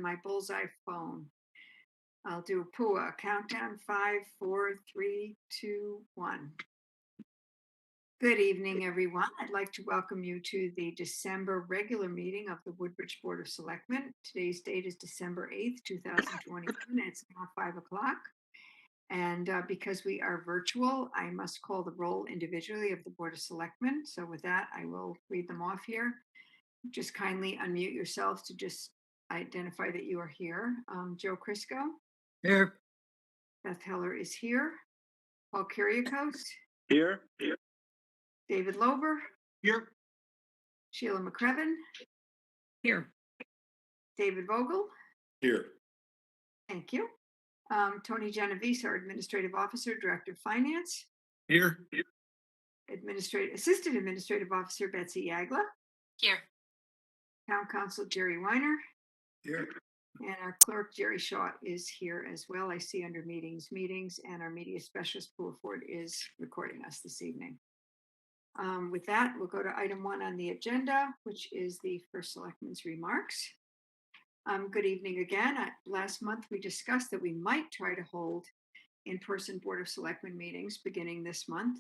my bullseye phone. I'll do a PUA countdown 5, 4, 3, 2, 1. Good evening, everyone. I'd like to welcome you to the December regular meeting of the Woodbridge Board of Selectmen. Today's date is December 8th, 2021, and it's now 5 o'clock. And because we are virtual, I must call the roll individually of the Board of Selectmen. So with that, I will read them off here. Just kindly unmute yourselves to just identify that you are here. Joe Crisco. Here. Beth Heller is here. Paul Kyriakos. Here. David Lober. Here. Sheila McCrevin. Here. David Vogel. Here. Thank you. Tony Genovese, our Administrative Officer, Director of Finance. Here. Assistant Administrative Officer, Betsy Yagla. Here. Town Council, Jerry Weiner. Here. And our clerk, Jerry Shaw, is here as well. I see under meetings, and our media specialist, Paul Ford, is recording us this evening. With that, we'll go to item 1 on the agenda, which is the first selectman's remarks. Good evening again. Last month, we discussed that we might try to hold in-person Board of Selectmen meetings beginning this month.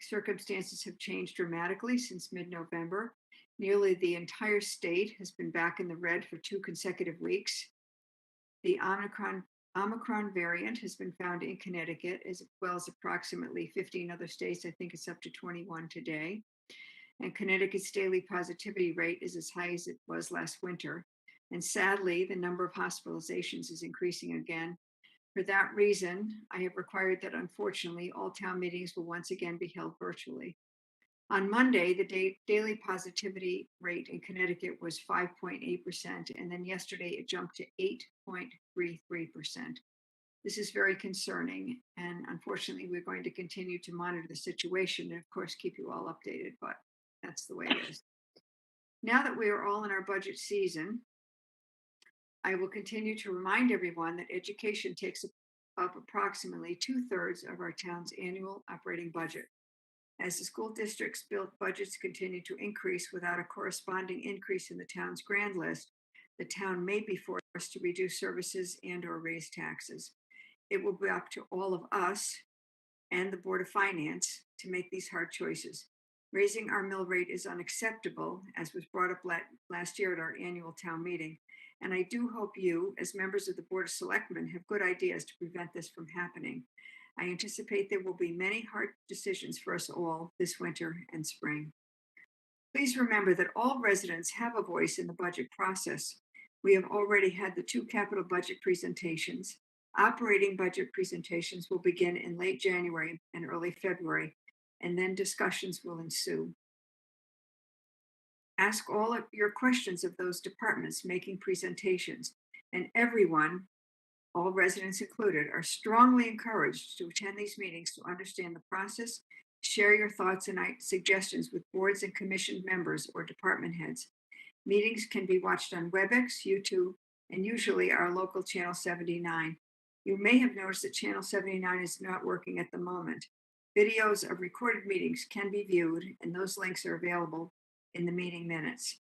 Circumstances have changed dramatically since mid-November. Nearly the entire state has been back in the red for 2 consecutive weeks. The Omicron variant has been found in Connecticut, as well as approximately 15 other states. I think it's up to 21 today. And Connecticut's daily positivity rate is as high as it was last winter. And sadly, the number of hospitalizations is increasing again. For that reason, I have required that, unfortunately, all town meetings will once again be held virtually. On Monday, the daily positivity rate in Connecticut was 5.8%, and then yesterday it jumped to 8.33%. This is very concerning, and unfortunately, we're going to continue to monitor the situation and, of course, keep you all updated, but that's the way it is. Now that we are all in our budget season, I will continue to remind everyone that education takes up approximately 2/3 of our town's annual operating budget. As the school district's built budgets continue to increase without a corresponding increase in the town's grand list, the town may be forced to reduce services and/or raise taxes. It will be up to all of us and the Board of Finance to make these hard choices. Raising our mill rate is unacceptable, as was brought up last year at our annual town meeting. And I do hope you, as members of the Board of Selectmen, have good ideas to prevent this from happening. I anticipate there will be many hard decisions for us all this winter and spring. Please remember that all residents have a voice in the budget process. We have already had the 2 capital budget presentations. Operating budget presentations will begin in late January and early February, and then discussions will ensue. Ask all of your questions of those departments making presentations, and everyone, all residents included, are strongly encouraged to attend these meetings to understand the process, share your thoughts and suggestions with boards and commission members or department heads. Meetings can be watched on WebEx, YouTube, and usually our local Channel 79. You may have noticed that Channel 79 is not working at the moment. Videos of recorded meetings can be viewed, and those links are available in the meeting minutes.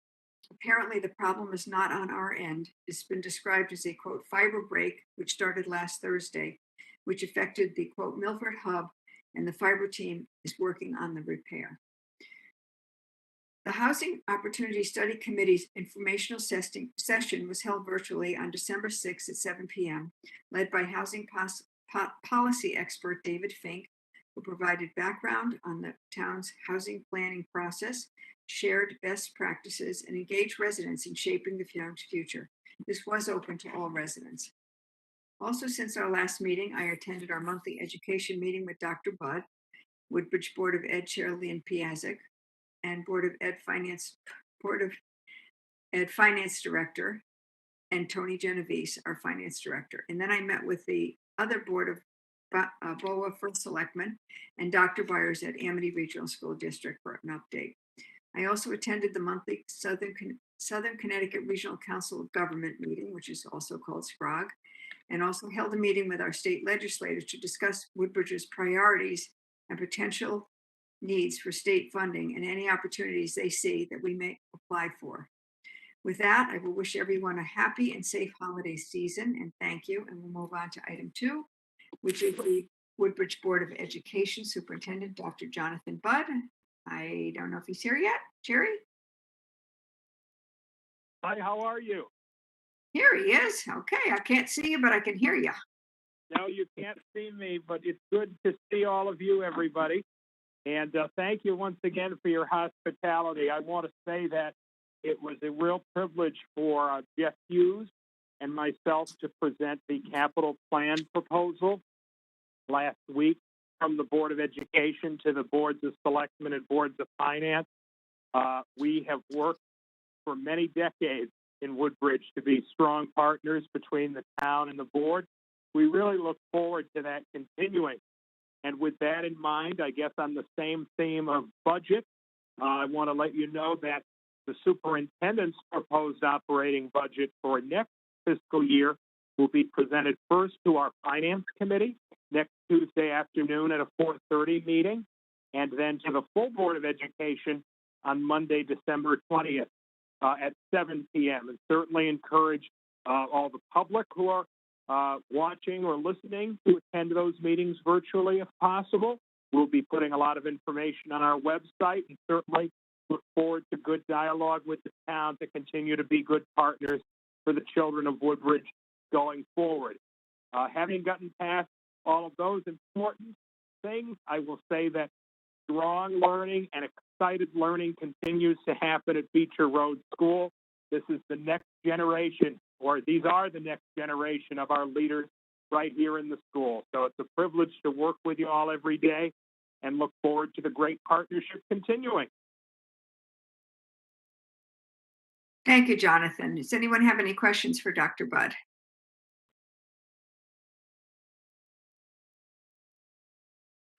Apparently, the problem is not on our end. It's been described as a, quote, fiber break, which started last Thursday, which affected the, quote, Milford hub, and the fiber team is working on the repair. The Housing Opportunity Study Committee's informational session was held virtually on December 6th at 7 p.m., led by housing policy expert David Fink, who provided background on the town's housing planning process, shared best practices, and engaged residents in shaping the town's future. This was open to all residents. Also, since our last meeting, I attended our monthly education meeting with Dr. Budd, Woodbridge Board of Ed Chair Leon Piazek, and Board of Ed Finance Director, and Tony Genovese, our Finance Director. And then I met with the other Board of BOA First Selectmen and Dr. Byers at Amity Regional School District for an update. I also attended the monthly Southern Connecticut Regional Council of Government meeting, which is also called SCROG, and also held a meeting with our state legislators to discuss Woodbridge's priorities and potential needs for state funding and any opportunities they see that we may apply for. With that, I will wish everyone a happy and safe holiday season and thank you. And we'll move on to item 2, which is the Woodbridge Board of Education Superintendent, Dr. Jonathan Budd. I don't know if he's here yet. Jerry? Hi, how are you? Here he is. Okay, I can't see you, but I can hear you. No, you can't see me, but it's good to see all of you, everybody. And thank you once again for your hospitality. I want to say that it was a real privilege for Jeff Hughes and myself to present the capital plan proposal last week from the Board of Education to the boards of selectmen and boards of finance. We have worked for many decades in Woodbridge to be strong partners between the town and the board. We really look forward to that continuing. And with that in mind, I guess on the same theme of budget, I want to let you know that the superintendent's proposed operating budget for next fiscal year will be presented first to our finance committee next Tuesday afternoon at a 4:30 meeting, and then to the full Board of Education on Monday, December 20th at 7 p.m. And certainly encourage all the public who are watching or listening to attend those meetings virtually if possible. We'll be putting a lot of information on our website and certainly look forward to good dialogue with the town to continue to be good partners for the children of Woodbridge going forward. Having gotten past all of those important things, I will say that strong learning and excited learning continues to happen at Beecher Road School. This is the next generation, or these are the next generation of our leaders right here in the school. So it's a privilege to work with you all every day and look forward to the great partnership continuing. Thank you, Jonathan. Does anyone have any questions for Dr. Budd?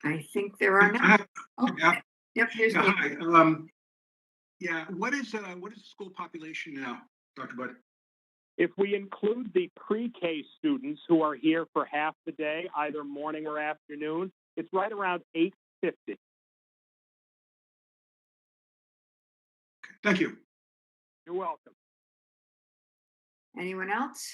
I think there are none. Oh, Yeah, yep, here's yeah, me. hi. Yeah, what is the school population now, Dr. Budd? If we include the pre-K students who are here for half the day, either morning or afternoon, it's right around 850. Okay, thank you. You're welcome. Anyone else?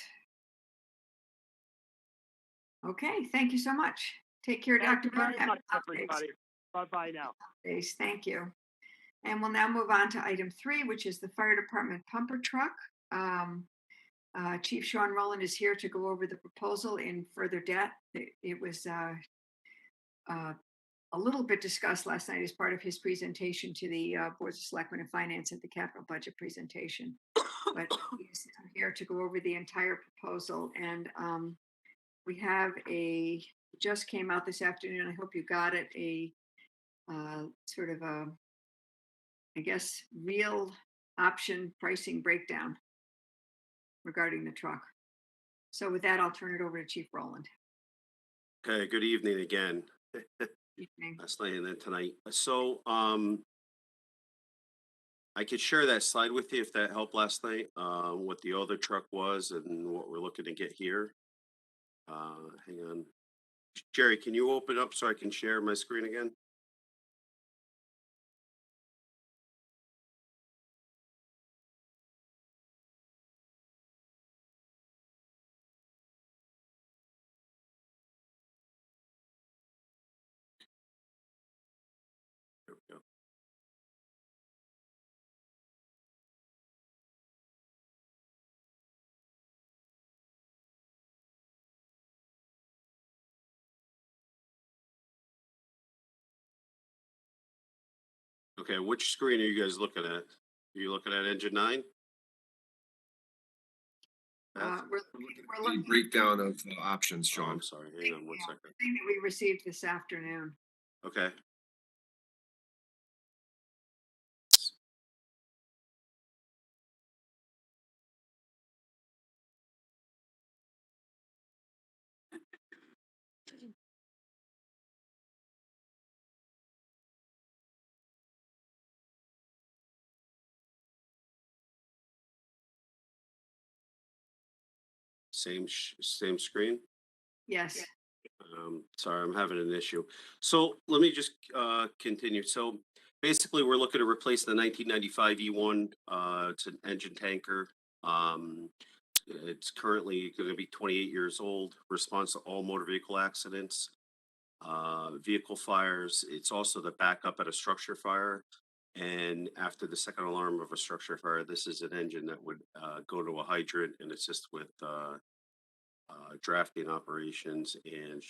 Okay, thank you so much. Take care, Thank Dr. you Budd. very much, everybody. Bye-bye now. Thank you. And we'll now move on to item 3, which is the fire department pumper truck. Chief Sean Rowland is here to go over the proposal in further depth. It was a little bit discussed last night as part of his presentation to the boards of selectmen and finance at the capital budget presentation. But he's here to go over the entire proposal. And we have just came out this afternoon. I hope you got it. Sort of a, I guess, real option pricing breakdown regarding the truck. So with that, I'll turn it over to Chief Rowland. Okay, good evening again. Evening. Last night and then tonight. So I could share that slide with you if that helped last night, what the other truck was and what we're looking to get here. Hang on. Jerry, can you open up so I can share my screen again? There we go. Okay, which screen are you guys looking at? Are you looking at engine 9? We're The looking breakdown of the options, Oh, Sean. I'm sorry. Hang on one second. thing that we received this afternoon. Okay. Same screen. Yes. Sorry, I'm having an issue. So let me just continue. So Basically, we're looking to replace the 1995 E1. It's an engine tanker. It's currently going to be 28 years old. Responds to all motor vehicle accidents, vehicle fires. It's also the backup at a structure fire. And after the second alarm of a structure fire, this is an engine that would go to a hydrant and assist with drafting operations and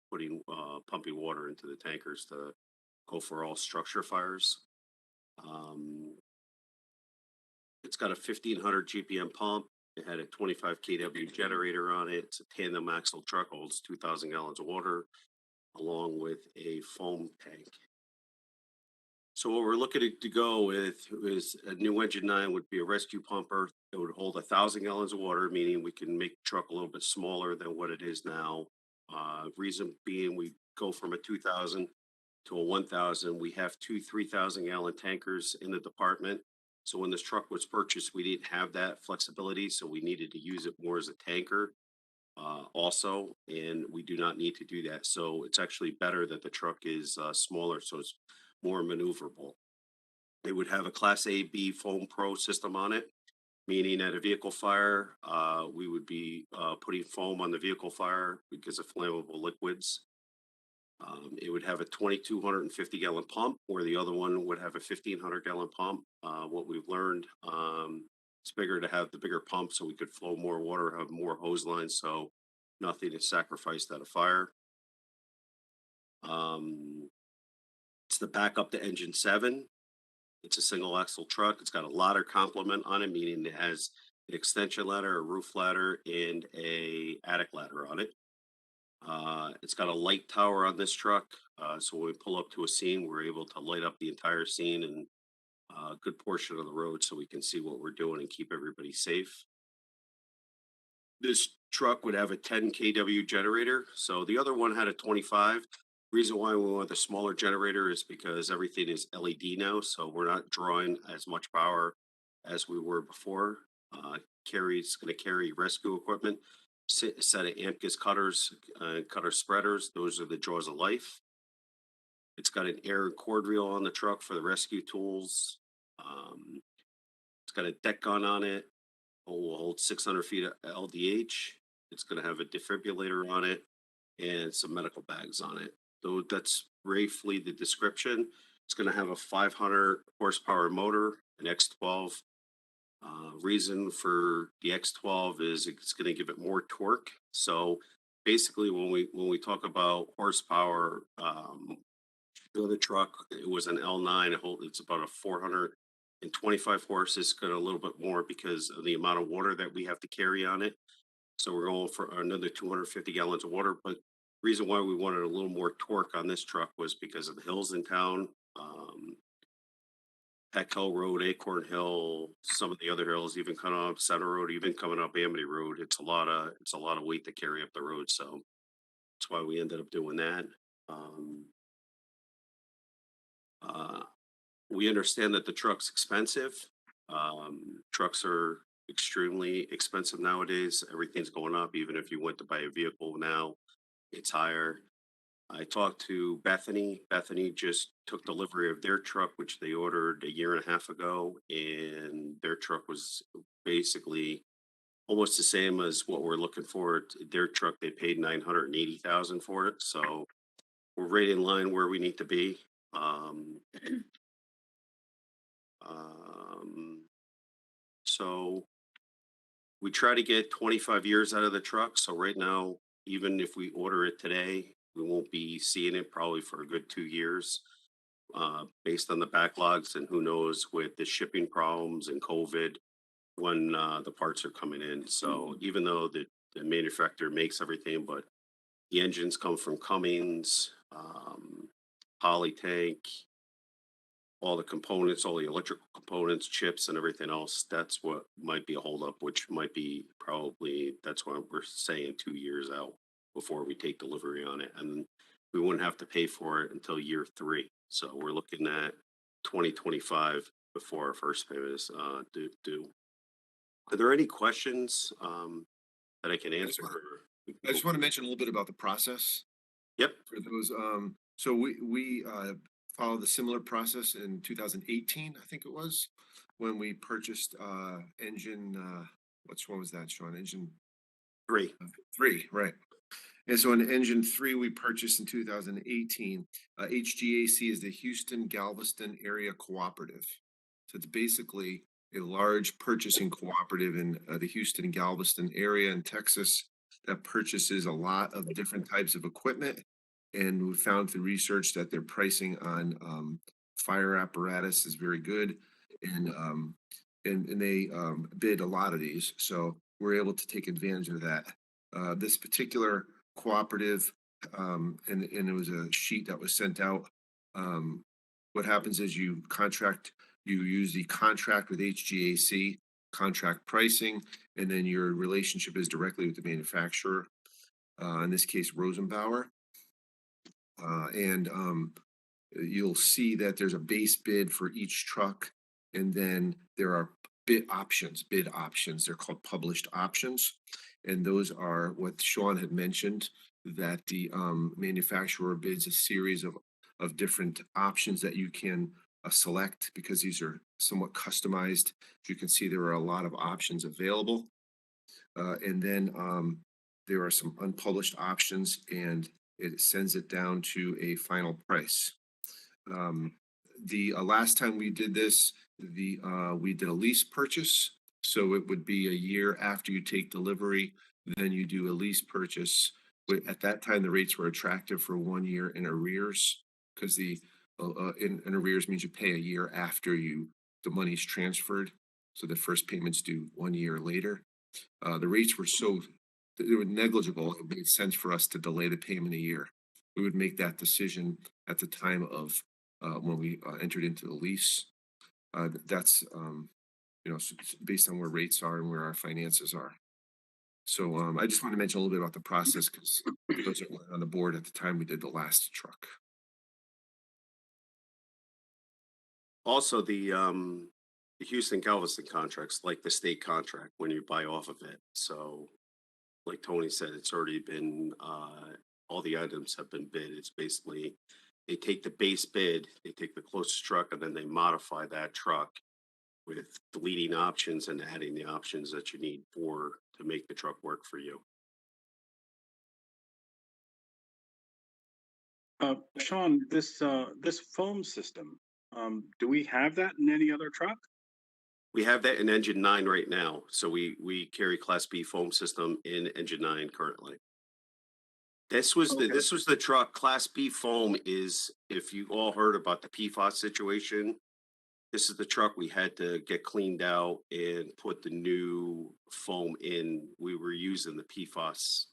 putting pumping water into the tankers to go for all structure fires. It's got a 1500 GPM pump. It had a 25 kW generator on it. It's a tandem axle truck, holds 2,000 gallons of water, along with a foam tank. So what we're looking to go with is a new engine 9 would be a rescue pumper. It would hold 1,000 gallons of water, meaning we can make the truck a little bit smaller than what it is now. Reason being, we go from a 2,000 to a 1,000. We have two 3,000 gallon tankers in the department. So when this truck was purchased, we didn't have that flexibility, so we needed to use it more as a tanker also, and we do not need to do that. So it's actually better that the truck is smaller, so it's more maneuverable. It would have a Class A B Foam Pro system on it, meaning at a vehicle fire, we would be putting foam on the vehicle fire because of flammable liquids. It would have a 2,250 gallon pump, where the other one would have a 1,500 gallon pump. What we've learned, it's bigger to have the bigger pump so we could flow more water, have more hose lines, so nothing is sacrificed at a fire. It's the backup to engine 7. It's a single axle truck. It's got a ladder complement on it, meaning it has an extension ladder, a roof ladder, and a attic ladder on it. It's got a light tower on this truck, so when we pull up to a scene, we're able to light up the entire scene and a good portion of the road so we can see what we're doing and keep everybody safe. This truck would have a 10 kW generator, so the other one had a 25. Reason why we want the smaller generator is because everything is LED now, so we're not drawing as much power as we were before. It's going to carry rescue equipment, a set of Amcus cutters, cutter spreaders. Those are the jaws of life. It's got an air and cord reel on the truck for the rescue tools. It's got a deck gun on it. It will hold 600 feet of LDH. It's going to have a defibrillator on it and some medical bags on it. So that's briefly the description. It's going to have a 500 horsepower motor, an X12. Reason for the X12 is it's going to give it more torque. So basically, when we talk about horsepower, the other truck, it was an L9. It's about a 425 horse. It's got a little bit more because of the amount of water that we have to carry on it. So we're going for another 250 gallons of water. But reason why we wanted a little more torque on this truck was because of the hills in town. Peck Hill Road, Acorn Hill, some of the other hills, even coming up Center Road, even coming up Amity Road. It's a lot of weight to carry up the road. So that's why we ended up doing that. We understand that the truck's expensive. Trucks are extremely expensive nowadays. Everything's going up. Even if you went to buy a vehicle now, it's higher. I talked to Bethany. Bethany just took delivery of their truck, which they ordered a year and a half ago, and their truck was basically almost the same as what we're looking for. Their truck, they paid $980,000 for it, so we're right in line where we need to be. So we try to get 25 years out of the truck. So right now, even if we order it today, we won't be seeing it probably for a good 2 years, based on the backlogs and who knows with the shipping problems and COVID when the parts are coming in. So even though the manufacturer makes everything, but the engines come from Cummins, Polytank, all the components, all the electrical components, chips and everything else, that's what might be a holdup, which might be that's why we're saying 2 years out before we take delivery on it. And we wouldn't have to pay for it until year 3. So we're looking at 2025 before our first payment is due. Are there any questions that I can answer? I just want to mention a little bit about the process. Yep. For those, so we followed a similar process in 2018, I think it was, when we purchased engine, which one was that, Sean? Engine 3. 3, right. And so in engine 3 we purchased in 2018, HGAC is the Houston Galveston Area Cooperative. So it's basically a large purchasing cooperative in the Houston Galveston area in Texas that purchases a lot of different types of equipment. And we found through research that their pricing on fire apparatus is very good. And they bid a lot of these. So we're able to take advantage of that. This particular cooperative, and it was a sheet that was sent out. What happens is you use the contract with HGAC, contract pricing, and then your relationship is directly with the manufacturer. In this case, Rosenbauer. And you'll see that there's a base bid for each truck, and then there are bid options. They're called published options. And those are what Sean had mentioned, that the manufacturer bids a series of different options that you can select, because these are somewhat customized. As you can see, there are a lot of options available. And then there are some unpublished options, and it sends it down to a final price. The last time we did this, we did a lease purchase. So it would be a year after you take delivery, then you do a lease purchase. At that time, the rates were attractive for 1 year in arrears, because the in arrears means you pay a year after the money's transferred. So the first payment's due 1 year later. The rates were they were negligible. It made sense for us to delay the payment a year. We would make that decision at the time of when we entered into the lease. That's based on where rates are and where our finances are. So I just want to mention a little bit about the process, because those that weren't on the board at the time we did the last truck. Also, the Houston Galveston contracts, like the state contract, when you buy off of it. So, like Tony said, it's already been all the items have been bid. It's basically they take the base bid, they take the closest truck, and then they modify that truck with deleting options and adding the options that you need to make the truck work for you. Sean, this foam system, do we have that in any other truck? We have that in engine 9 right now. So we carry Class B foam system in engine 9 currently. This was Okay. this was the truck. Class B foam is, if you all heard about the PFAS situation, this is the truck we had to get cleaned out and put the new foam in. We were using the PFAS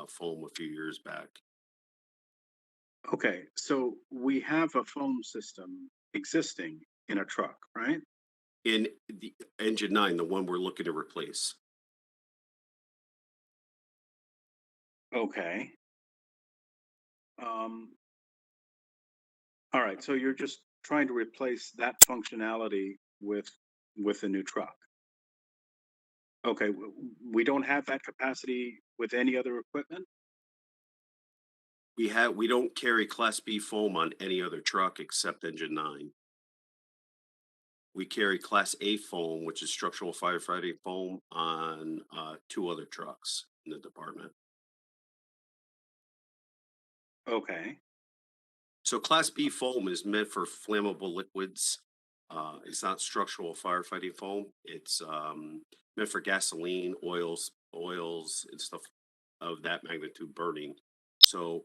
foam a few years back. Okay, so we have a foam system existing in a truck, right? In the engine 9, the one we're looking to replace. Okay. All right, so you're just trying to replace that functionality with a new truck. Okay, we don't have that capacity with any other equipment? We don't carry Class B foam on any other truck except engine 9. We carry Class A foam, which is structural firefighting foam, on 2 other trucks in the department. Okay. So Class B foam is meant for flammable liquids. It's not structural firefighting foam. It's meant for gasoline, oils, and stuff of that magnitude burning. So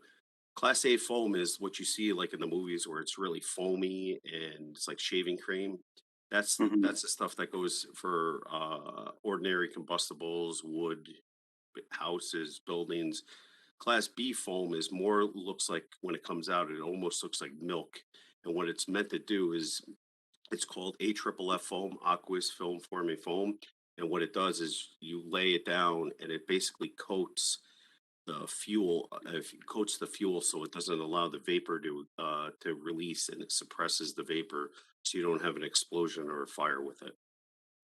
Class A foam is what you see like in the movies, where it's really foamy and it's like shaving cream. That's Mhm. that's the stuff that goes for ordinary combustibles, wood, houses, buildings. Class B foam is more, looks like, when it comes out, it almost looks like milk. And what it's meant to do is, it's called AFFF foam, aqueous film forming foam. And what it does is you lay it down and it basically coats the fuel, coats the fuel, so it doesn't allow the vapor to release, and it suppresses the vapor so you don't have an explosion or a fire with it.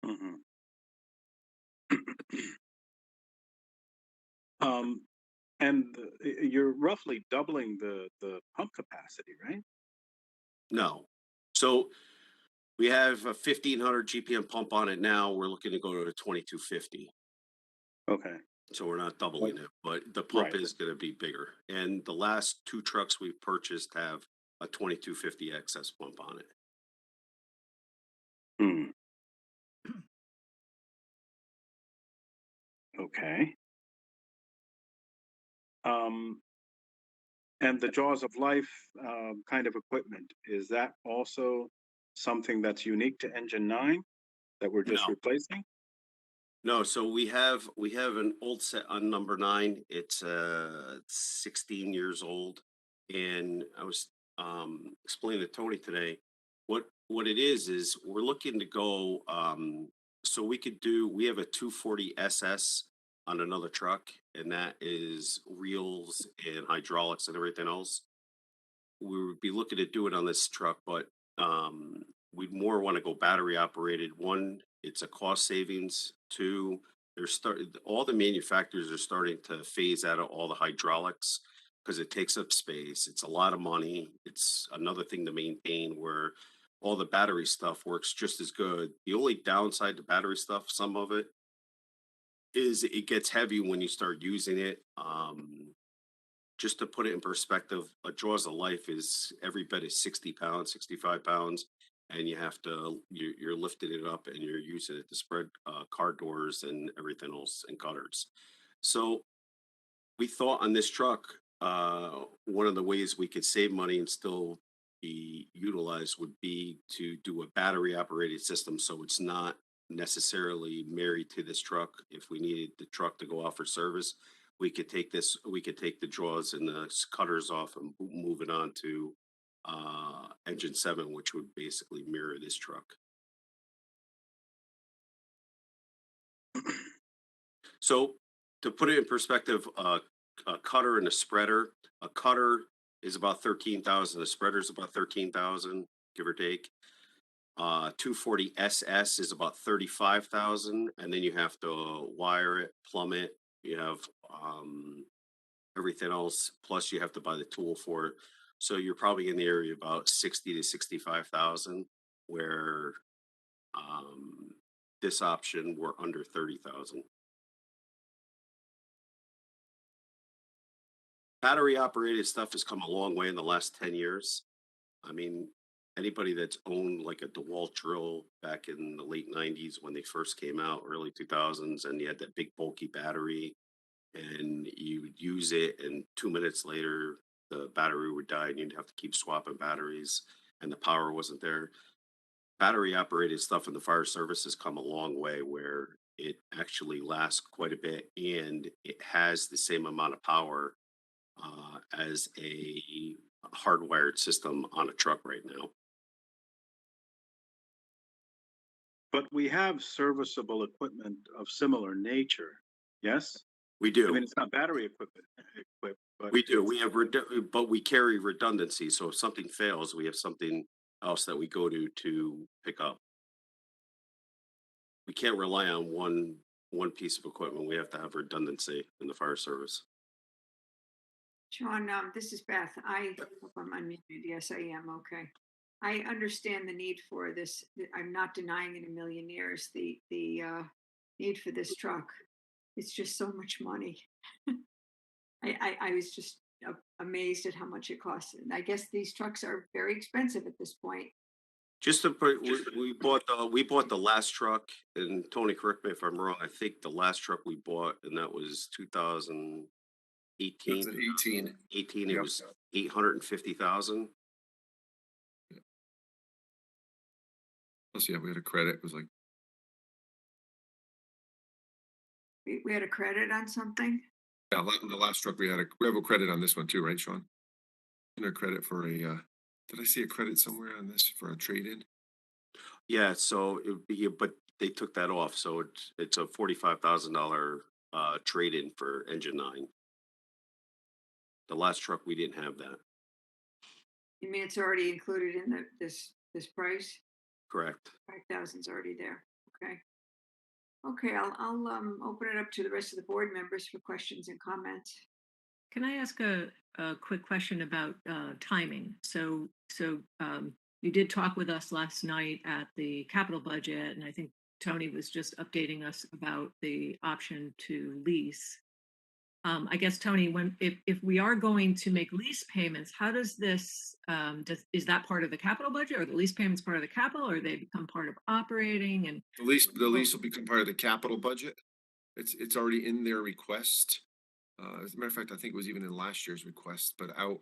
Mhm. Um, and you're roughly doubling the pump capacity, right? No. So we have a 1,500 GPM pump on it now. We're looking to go to a 2,250. Okay, So we're not doubling it, but the pump Right. is gonna be bigger. And the last two trucks we've purchased have a 2,250 excess pump on it. hmm. Okay. Um, and the Jaws of Life, kind of equipment, is that also something that's unique to engine 9 that we're just No. replacing? No, so we have an old set on number 9. It's 16 years old. And I was explaining to Tony today what it is we're looking to go so we have a 240 SS on another truck, and that is reels and hydraulics and everything else. We would be looking to do it on this truck, but we'd more want to go battery operated. One, it's a cost savings. Two, all the manufacturers are starting to phase out of all the hydraulics because it takes up space. It's a lot of money. It's another thing to maintain where all the battery stuff works just as good. The only downside to battery stuff, some of it, is it gets heavy when you start using it. Just to put it in perspective, a Jaws of Life is every bit is 60 pounds, 65 pounds, and you're lifting it up and you're using it to spread car doors and everything else and cutters. So we thought on this truck, one of the ways we could save money and still be utilized would be to do a battery operated system, so it's not necessarily married to this truck. If we needed the truck to go off for service, we could take the jaws and the cutters off and move it on to engine 7, which would basically mirror this truck. So to put it in perspective, a cutter and a spreader. A cutter is about 13,000. A spreader is about 13,000, give or take. 240 SS is about 35,000, and then you have to wire it, plumb it. You have everything else. Plus, you have to buy the tool for it. So you're probably in the area about 60 to 65,000. Where um, this option we're under 30,000. Battery operated stuff has come a long way in the last 10 years. I mean, anybody that's owned like a DeWalt drill back in the late 90s when they first came out, early 2000s, and you had that big bulky battery and you would use it, and 2 minutes later, the battery would die and you'd have to keep swapping batteries and the power wasn't there. Battery operated stuff in the fire service has come a long way where it actually lasts quite a bit and it has the same amount of power as a hardwired system on a truck right now. But we have serviceable equipment of similar nature, yes? We I do. mean, it's not battery equipped, but We do. it's- We have, but we carry redundancy. So if something fails, we have something else that we go to pick up. We can't rely on one piece of equipment. We have to have redundancy in the fire service. Sean, this is Beth. I hope I'm unmuted. Yes, I am. Okay. I understand the need for this. I'm not denying in a million years the need for this truck. It's just so much money. I was just amazed at how much it costs. And I guess these trucks are very expensive at this point. Just to put, we bought the last truck, and Tony, correct me if I'm wrong. I think the last truck we bought, and that was 2018. 2018. 18. It Yep. was 850,000. Plus, yeah, we had a credit. It was like, We had a credit on something. yeah, the last truck we have a credit on this one too, right, Sean? And a credit for did I see a credit somewhere on this for a trade-in? Yeah, so it would be, but they took that off, so it's a $45,000 trade in for engine 9. The last truck we didn't have that. You mean it's already included in this price? Correct. 5,000's already there. Okay. Okay, I'll open it up to the rest of the board members for questions and comments. Can I ask a quick question about timing? So you did talk with us last night at the capital budget, and I think Tony was just updating us about the option to lease. I guess, Tony, if we are going to make lease payments, how does this, is that part of the capital budget, or the lease payments part of the capital, or they become part of operating? And The lease will become part of the capital budget. It's already in their request. As a matter of fact, I think it was even in last year's request, but out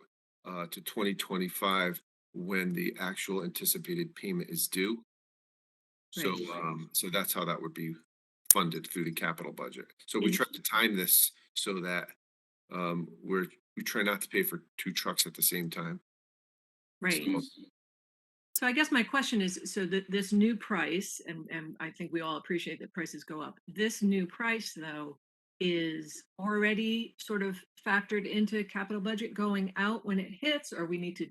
to 2025 when the actual anticipated payment is due. So, Right. so that's how that would be funded through the capital budget. So we Is- try to time this so that we try not to pay for two trucks at the same time. Right. So, So I guess my question is, so this new price, and I think we all appreciate that prices go up. This new price, though, is already sort of factored into capital budget going out when it hits, or we need to,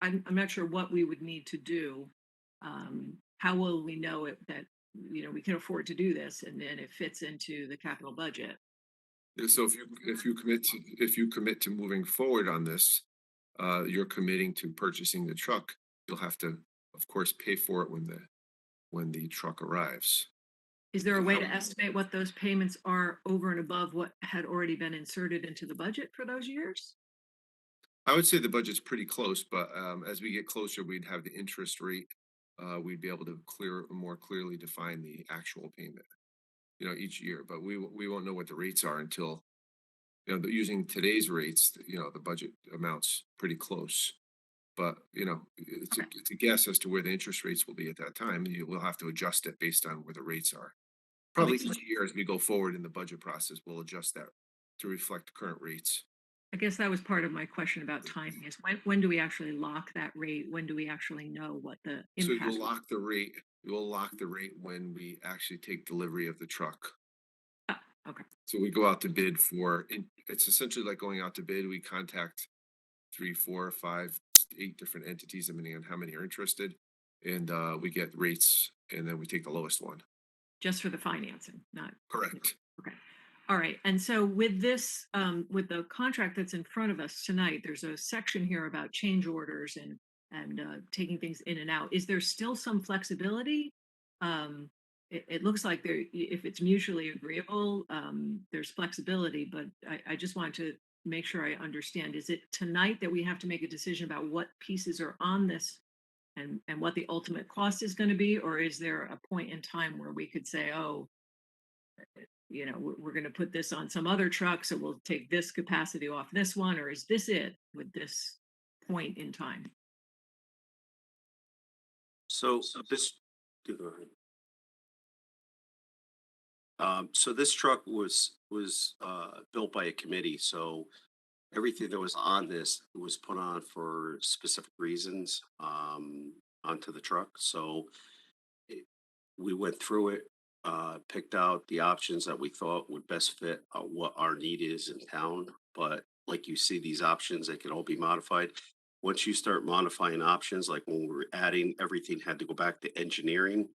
I'm not sure what we would need to do. How will we know it that, we can afford to do this and then it fits into the capital budget? so if you commit to moving forward on this, you're committing to purchasing the truck. You'll have to, of course, pay for it when the truck arrives. Is there a way to Um, estimate what those payments are over and above what had already been inserted into the budget for those years? I would say the budget's pretty close, but as we get closer, we'd have the interest rate. We'd be able to more clearly define the actual payment, each year. But we won't know what the rates are until, using today's rates, the budget amount's pretty close. But, Okay. it's a guess as to where the interest rates will be at that time. You will have to adjust it based on where the rates are. Probably Okay. each year as we go forward in the budget process, we'll adjust that to reflect current rates. I guess that was part of my question about timing is when do we actually lock that rate? When do we actually know what the So impact? you'll lock the rate when we actually take delivery of the truck. Ah, okay. So we go out to bid it's essentially like going out to bid. We contact 3, 4, 5, 8 different entities, depending on how many are interested. And we get rates and then we take the lowest one. Just for the financing, not. Correct. Okay. All right. And so with this, with the contract that's in front of us tonight, there's a section here about change orders and taking things in and out. Is there still some flexibility? It looks like if it's mutually agreeable, there's flexibility, but I just want to make sure I understand. Is it tonight that we have to make a decision about what pieces are on this and what the ultimate cost is going to be? Or is there a point in time where we could say, oh, we're going to put this on some other truck, so we'll take this capacity off this one, or is this it with this point in time? So this, go ahead. So this truck was built by a committee, so everything that was on this was put on for specific reasons, onto the truck. So it, we went through it, picked out the options that we thought would best fit what our need is in town. But like you see, these options, they can all be modified. Once you start modifying options, like when we were adding, everything had to go back to engineering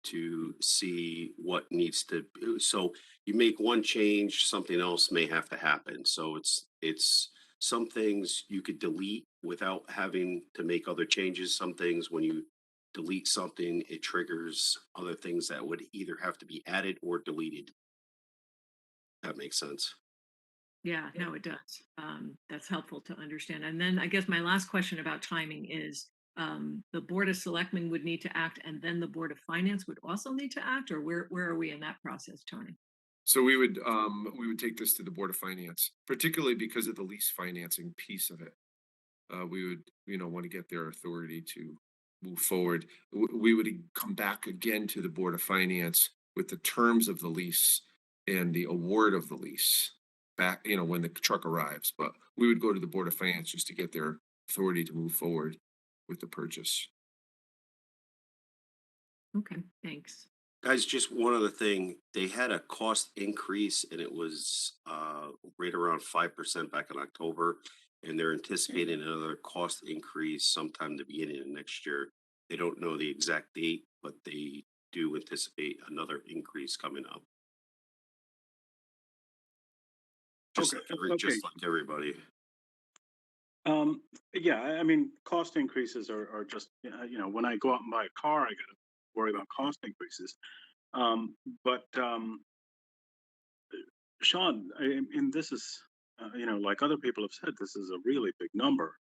to see what needs to. So you make one change, something else may have to happen. So it's some things you could delete without having to make other changes. Some things when you delete something, it triggers other things that would either have to be added or deleted. That makes sense. Yeah, no, it does. That's helpful to understand. And then I guess my last question about timing is the Board of Selectmen would need to act, and then the Board of Finance would also need to act, or where are we in that process, Tony? So we would take this to the Board of Finance, particularly because of the lease financing piece of it. We would, want to get their authority to move forward. We would come back again to the Board of Finance with the terms of the lease and the award of the lease back, when the truck arrives. But we would go to the Board of Finance just to get their authority to move forward with the purchase. Okay, thanks. Guys, just one other thing, they had a cost increase and it was right around 5% back in October. And they're anticipating another cost increase sometime the beginning of next year. They don't know the exact date, but they do anticipate another increase coming up. just Okay, like just like everybody. Yeah, I mean, cost increases are just, when I go out and buy a car, I gotta worry about cost increases. Um, but, Sean, and this is, like other people have said, this is a really big number.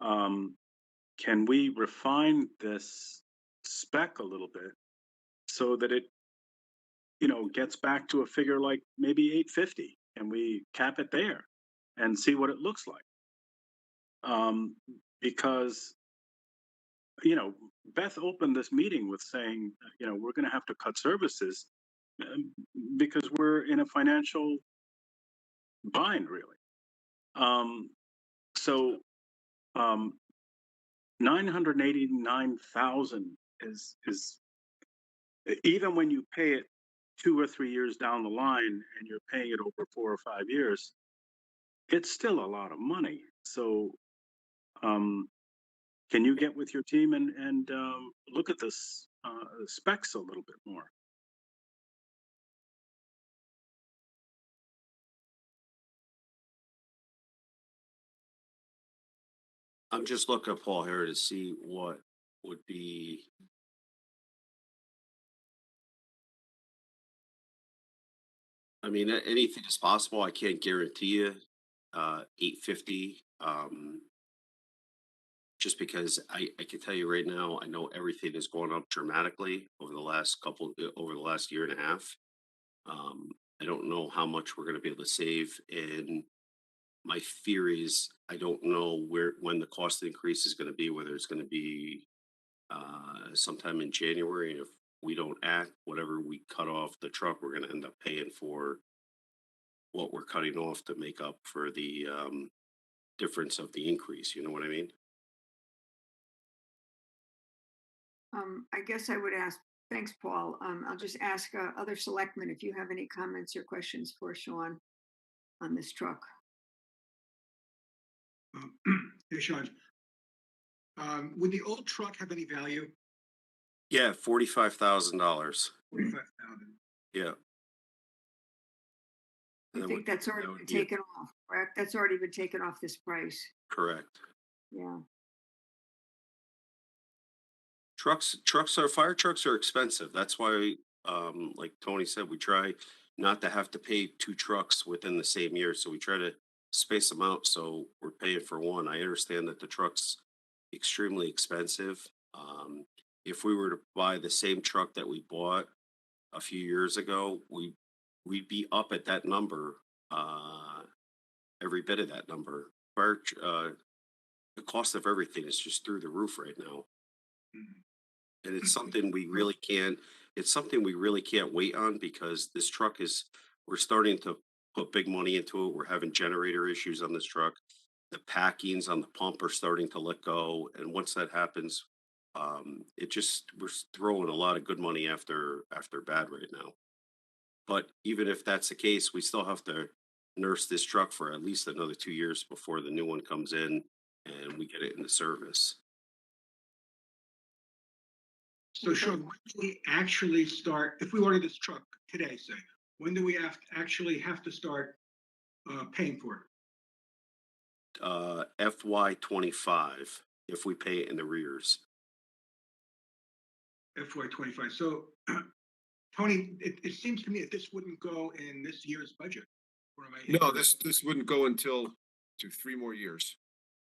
Can we refine this spec a little bit so that it, gets back to a figure like maybe 850 and we cap it there and see what it looks like? Because, Beth opened this meeting with saying, we're going to have to cut services um, because we're in a financial bind, really. Um, so, 989,000 is even when you pay it 2 or 3 years down the line and you're paying it over 4 or 5 years, it's still a lot of money. So, can you get with your team and look at this specs a little bit more? I'm just looking at Paul here to see what would be. I mean, anything is possible. I can't guarantee you 850. Just because I can tell you right now, I know everything is going up dramatically over the last year and a half. Um, I don't know how much we're going to be able to save, and my fear is I don't know when the cost increase is going to be, whether it's going to be sometime in January. And if we don't act, whatever we cut off the truck, we're going to end up paying for what we're cutting off to make up for the difference of the increase. You know what I mean? I guess I would ask, thanks, Paul. I'll just ask other selectmen if you have any comments or questions for Sean on this truck. Hey, Sean. Would the old truck have any value? Yeah, $45,000. 45,000. Yeah. I That think would- that's that already would been be a- taken off, correct? That's already been taken off this price. Correct. Yeah. Fire trucks are expensive. That's why, like Tony said, we try not to have to pay two trucks within the same year. So we try to space them out. So we're paying for one. I understand that the truck's extremely expensive. If we were to buy the same truck that we bought a few years ago, we'd be up at that number, every bit of that number. The cost of everything is just through the roof right now. Mhm. And it's something we really can't wait on, because this truck we're starting to put big money into it. We're having generator issues on this truck. The packings on the pump are starting to let go. And once that happens, we're throwing a lot of good money after bad right now. But even if that's the case, we still have to nurse this truck for at least another 2 years before the new one comes in and we get it into service. So Sean, when do we actually start, if we order this truck today, say, when do we actually have to start paying for FY25 if we pay it in arrears. it? FY25. So Tony, it seems to me that this wouldn't go in this year's budget. Or am I No, incorrect? this wouldn't go until 3 more years.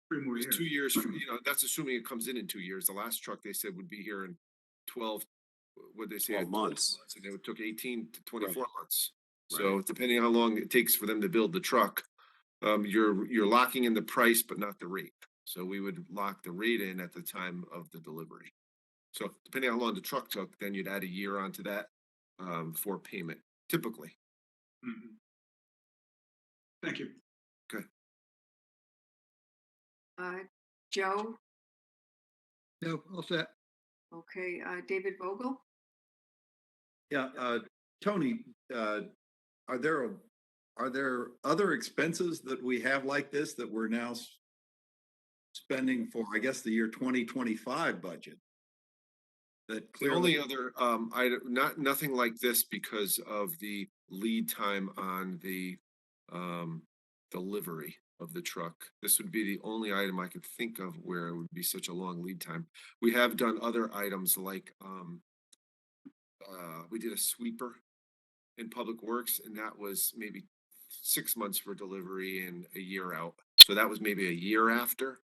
3 more It's years. 2 years, that's assuming it comes in 2 years. The last truck they said would be here in 12, what they say? 12 months. And it took 18 to 24 months. Right. So depending on how long it takes for them to build the truck, you're locking in the price, but not the rate. So we would lock the rate in at the time of the delivery. So depending on how long the truck took, then you'd add a year onto that for payment, typically. Mhm. Thank you. Joe, No, all set. okay, David Vogel? Yeah, Tony, are there, other expenses that we have like this that we're now spending for, I guess, the year 2025 budget? That The only clearly, other, nothing like this because of the lead time on the delivery of the truck. This would be the only item I could think of where it would be such a long lead time. We have done other items like, we did a sweeper in Public Works, and that was maybe 6 months for delivery and a year out. So that was maybe a year after,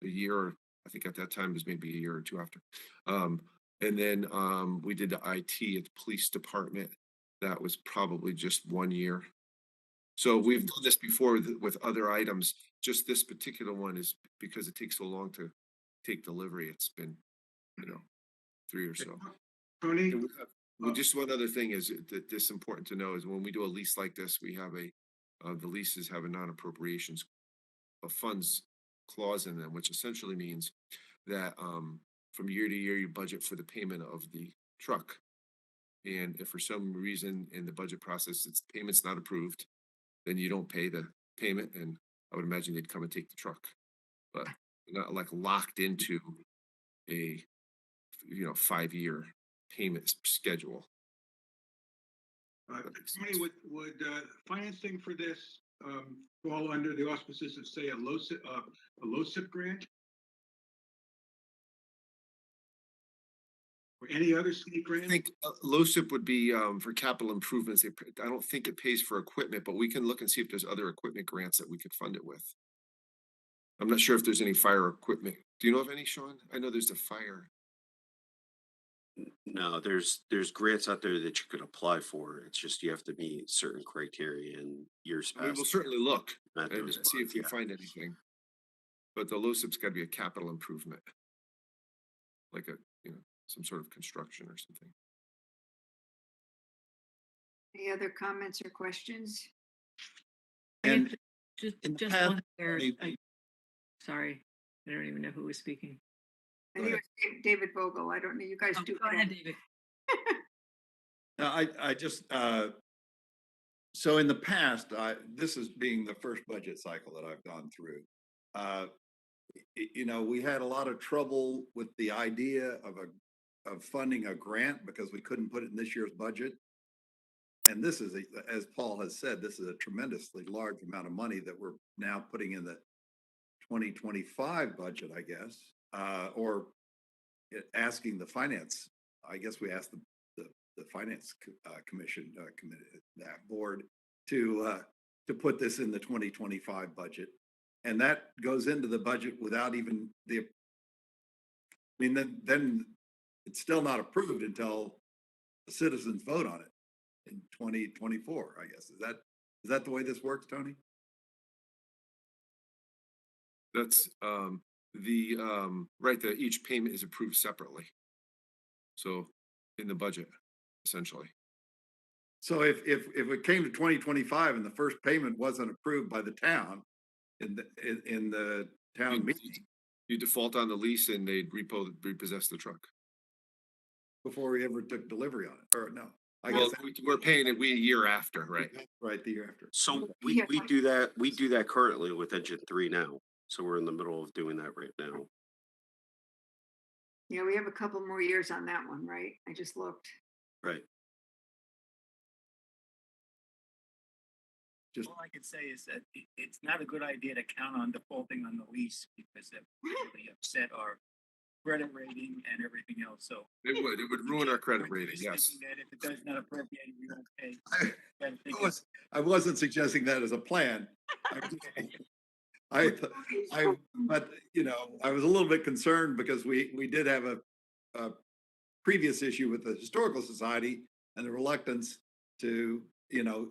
a year, I think at that time was maybe a year or two after. And then we did the IT at the police department. That was probably just 1 year. So we've done this before with other items. Just this particular one is because it takes so long to take delivery. It's been, 3 or so. Tony, And well, just one other thing is that this important to know is when we do a lease like this, we have the leases have a non-appropriations of funds clause in them, which essentially means that from year to year, you budget for the payment of the truck. And if for some reason in the budget process, payment's not approved, then you don't pay the payment, and I would imagine they'd come and take the truck. But not like locked into a 5-year payment schedule. Tony, would financing for this fall under the auspices of, say, a LoCIP grant? Or any other state I grant? think LoCIP would be for capital improvements. I don't think it pays for equipment, but we can look and see if there's other equipment grants that we could fund it with. I'm not sure if there's any fire equipment. Do you know of any, Sean? I know there's the fire. No, there's grants out there that you could apply for. It's just you have to meet certain criteria and years We will past. certainly look met and those see if bonds, we yeah. find anything. But the LoCIP's got to be a capital improvement, like some sort of construction or something. Any other comments or questions? And Just, in the just past, one there. maybe- Sorry, I don't even know who was speaking. I think it was David Vogel. I don't know. You guys Oh, do. go ahead, David. No, I just, so in the past, this is being the first budget cycle that I've gone through. We had a lot of trouble with the idea of funding a grant because we couldn't put it in this year's budget. And this is, as Paul has said, this is a tremendously large amount of money that we're now putting in the 2025 budget, I guess, or asking the finance. I guess we asked the finance commission committee, that board, to put this in the 2025 budget, and that goes into the budget without even then it's still not approved until the citizens vote on it in 2024. I guess is that the way this works, Tony? That's right, that each payment is approved separately. So in the budget, essentially. So if it came to 2025 and the first payment wasn't approved by the town in the town meeting You default on the lease and they'd repossess the truck. before we ever took delivery on it, or no? Well, we're paying it a year after, right? Right, the year after. So Yeah. we do that currently with engine 3 now. So we're in the middle of doing that right now. Yeah, we have a couple more years on that one, right? I just looked. Right. Just All I can say is that it's not a good idea to count on defaulting on the lease because it would really upset our credit rating and everything else. So It would ruin our credit we're rating, just yes. thinking that if it does not appropriate, we won't pay. Gotta think of- I wasn't suggesting that as a plan. But I was a little bit concerned because we did have a previous issue with the Historical Society and the reluctance to,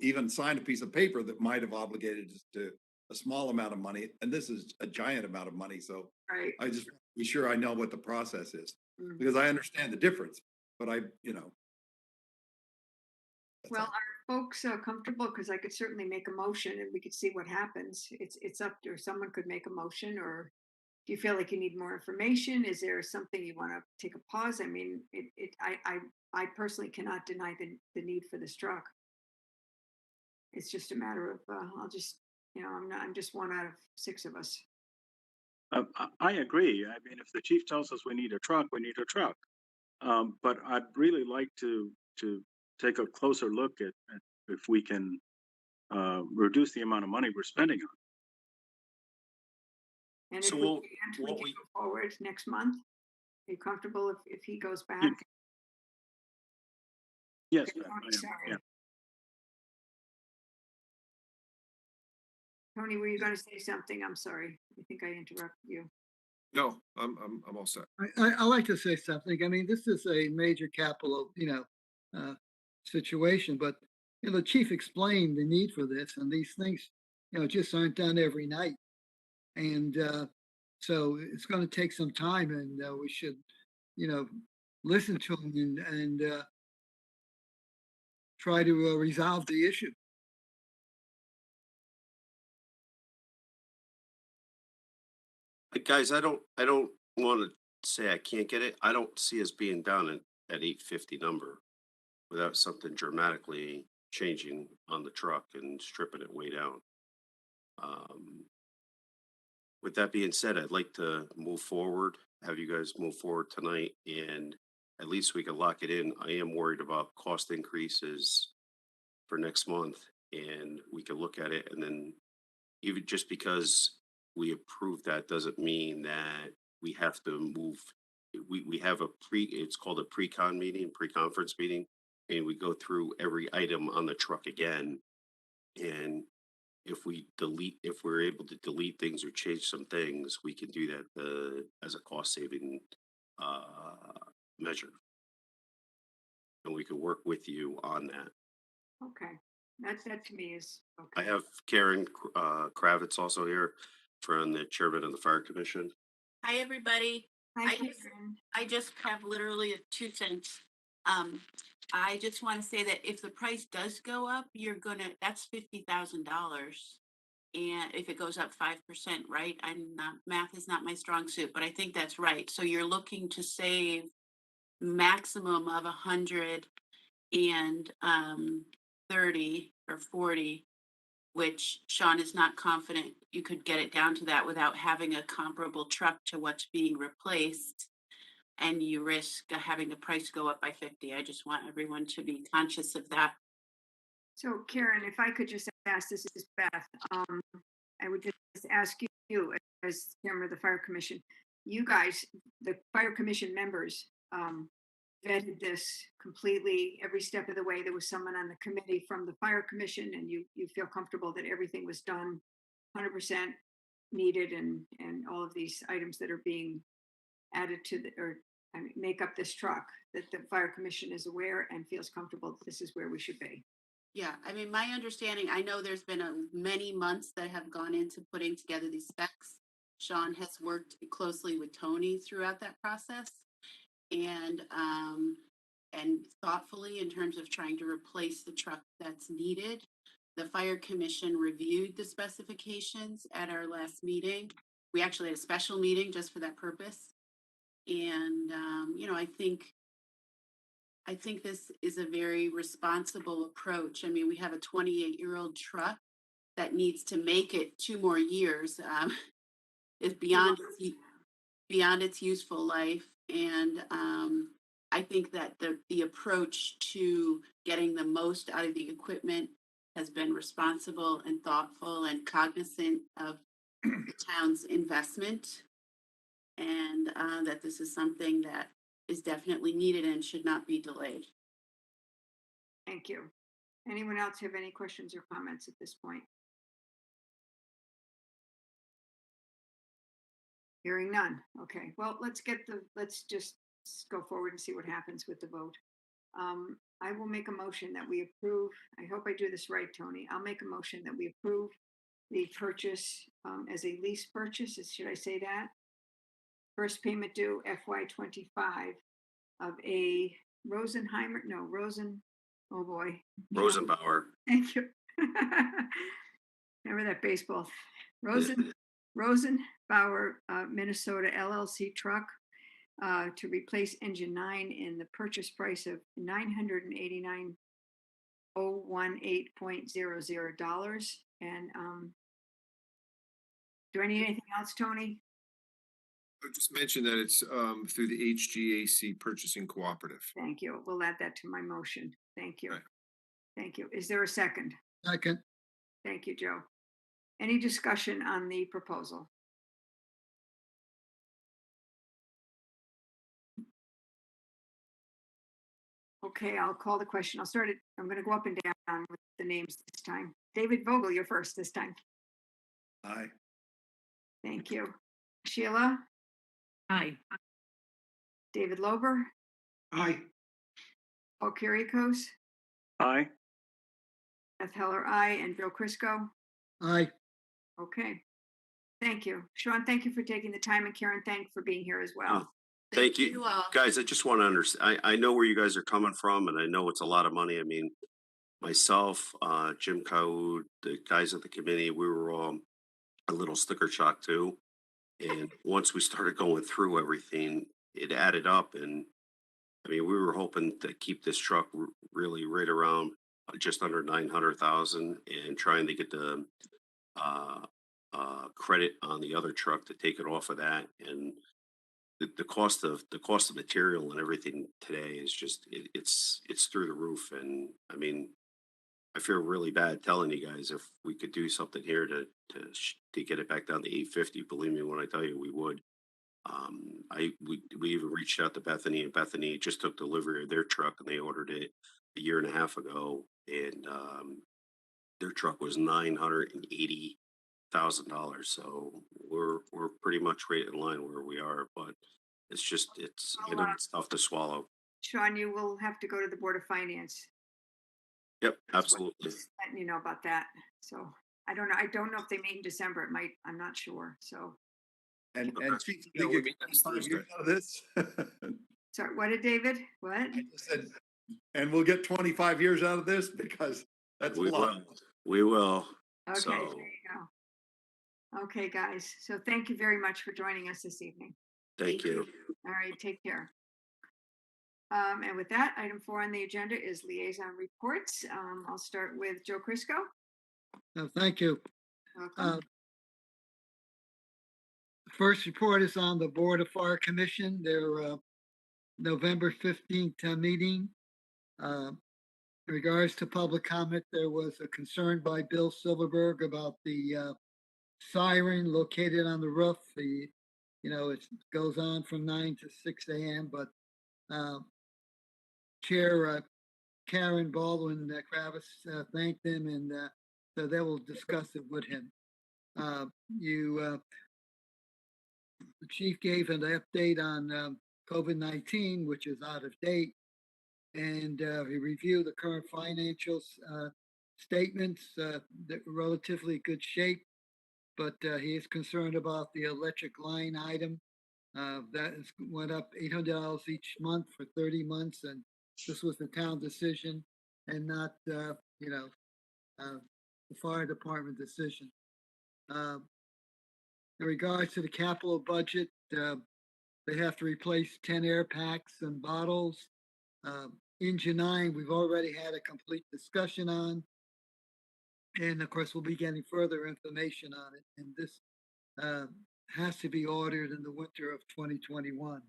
even sign a piece of paper that might have obligated us to a small amount of money. And this is a giant amount of money. So Right. I just be sure I know what the process is Mhm. because I understand the difference, but that's Well, all. are folks comfortable? Because I could certainly make a motion and we could see what happens. It's up to, or someone could make a motion, or do you feel like you need more information? Is there something you want to take a pause? I mean, I personally cannot deny the need for this truck. It's just a matter of, I'm just one out of 6 of us. I agree. I mean, if the chief tells us we need a truck, we need a truck. But I'd really like to take a closer look at if we can reduce the amount of money we're spending on. And So if we we'll- can't, we what can we- go forward next month. Are you comfortable if he goes back? Yes, Okay, Beth, I Tony, am, sorry. yeah. Tony, were you going to say something? I'm sorry. I think I interrupted you. No, I'm all set. I like to say something. I mean, this is a major capital, situation, but, the chief explained the need for this and these things, just aren't done every night. And, so it's going to take some time and, we should, listen to him and try to resolve the issue. Guys, I don't want to say I can't get it. I don't see us being down at 850 number without something dramatically changing on the truck and stripping it way down. With that being said, I'd like to move forward, have you guys move forward tonight, and at least we can lock it in. I am worried about cost increases for next month, and we can look at it, and then even just because we approve that doesn't mean that we have to move. We have it's called a pre-conference meeting, and we go through every item on the truck again. And if we're able to delete things or change some things, we can do that as a cost saving measure. And we can work with you on that. Okay. That to me is I okay. have Karen Kravitz also here from the chairman of the fire commission. Hi, everybody. Hi, I just- Karen. I just have literally a 2 cents. I just want to say that if the price does go up, that's $50,000. And if it goes up 5%, right? Math is not my strong suit, but I think that's right. So you're looking to save maximum of 130 or 40, which Sean is not confident you could get it down to that without having a comparable truck to what's being replaced. And you risk having the price go up by 50. I just want everyone to be conscious of that. So Karen, if I could just ask, this is Beth. I would just ask you as chairman of the fire commission, you guys, the fire commission members, vetted this completely every step of the way. There was someone on the committee from the fire commission, and you feel comfortable that everything was done 100% needed, and all of these items that are being added to make up this truck, that the fire commission is aware and feels comfortable that this is where we should be. Yeah, I mean, my understanding, I know there's been many months that have gone into putting together these specs. Sean has worked closely with Tony throughout that process, and thoughtfully in terms of trying to replace the truck that's needed. The fire commission reviewed the specifications at our last meeting. We actually had a special meeting just for that purpose. And I think this is a very responsible approach. I mean, we have a 28-year-old truck that needs to make it 2 more years. It's beyond its useful life, and I think that the approach to getting the most out of the equipment has been responsible and thoughtful and cognizant of the town's investment, and that this is something that is definitely needed and should not be delayed. Thank you. Anyone else have any questions or comments at this point? Hearing none. Okay, well, let's just go forward and see what happens with the vote. I will make a motion that we approve. I hope I do this right, Tony. I'll make a motion that we approve the purchase as a lease purchase. Should I say that? First payment due FY25 of a oh boy. Rosenbauer. Thank you. Remember that baseball. Rosenbauer, Minnesota LLC truck to replace engine 9 in the purchase price of $989,018.00. And do I need anything else, Tony? I just mentioned that it's through the HGAC Purchasing Cooperative. Thank you. We'll add that to my motion. Thank you. Right. Thank you. Is there a second? Second. Thank you, Joe. Any discussion on the proposal? Okay, I'll call the question. I'm going to go up and down with the names this time. David Vogel, you're first this time. Aye. Thank you. Sheila, Aye. David Lober, Aye. Paul Kiriakos, Aye. Beth Heller, aye, and Joe Crisco. Aye. Okay. Thank you. Sean, thank you for taking the time, and Karen, thank you for being here as well. Thank you, all. guys. I just want to understand, I know where you guys are coming from and I know it's a lot of money. I mean, myself, Jim Code, the guys at the committee, we were all a little sticker shock too. And once we started going through everything, it added up. And I mean, we were hoping to keep this truck really right around just under 900,000 and trying to get the uh, credit on the other truck to take it off of that. And the cost of material and everything today is just it's through the roof. And I mean, I feel really bad telling you guys if we could do something here to get it back down to 850. Believe me when I tell you we would. We even reached out to Bethany, and Bethany just took delivery of their truck and they ordered it a year and a half ago, and their truck was $980,000. So we're pretty much right in line where we are, but it's just it's it's tough to swallow. Sean, you will have to go to the Board of Finance. Yep, That's what- absolutely. just letting you know about that. So I don't know. I don't know if they meet in December. It might. I'm not sure. So And Okay. Chief, Yeah, we we get meet next 25 Thursday. years out of this. sorry. What did David? What? I just said, and we'll get 25 years out of this because that's a We lot. will. We will. Okay. So There you go. Okay, guys. So thank you very much for joining us this evening. thank you. All right. Take care. And with that, item 4 on the agenda is liaison reports. I'll start with Joe Crisco. Thank you. Welcome. First report is on the Board of Fire Commission, their November 15th meeting. In regards to public comment, there was a concern by Bill Silverberg about the siren located on the roof. It goes on from 9 to 6 a.m., but Chair Karen Baldwin Kravis thanked him, and so they will discuss it with him. The chief gave an update on COVID-19, which is out of date, and he reviewed the current financial statements. They're relatively good shape, but he is concerned about the electric line item. Went up $800 each month for 30 months, and this was the town decision and not, the fire department decision. In regards to the capital budget, they have to replace 10 air packs and bottles. Engine 9, we've already had a complete discussion on. And of course, we'll be getting further information on it. And this has to be ordered in the winter of 2021.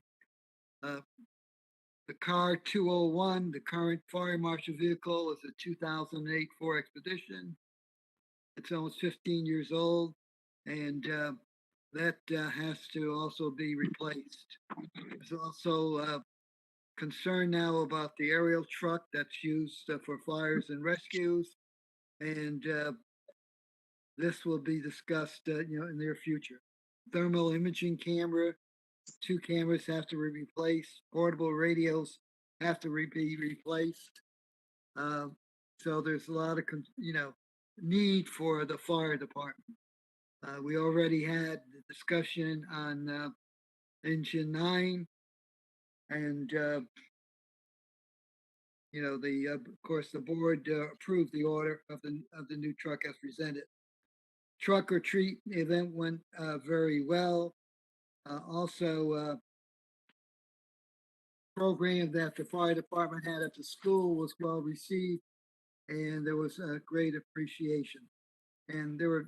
The car 201, the current fire marshal vehicle, is a 2008 Ford Expedition. It's almost 15 years old, and that has to also be replaced. There's also concern now about the aerial truck that's used for fires and rescues, and this will be discussed, in the near future. Thermal imaging camera, 2 cameras have to be replaced. Portable radios have to be replaced. So there's a lot of, need for the fire department. We already had the discussion on engine 9, and of course the board approved the order of the new truck as presented. Truck or treat event went very well. Also, program that the fire department had at the school was well received, and there was a great appreciation. And there were,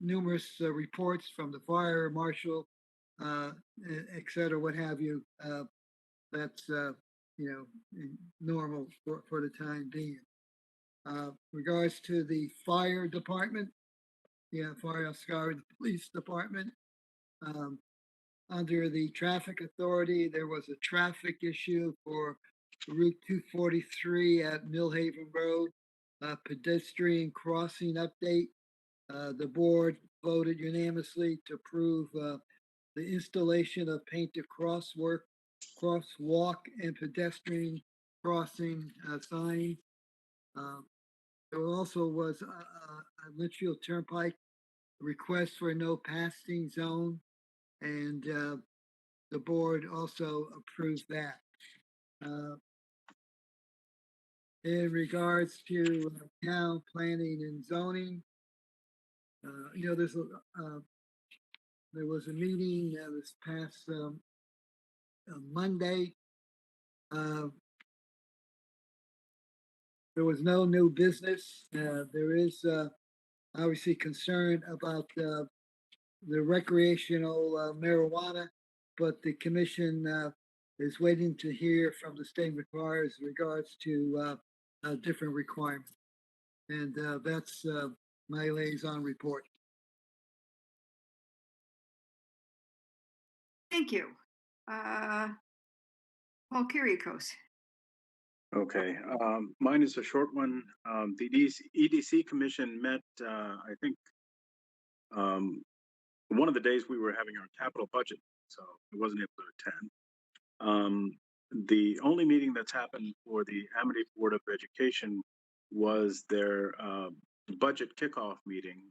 numerous reports from the fire marshal, et cetera, what have you. That's normal for the time being. Regards to the fire department, yeah, fire, sorry, the police department. Um, Under the traffic authority, there was a traffic issue for Route 243 at Milhaven Road, pedestrian crossing update. The board voted unanimously to approve the installation of painted crosswalk and pedestrian crossing sign. Um, There also was a Litchfield Turnpike request for no passing zone, and the board also approved that. Uh, In regards to town planning and zoning, there was a meeting this past Monday. Uh, There was no new business. There is obviously concern about the recreational marijuana, but the commission is waiting to hear from the state requires regards to different requirements. And that's my liaison report. Thank you. Paul Kyriakos. Okay, mine is a short one. The EDC commission met, I think, one of the days we were having our capital budget, so I wasn't able to attend. The only meeting that's happened for the Amity Board of Education was their budget kickoff meeting,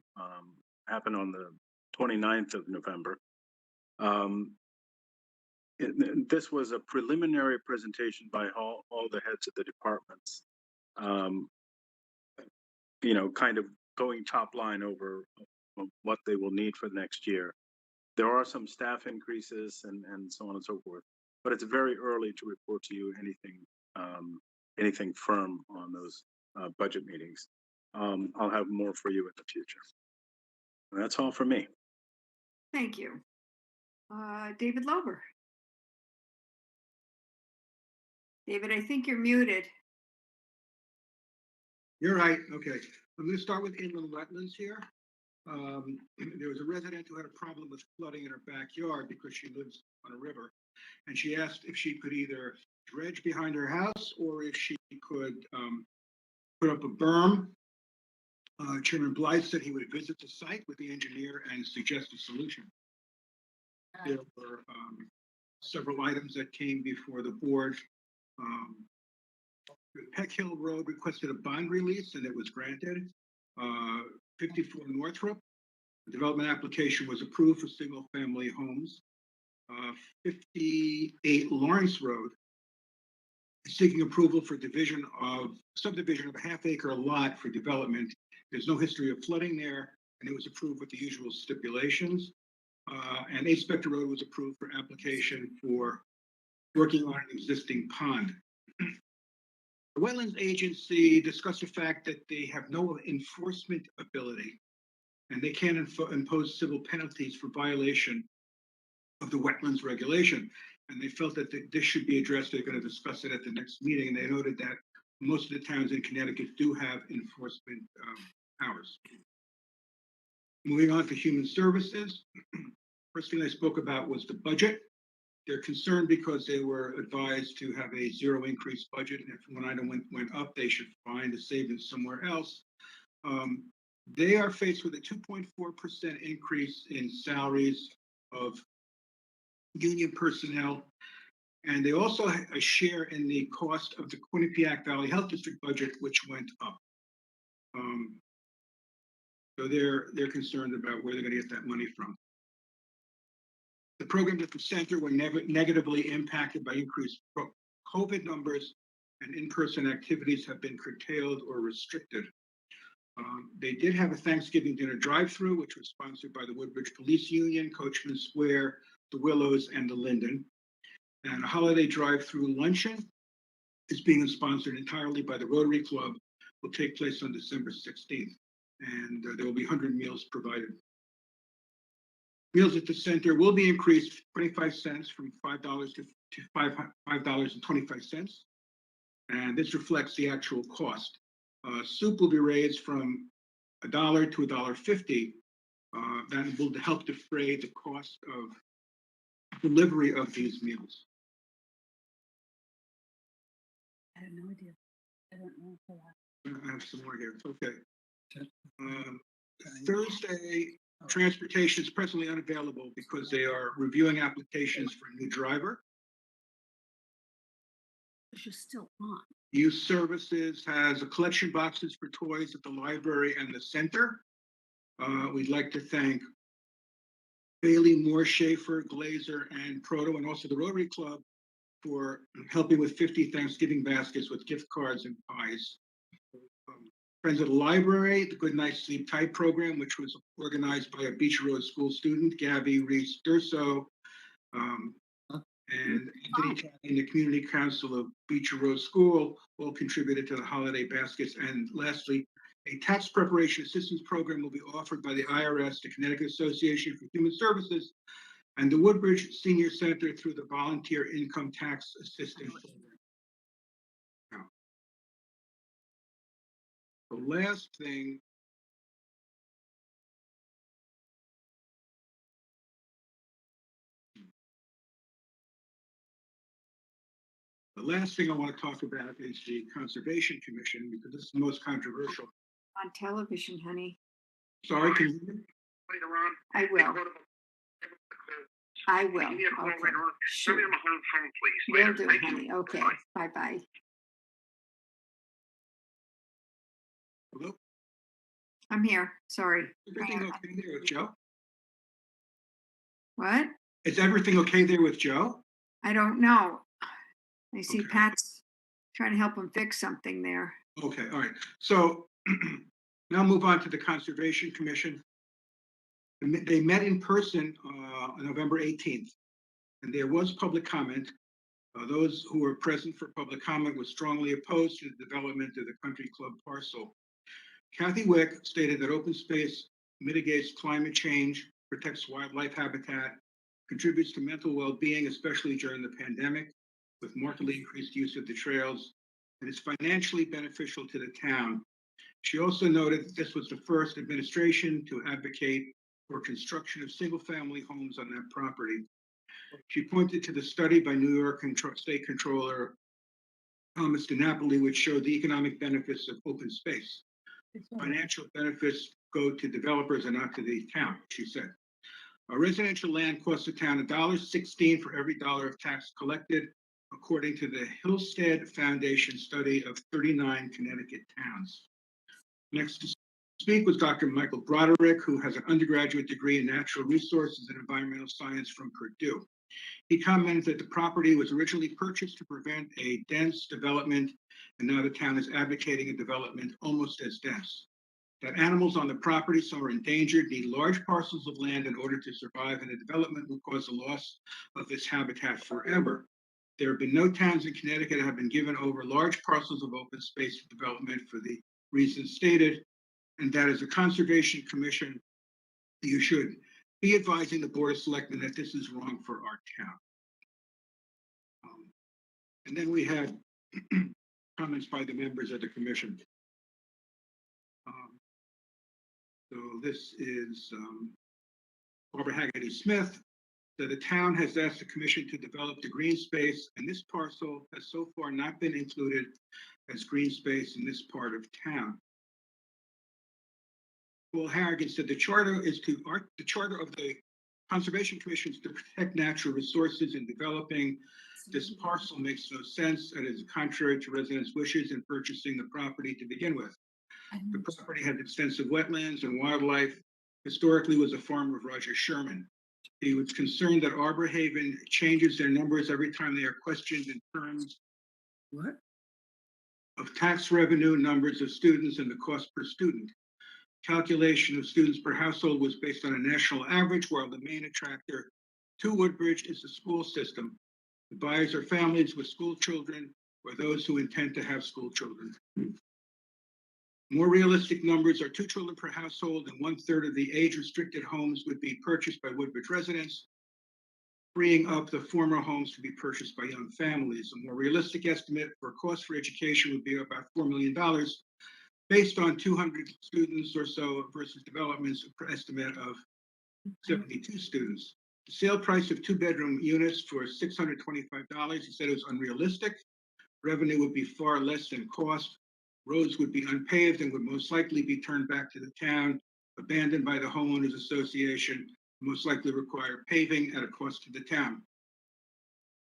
happened on the 29th of November. This was a preliminary presentation by all the heads of the departments, kind of going top line over what they will need for the next year. There are some staff increases and so on and so forth, but it's very early to report to you anything firm on those budget meetings. I'll have more for you in the future. And that's all for me. Thank you. David Lober. David, I think you're muted. You're right. Okay. I'm going to start with inland wetlands here. There was a resident who had a problem with flooding in her backyard because she lives on a river. And she asked if she could either dredge behind her house or if she could put up a berm. Chairman Blythe said he would visit the site with the engineer and suggest a solution. There were several items that came before the board. Peck Hill Road requested a bond release and it was granted. 54 Northrop, the development application was approved for single family homes. 58 Lawrence Road is seeking approval for subdivision of a half-acre lot for development. There's no history of flooding there, and it was approved with the usual stipulations. And 8 Spectre Road was approved for application for working on an existing pond. The Wetlands Agency discussed the fact that they have no enforcement ability, and they can't impose civil penalties for violation of the wetlands regulation. And they felt that this should be addressed. They're going to discuss it at the next meeting. And they noted that most of the towns in Connecticut do have enforcement powers. Moving on to human services. First thing I spoke about was the budget. They're concerned because they were advised to have a zero increase budget. And if one item went up, they should find a savings somewhere else. They are faced with a 2.4% increase in salaries of union personnel. And they also a share in the cost of the Quinnipiac Valley Health District budget, which went up. So they're concerned about where they're going to get that money from. The programs at the center were negatively impacted by increased COVID numbers, and in-person activities have been curtailed or restricted. They did have a Thanksgiving dinner drive-through, which was sponsored by the Woodbridge Police Union, Coachman Square, the Willows, and the Linden. And a holiday drive-through luncheon is being sponsored entirely by the Rotary Club. Will take place on December 16th, and there will be 100 meals provided. Meals at the center will be increased 25 cents from $5 to $5.25, and this reflects the actual cost. Soup will be raised from $1 to $1.50. That will help defray the cost of delivery of these meals. I have no idea. I don't know for that. I have some more here. Okay. That's- Um, Thursday, transportation is presently unavailable because they are reviewing applications for a new driver. But you're still on. Youth Services has a collection boxes for toys at the library and the center. We'd like to thank Bailey, Moore, Schaefer, Glazer, and Proto, and also the Rotary Club for helping with 50 Thanksgiving baskets with gift cards and pies. Friends of the Library, the Good Night Sleep Tight program, which was organized by a Beach Road School student, Gabby Reese Durso, and Anthony Talley, the Community Council of Beach Road School, all contributed to the holiday baskets. And lastly, a tax preparation assistance program will be offered by the IRS, the Connecticut Association for Human Services, and the Woodbridge Senior Center through the Volunteer Income Tax Assistance Program. Now, the last thing I want to talk about is the Conservation Commission, because this is the most controversial. On television, honey. Sorry, can you hear me? I will. I will. Okay. Sure. Will do, honey. Okay. Bye-bye. Hello? I'm here. Sorry. Everything okay there with Joe? What? Is everything okay there with Joe? I don't know. I see Okay. Pat's trying to help him fix something there. Okay, all right. So now move on to the Conservation Commission. They met in person on November 18th, and there was public comment. Those who were present for public comment were strongly opposed to the development of the country club parcel. Kathy Wick stated that open space mitigates climate change, protects wildlife habitat, contributes to mental well-being, especially during the pandemic, with markedly increased use of the trails, and is financially beneficial to the town. She also noted that this was the first administration to advocate for construction of single-family homes on that property. She pointed to the study by New York State Controller Thomas DiNapoli, which showed the economic benefits of open space. Financial benefits go to developers and not to the town, she said. Residential land costs the town $1.16 for every dollar of tax collected, according to the Hillstead Foundation study of 39 Connecticut towns. Next to speak was Dr. Michael Broderick, who has an undergraduate degree in natural resources and environmental science from Purdue. He commented that the property was originally purchased to prevent a dense development, and now the town is advocating a development almost as dense. That animals on the property, some are endangered, need large parcels of land in order to survive, and the development will cause the loss of this habitat forever. There have been no towns in Connecticut that have been given over large parcels of open space for development for the reasons stated, and that as a Conservation Commission, you should be advising the Board of Selectmen that this is wrong for our town. And then we had comments by the members of the commission. So this is Barbara Haggerty Smith. So the town has asked the commission to develop the green space, and this parcel has so far not been included as green space in this part of town. Paul Harrigan said the charter of the Conservation Commission is to protect natural resources, and developing this parcel makes no sense and is contrary to residents' wishes in purchasing the property to begin with. The property had extensive wetlands and wildlife. Historically was a farm of Roger Sherman. He was concerned that Arbor Haven changes their numbers every time they are questioned in terms of tax revenue, numbers of students, and the cost per student. Calculation of students per household was based on a national average, while the main attractor to Woodbridge is the school system. The buyers are families with school children or those who intend to have school children. More realistic numbers are 2 children per household, and 1/3 of the age-restricted homes would be purchased by Woodbridge residents, freeing up the former homes to be purchased by young families. A more realistic estimate for cost for education would be about $4 million, based on 200 students or so versus development's estimate of 72 students. The sale price of 2-bedroom units for $625, he said it was unrealistic. Revenue would be far less than cost. Roads would be unpaved and would most likely be turned back to the town, abandoned by the homeowners association, most likely require paving at a cost to the town.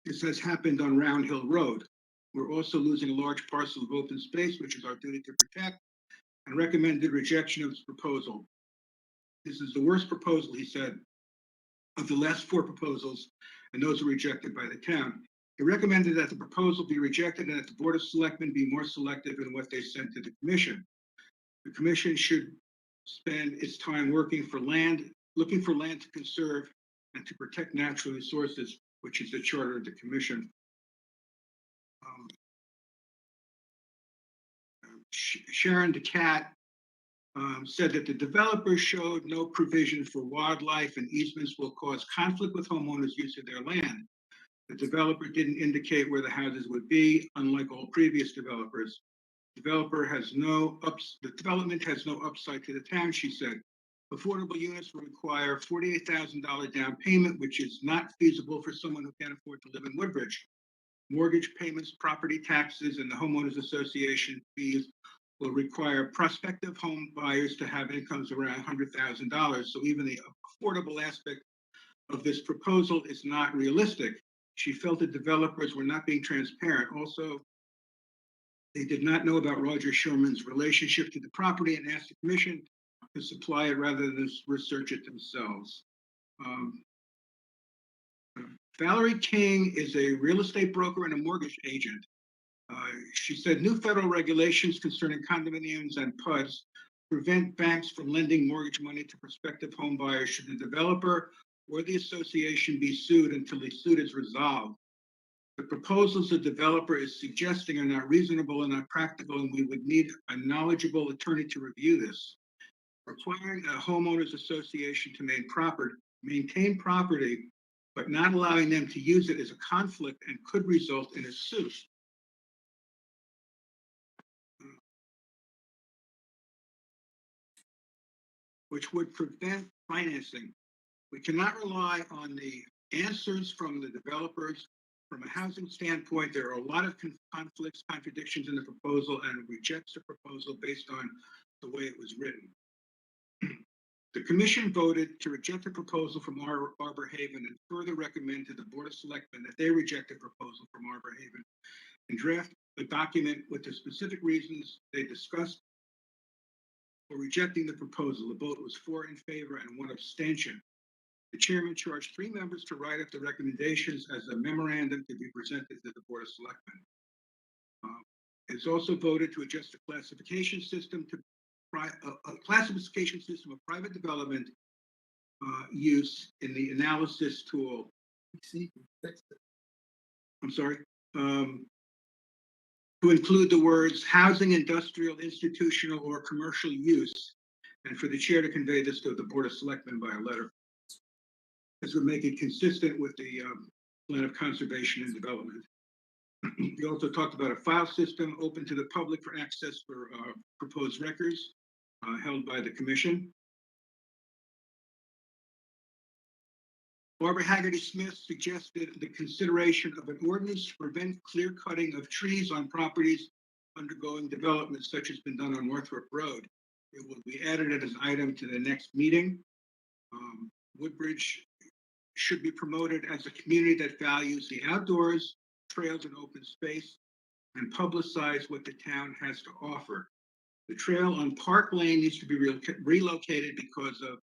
This has happened on Round Hill Road. We're also losing a large parcel of open space, which is our duty to protect, and recommended rejection of this proposal. This is the worst proposal, he said, of the last 4 proposals, and those were rejected by the town. He recommended that the proposal be rejected and that the Board of Selectmen be more selective in what they sent to the commission. The commission should spend its time looking for land to conserve and to protect natural resources, which is the charter of the commission. Sharon DeCat said that the developer showed no provision for wildlife and easements will cause conflict with homeowners' use of their land. The developer didn't indicate where the houses would be, unlike all previous developers. The development has no upside to the town, she said. Affordable units will require $48,000 down payment, which is not feasible for someone who can't afford to live in Woodbridge. Mortgage payments, property taxes, and the homeowners association fees will require prospective home buyers to have incomes around $100,000. So even the affordable aspect of this proposal is not realistic. She felt the developers were not being transparent. Also, they did not know about Roger Sherman's relationship to the property and asked the commission to supply it rather than research it themselves. Valerie King is a real estate broker and a mortgage agent. She said new federal regulations concerning condominiums and PUDs prevent banks from lending mortgage money to prospective home buyers should the developer or the association be sued until the suit is resolved. The proposals the developer is suggesting are not reasonable and not practical, and we would need a knowledgeable attorney to review this. Requiring a homeowners association to maintain property, but not allowing them to use it is a conflict and could result in a suit. Which would prevent financing. We cannot rely on the answers from the developers. From a housing standpoint, there are a lot of conflicts, contradictions in the proposal, and rejects the proposal based on the way it was written. The commission voted to reject the proposal from Arbor Haven and further recommend to the Board of Selectmen that they reject the proposal from Arbor Haven and draft a document with the specific reasons they discussed for rejecting the proposal. The vote was 4 in favor and 1 abstention. The chairman charged 3 members to write up the recommendations as a memorandum to be presented to the Board of Selectmen. It's also voted to adjust the classification system to a classification system of private development use in the analysis tool. I'm sorry. To include the words housing, industrial, institutional, or commercial use, and for the chair to convey this to the Board of Selectmen by a letter. This would make it consistent with the plan of conservation and development. We also talked about a file system open to the public for access for proposed records held by the commission. Barbara Haggerty Smith suggested the consideration of an ordinance to prevent clear cutting of trees on properties undergoing development, such as been done on Northrop Road. It will be added as an item to the next meeting. Woodbridge should be promoted as a community that values the outdoors, trails, and open space, and publicize what the town has to offer. The trail on Park Lane needs to be relocated because of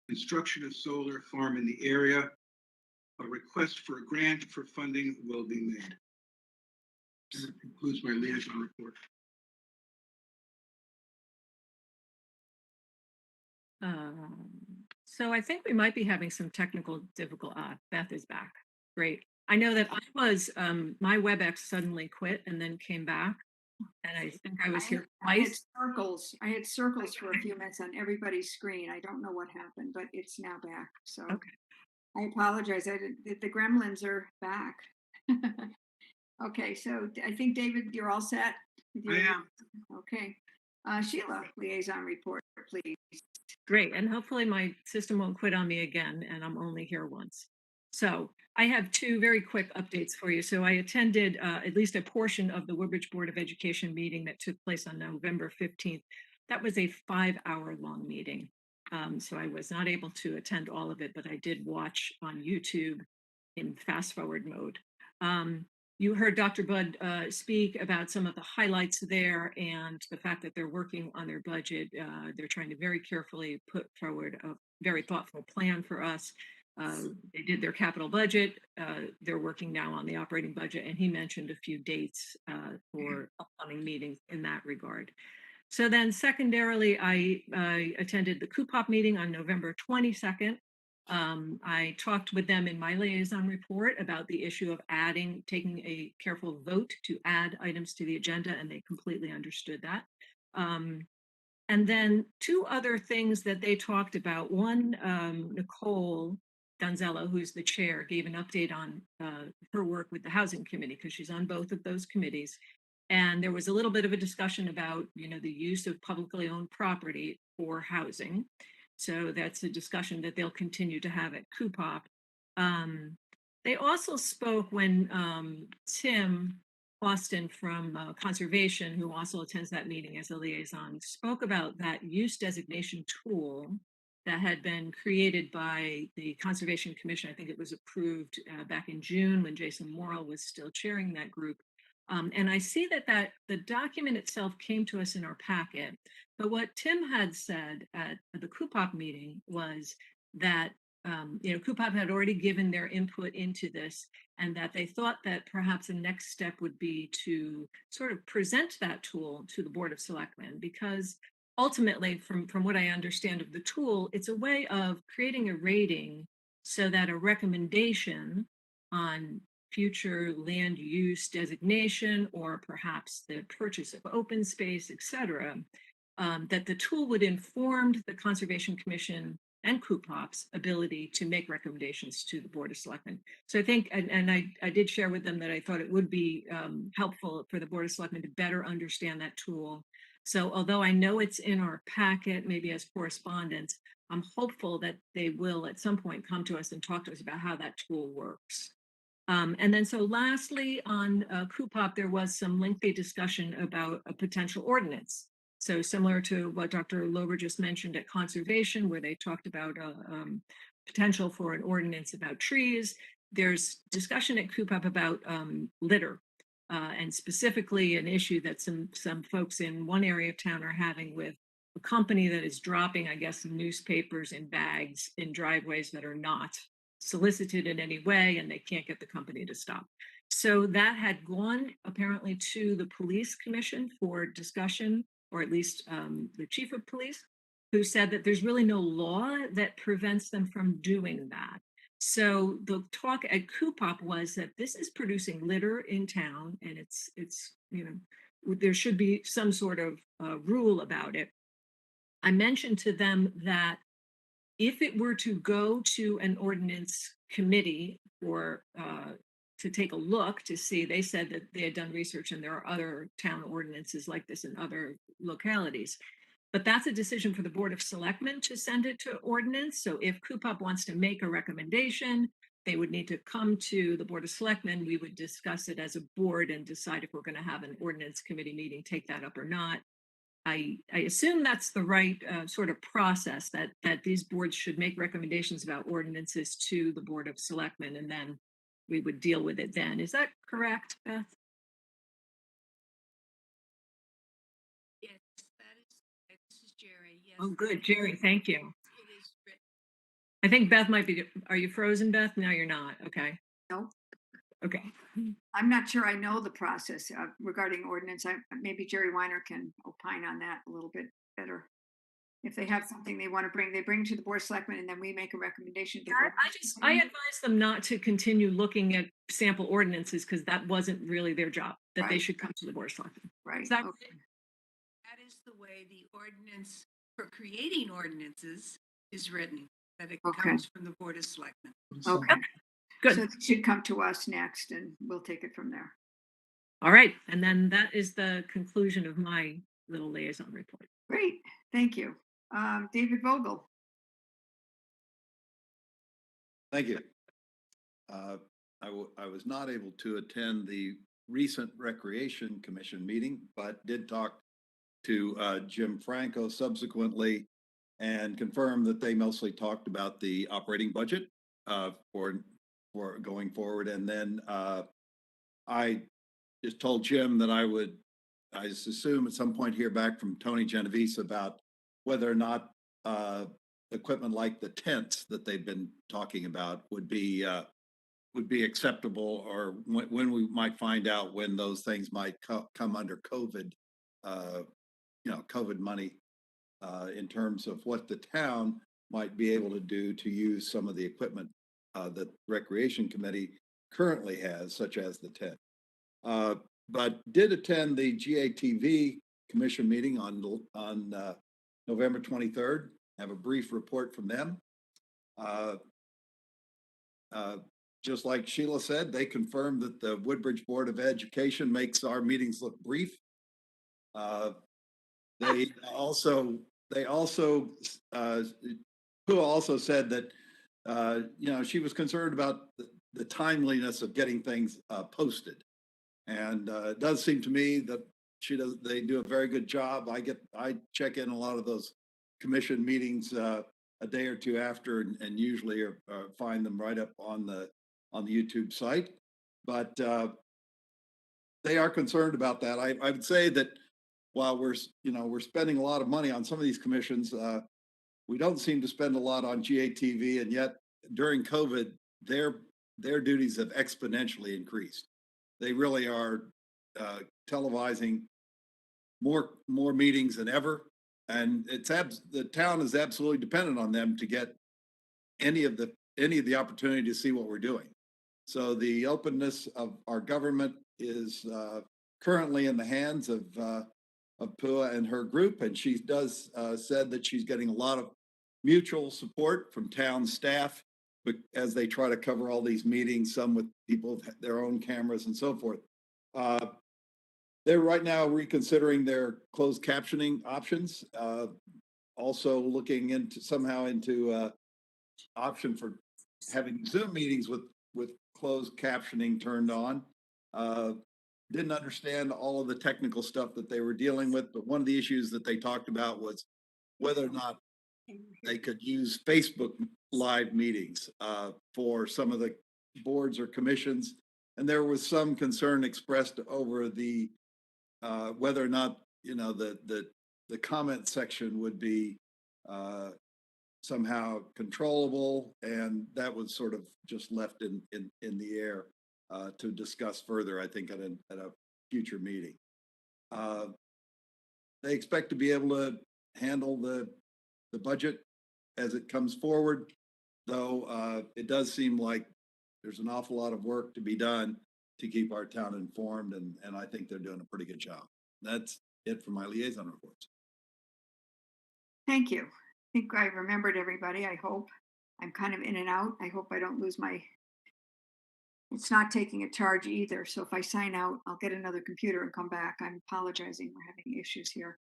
construction of solar farm in the area. A request for a grant for funding will be made. That concludes my liaison report. So I think we might be having some technical difficult. Beth is back. Great. I know that I was my WebEx suddenly quit and then came back, and I think I was here twice. I had circles for a few minutes on everybody's screen. I don't know what happened, but it's now back. So Okay. I apologize. The gremlins are back. Okay, so I think David, you're all set. I am. Okay. Sheila, liaison report, please. Great, and hopefully my system won't quit on me again, and I'm only here once. So I have two very quick updates for you. So I attended at least a portion of the Woodbridge Board of Education meeting that took place on November 15th. That was a 5-hour long meeting. So I was not able to attend all of it, but I did watch on YouTube in fast forward mode. You heard Dr. Budd speak about some of the highlights there and the fact that they're working on their budget. They're trying to very carefully put forward a very thoughtful plan for us. They did their capital budget. They're working now on the operating budget, and he mentioned a few dates for upcoming meetings in that regard. So then secondarily, I attended the CUPOP meeting on November 22nd. I talked with them in my liaison report about the issue of taking a careful vote to add items to the agenda, and they completely understood that. And then two other things that they talked about. One, Nicole Donzello, who's the chair, gave an update on her work with the Housing Committee, because she's on both of those committees. And there was a little bit of a discussion about, the use of publicly owned property for housing. So that's a discussion that they'll continue to have at CUPOP. They also spoke when Tim Austin from Conservation, who also attends that meeting as a liaison, spoke about that use designation tool that had been created by the Conservation Commission. I think it was approved back in June when Jason Morrill was still chairing that group. And I see that the document itself came to us in our packet, but what Tim had said at the CUPOP meeting was that CUPOP had already given their input into this, and that they thought that perhaps the next step would be to sort of present that tool to the Board of Selectmen, because ultimately, from what I understand of the tool, it's a way of creating a rating so that a recommendation on future land use designation, or perhaps the purchase of open space, et cetera, that the tool would inform the Conservation Commission and CUPOP's ability to make recommendations to the Board of Selectmen. So I think, and I did share with them that I thought it would be helpful for the Board of Selectmen to better understand that tool. So although I know it's in our packet, maybe as correspondence, I'm hopeful that they will at some point come to us and talk to us about how that tool works. And then so lastly, on CUPOP, there was some lengthy discussion about a potential ordinance. So similar to what Dr. Lober just mentioned at Conservation, where they talked about potential for an ordinance about trees, there's discussion at CUPOP about litter, and specifically an issue that some folks in one area of town are having with a company that is dropping, I guess, newspapers in bags in driveways that are not solicited in any way, and they can't get the company to stop. So that had gone apparently to the police commission for discussion, or at least the chief of police, who said that there's really no law that prevents them from doing that. So the talk at CUPOP was that this is producing litter in town, and it's there should be some sort of rule about it. I mentioned to them that if it were to go to an ordinance committee or to take a look to see, they said that they had done research and there are other town ordinances like this in other localities. But that's a decision for the Board of Selectmen to send it to ordinance. So if CUPOP wants to make a recommendation, they would need to come to the Board of Selectmen. We would discuss it as a board and decide if we're going to have an ordinance committee meeting, take that up or not. I assume that's the right sort of process, that these boards should make recommendations about ordinances to the Board of Selectmen, and then we would deal with it then. Is that correct, Beth? Yes, this is Jerry. Yes. Oh, good, Jerry, thank you. It is written. I think Beth might be, are you frozen, Beth? No, you're not. Okay. No, Okay. I'm not sure I know the process regarding ordinance. Maybe Jerry Weiner can opine on that a little bit better. If they have something they want to bring, they bring to the Board of Selectmen, and then we make a recommendation. To I advise them not to continue looking at sample ordinances, because that wasn't really their job, that they Right. should come to the Board of Selectmen. Right. Is that Okay. That is the way the ordinance for creating ordinances is written, that it Okay. comes from the Board of Selectmen. Okay. good? So it should come to us next, and we'll take it from there. All right, and then that is the conclusion of my little liaison report. Great, thank you. David Vogel. Thank you. I was not able to attend the recent Recreation Commission meeting, but did talk to Jim Franco subsequently and confirmed that they mostly talked about the operating budget for going forward. And then I just told Jim that I just assume at some point hear back from Tony Genovese about whether or not equipment like the tents that they've been talking about would be acceptable, or when we might find out when those things might come under COVID, COVID money, in terms of what the town might be able to do to use some of the equipment that the Recreation Committee currently has, such as the tent. But did attend the GATV Commission meeting on November 23rd. Have a brief report from them. Just like Sheila said, they confirmed that the Woodbridge Board of Education makes our meetings look brief. They also Pua also said that she was concerned about the timeliness of getting things posted, and it does seem to me that they do a very good job. I check in a lot of those commission meetings a day or two after, and usually find them right up on the YouTube site. But they are concerned about that. I would say that while we're spending a lot of money on some of these commissions, we don't seem to spend a lot on GATV, and yet during COVID, their duties have exponentially increased. They really are televising more meetings than ever, and the town is absolutely dependent on them to get any of the opportunity to see what we're doing. So the openness of our government is currently in the hands of Pua and her group, and she does said that she's getting a lot of mutual support from town staff as they try to cover all these meetings, some with people with their own cameras and so forth. They're right now reconsidering their closed captioning options, also looking into option for having Zoom meetings with closed captioning turned on. Didn't understand all of the technical stuff that they were dealing with, but one of the issues that they talked about was whether or not they could use Facebook live meetings for some of the boards or commissions. And there was some concern expressed over the whether or not the comment section would be somehow controllable, and that was sort of just left in the air to discuss further, I think, at a future meeting. They expect to be able to handle the budget as it comes forward, though it does seem like there's an awful lot of work to be done to keep our town informed, and I think they're doing a pretty good job. That's it for my liaison reports. Thank you. I think I remembered everybody, I hope. I'm kind of in and out. I hope I don't lose it's not taking a charge either. So if I sign out, I'll get another computer and come back. I'm apologizing. We're having issues here.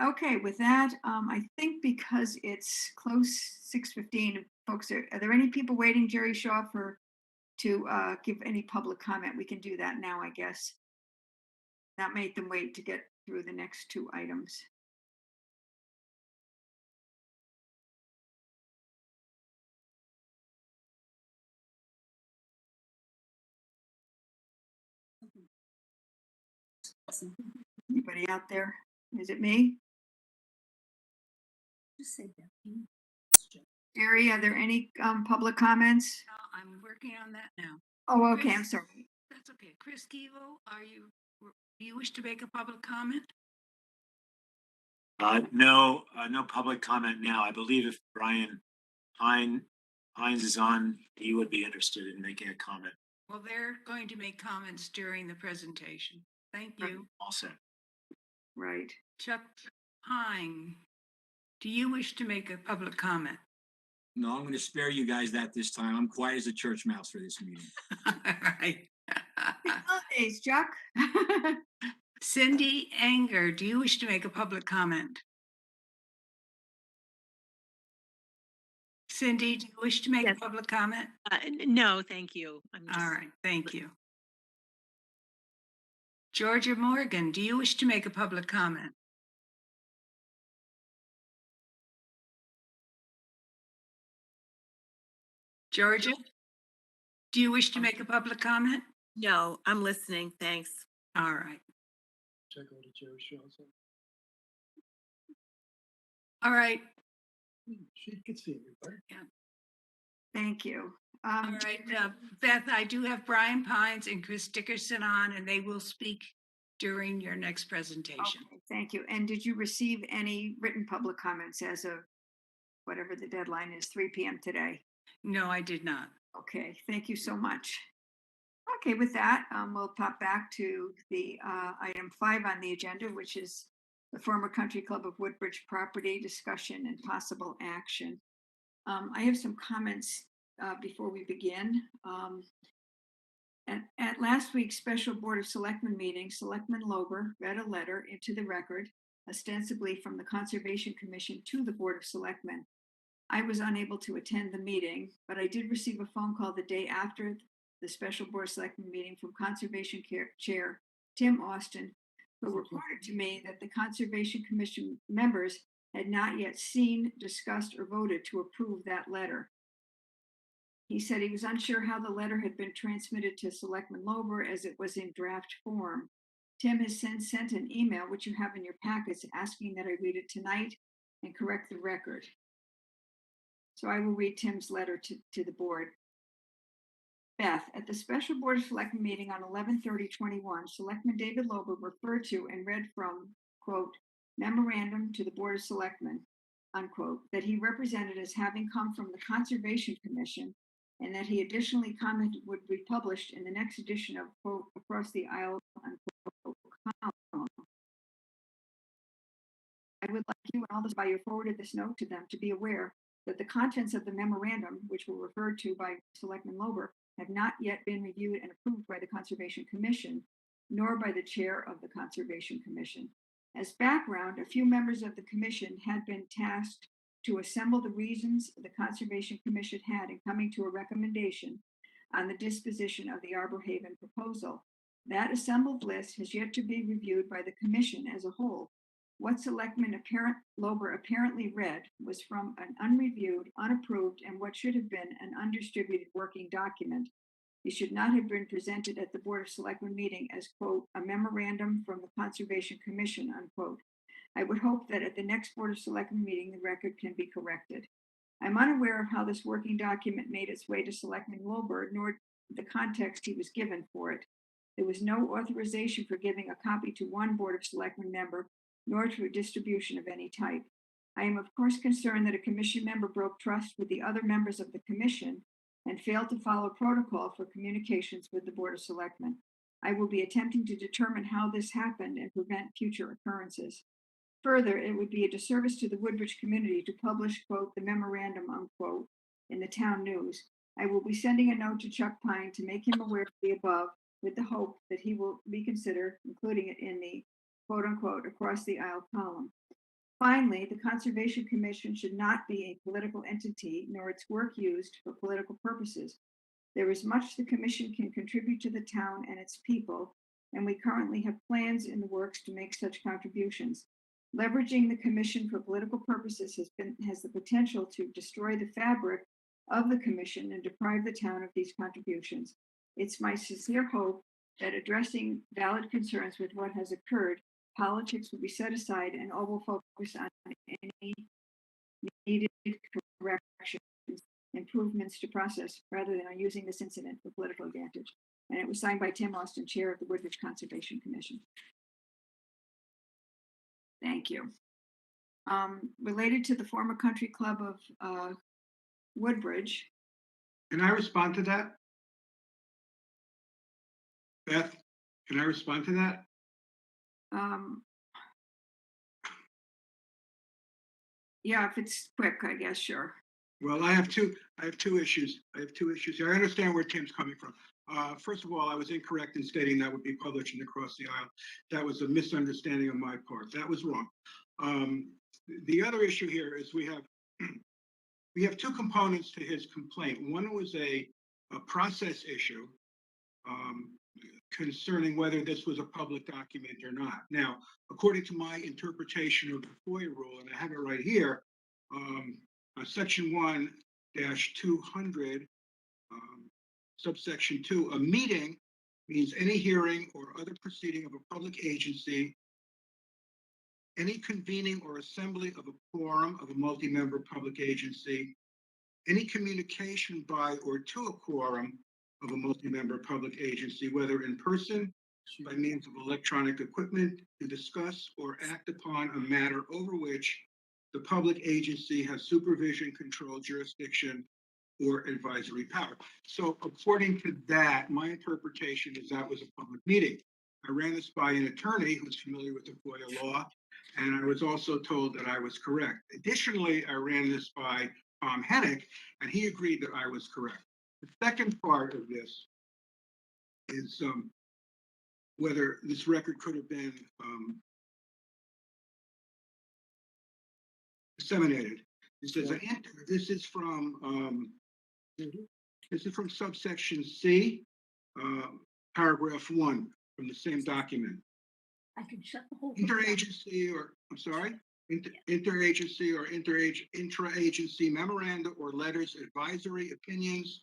Okay, with that, I think because it's close 6:15, folks, are there any people waiting, Jerry Shaw, to give any public comment? We can do that now, I guess. Not make them wait to get through the next two items. Anybody out there? Is it me? Just say that. Jerry, are there any public comments? I'm working on that now. Oh, okay, I'm Chris? sorry. That's okay. Chris Givo, do you wish to make a public comment? No public comment now. I believe if Brian Hines is on, he would be interested in making a comment. Well, they're going to make comments during the presentation. Thank you. All set. Right. Chuck Hine, do you wish to make a public comment? No, I'm going to spare you guys that this time. I'm quiet as a church mouse for this meeting. All right. Holidays, Chuck. Cindy Anger, do you wish to make a public comment? Cindy, do you wish to make a Yes. public comment? No, thank you. I'm just. All right, thank you. Georgia Morgan, do you wish to make a public comment? Georgia, do you wish to make a public comment? No, I'm listening. Thanks. All right. Check out the Jerry Shaw's. All right. She could see everybody. Thank you. All right, Beth, I do have Brian Pines and Chris Dickerson on, and they will speak during your next presentation. Okay, thank you. And did you receive any written public comments as of whatever the deadline is, 3 p.m. today? No, I did not. Okay, thank you so much. Okay, with that, we'll pop back to the item 5 on the agenda, which is the former Country Club of Woodbridge property discussion and possible action. I have some comments before we begin. At last week's special Board of Selectmen meeting, Selectman Lober read a letter into the record, ostensibly from the Conservation Commission to the Board of Selectmen. I was unable to attend the meeting, but I did receive a phone call the day after the special Board of Selectmen meeting from Conservation Chair Tim Austin, who reported to me that the Conservation Commission members had not yet seen, discussed, or voted to approve that letter. He said he was unsure how the letter had been transmitted to Selectman Lober as it was in draft form. Tim has since sent an email, which you have in your packets, asking that I read it tonight and correct the record. So I will read Tim's letter to the board. Beth, at the special Board of Selectmen meeting on 11/30/21, Selectman David Lober referred to and read from, quote, memorandum to the Board of Selectmen, unquote, that he represented as having come from the Conservation Commission, and that he additionally commented would be published in the next edition of, quote, Across the Aisle, unquote, column. I would like you and all this by you forwarded this note to them to be aware that the contents of the memorandum, which were referred to by Selectman Lober, have not yet been reviewed and approved by the Conservation Commission, nor by the chair of the Conservation Commission. As background, a few members of the commission had been tasked to assemble the reasons the Conservation Commission had in coming to a recommendation on the disposition of the Arbor Haven proposal. That assembled list has yet to be reviewed by the commission as a whole. What Selectman Lober apparently read was from an unreviewed, unapproved, and what should have been an undistributed working document. It should not have been presented at the Board of Selectmen meeting as, quote, a memorandum from the Conservation Commission, unquote. I would hope that at the next Board of Selectmen meeting, the record can be corrected. I'm unaware of how this working document made its way to Selectman Lober, nor the context he was given for it. There was no authorization for giving a copy to one Board of Selectmen member, nor to a distribution of any type. I am of course concerned that a commission member broke trust with the other members of the commission and failed to follow protocol for communications with the Board of Selectmen. I will be attempting to determine how this happened and prevent future occurrences. Further, it would be a disservice to the Woodbridge community to publish, quote, the memorandum, unquote, in the town news. I will be sending a note to Chuck Pine to make him aware of the above with the hope that he will reconsider including it in the quote unquote across the aisle column. Finally, the Conservation Commission should not be a political entity, nor its work used for political purposes. There is much the Commission can contribute to the town and its people, and we currently have plans in the works to make such contributions. Leveraging the Commission for political purposes has the potential to destroy the fabric of the Commission and deprive the town of these contributions. It's my sincere hope that addressing valid concerns with what has occurred, politics will be set aside and all will focus on any needed corrections, improvements to process, rather than on using this incident for political advantage. And it was signed by Tim Austin, Chair of the Woodbridge Conservation Commission. Thank you. Related to the former Country Club of Woodbridge. Can I respond to that? Beth, can I respond to that? Yeah, if it's quick, I guess, sure. Well, I have two issues. I understand where Tim's coming from. First of all, I was incorrect in stating that would be published in Across the Aisle. That was a misunderstanding on my part. That was wrong. The other issue here is we have two components to his complaint. One was a process issue concerning whether this was a public document or not. Now, according to my interpretation of the FOIA rule, and I have it right here, section 1-200, subsection 2, a meeting means any hearing or other proceeding of a public agency, any convening or assembly of a quorum of a multi-member public agency, any communication by or to a quorum of a multi-member public agency, whether in person, by means of electronic equipment, to discuss or act upon a matter over which the public agency has supervision, control, jurisdiction, or advisory power. So according to that, my interpretation is that was a public meeting. I ran this by an attorney who's familiar with the FOIA law, and I was also told that I was correct. Additionally, I ran this by Tom Hennick, and he agreed that I was correct. The second part of this is whether this record could have been disseminated. It says, this is from subsection C, paragraph 1 from the same document. I can shut the whole. Interagency or, I'm sorry, interagency or intra-agency memoranda or letters, advisory opinions,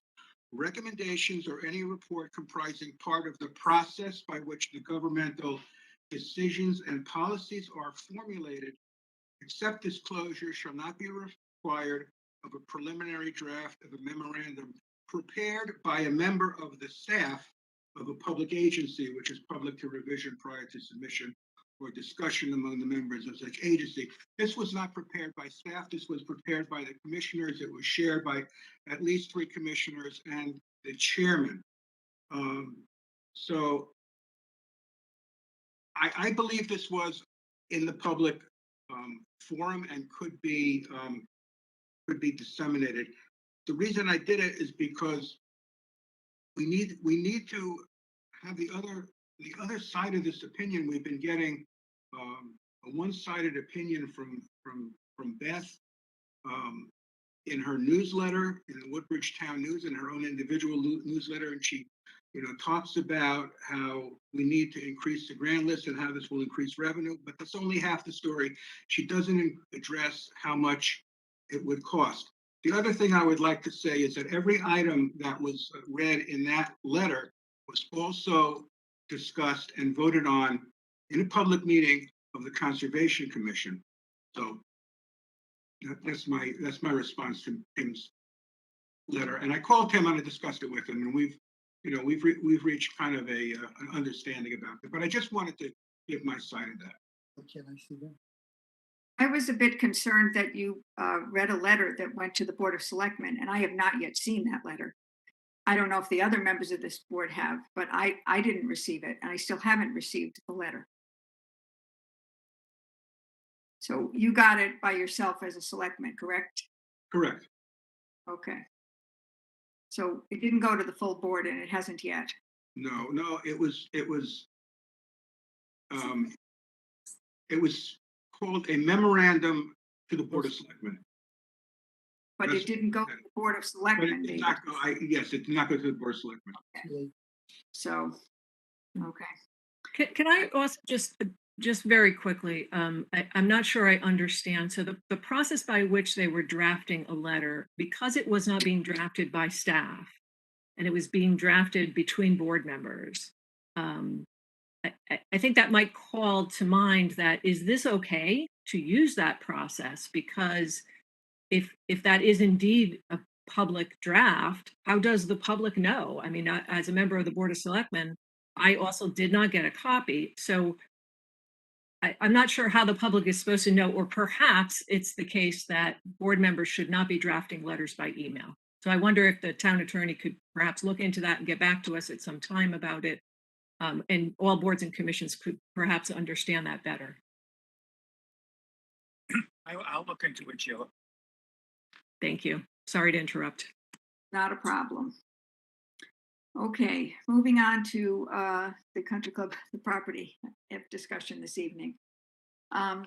recommendations, or any report comprising part of the process by which the governmental decisions and policies are formulated, except disclosure shall not be required of a preliminary draft of a memorandum prepared by a member of the staff of a public agency, which is public to revision prior to submission or discussion among the members of such agency. This was not prepared by staff. This was prepared by the commissioners. It was shared by at least 3 commissioners and the chairman. So I believe this was in the public forum and could be disseminated. The reason I did it is because we need to have the other side of this opinion. We've been getting a one-sided opinion from Beth in her newsletter, in the Woodbridge Town News, in her own individual newsletter, and she, talks about how we need to increase the grant list and how this will increase revenue, but that's only half the story. She doesn't address how much it would cost. The other thing I would like to say is that every item that was read in that letter was also discussed and voted on in a public meeting of the Conservation Commission. So that's my response to Tim's letter. And I called Tim and I discussed it with him, and we've reached kind of an understanding about it. But I just wanted to give my side of that. Can I see that? I was a bit concerned that you read a letter that went to the Board of Selectmen, and I have not yet seen that letter. I don't know if the other members of this board have, but I didn't receive it, and I still haven't received the letter. So you got it by yourself as a selectman, correct? Correct. Okay. So it didn't go to the full board, and it hasn't yet. No, it was called a memorandum to the Board of Selectmen. But it didn't go to the Board of But Selectmen. it did not go, yes, it did not go to the Board of Selectmen. Okay. So, okay. Can I also just very quickly, I'm not sure I understand. So the process by which they were drafting a letter, because it was not being drafted by staff and it was being drafted between board members, I think that might call to mind that, is this okay to use that process? Because if that is indeed a public draft, how does the public know? I mean, as a member of the Board of Selectmen, I also did not get a copy. So I'm not sure how the public is supposed to know, or perhaps it's the case that board members should not be drafting letters by email. So I wonder if the town attorney could perhaps look into that and get back to us at some time about it. And all boards and commissions could perhaps understand that better. I'll look into it, Sheila. Thank you. Sorry to interrupt. Not a problem. Okay, moving on to the country club, the property discussion this evening. I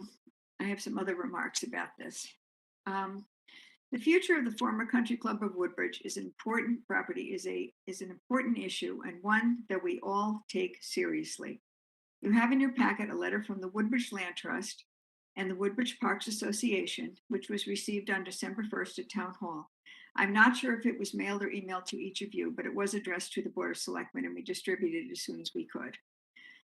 have some other remarks about this. The future of the former Country Club of Woodbridge is an important property, is an important issue, and one that we all take seriously. You have in your packet a letter from the Woodbridge Land Trust and the Woodbridge Parks Association, which was received on December 1st at Town Hall. I'm not sure if it was mailed or emailed to each of you, but it was addressed to the Board of Selectmen and we distributed it as soon as we could.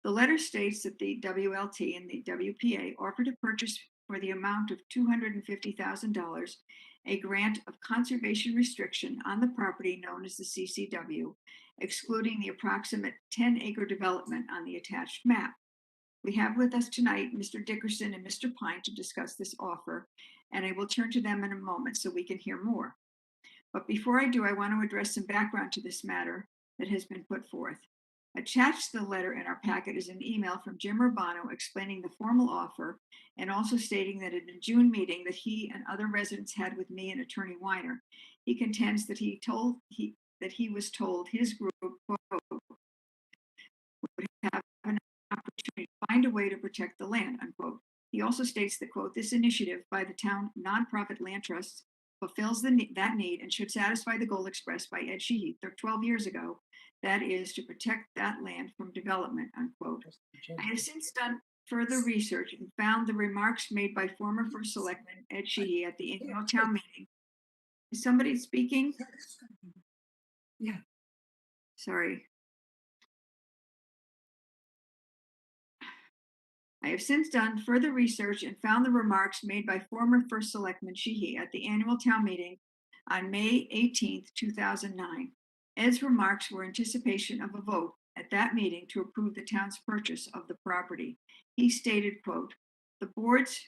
The letter states that the WLT and the WPA offer to purchase for the amount of $250,000 a grant of conservation restriction on the property known as the CCW, excluding the approximate 10-acre development on the attached map. We have with us tonight Mr. Dickerson and Mr. Pine to discuss this offer, and I will turn to them in a moment so we can hear more. But before I do, I want to address some background to this matter that has been put forth. Attached to the letter in our packet is an email from Jim Urbano explaining the formal offer and also stating that in a June meeting that he and other residents had with me and Attorney Weiner, he contends that he was told his group, quote, would have an opportunity to find a way to protect the land, unquote. He also states that, quote, this initiative by the town nonprofit land trusts fulfills that need and should satisfy the goal expressed by Ed Sheehy 12 years ago, that is to protect that land from development, unquote. I have since done further research and found the remarks made by former First Selectman Ed Sheehy at the annual town meeting. Is somebody speaking? Yeah. Sorry. I have since done further research and found the remarks made by former First Selectman Sheehy at the annual town meeting on May 18th, 2009. Ed's remarks were anticipation of a vote at that meeting to approve the town's purchase of the property. He stated, quote, the board's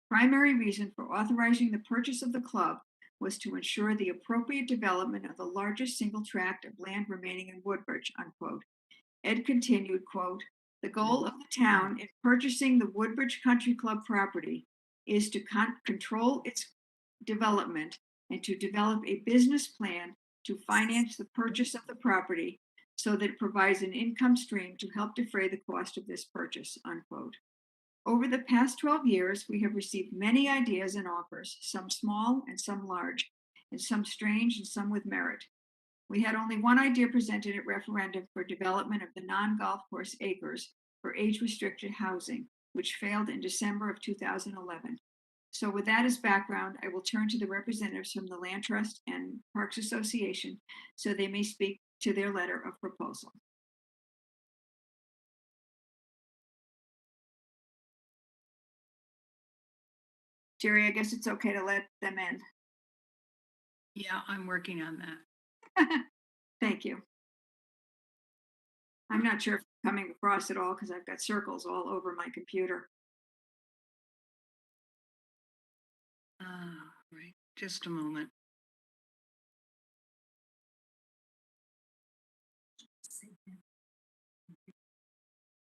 primary reason for authorizing the purchase of the club was to ensure the appropriate development of the largest single tract of land remaining in Woodbridge, unquote. Ed continued, quote, the goal of the town in purchasing the Woodbridge Country Club property is to control its development and to develop a business plan to finance the purchase of the property so that it provides an income stream to help defray the cost of this purchase, unquote. Over the past 12 years, we have received many ideas and offers, some small and some large, and some strange and some with merit. We had only one idea presented at referendum for development of the non-golf course acres for age-restricted housing, which failed in December of 2011. So with that as background, I will turn to the representatives from the Land Trust and Parks Association so they may speak to their letter of proposal. Jerry, I guess it's okay to let them in. Yeah, I'm working on that. Thank you. I'm not sure if it's coming across at all because I've got circles all over my computer. Right, just a moment.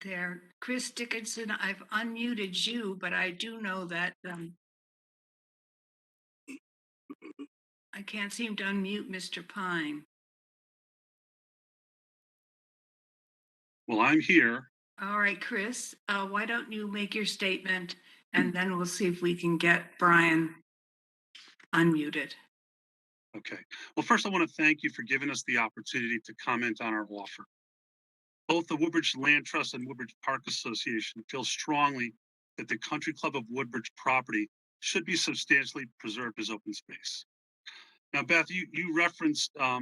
There, Chris Dickinson, I've unmuted you, but I do know that I can't seem to unmute Mr. Pine. Well, I'm here. All right, Chris, why don't you make your statement and then we'll see if we can get Brian unmuted. Okay. Well, first I want to thank you for giving us the opportunity to comment on our offer. Both the Woodbridge Land Trust and Woodbridge Park Association feel strongly that the Country Club of Woodbridge property should be substantially preserved as open space. Now, Beth, you referenced a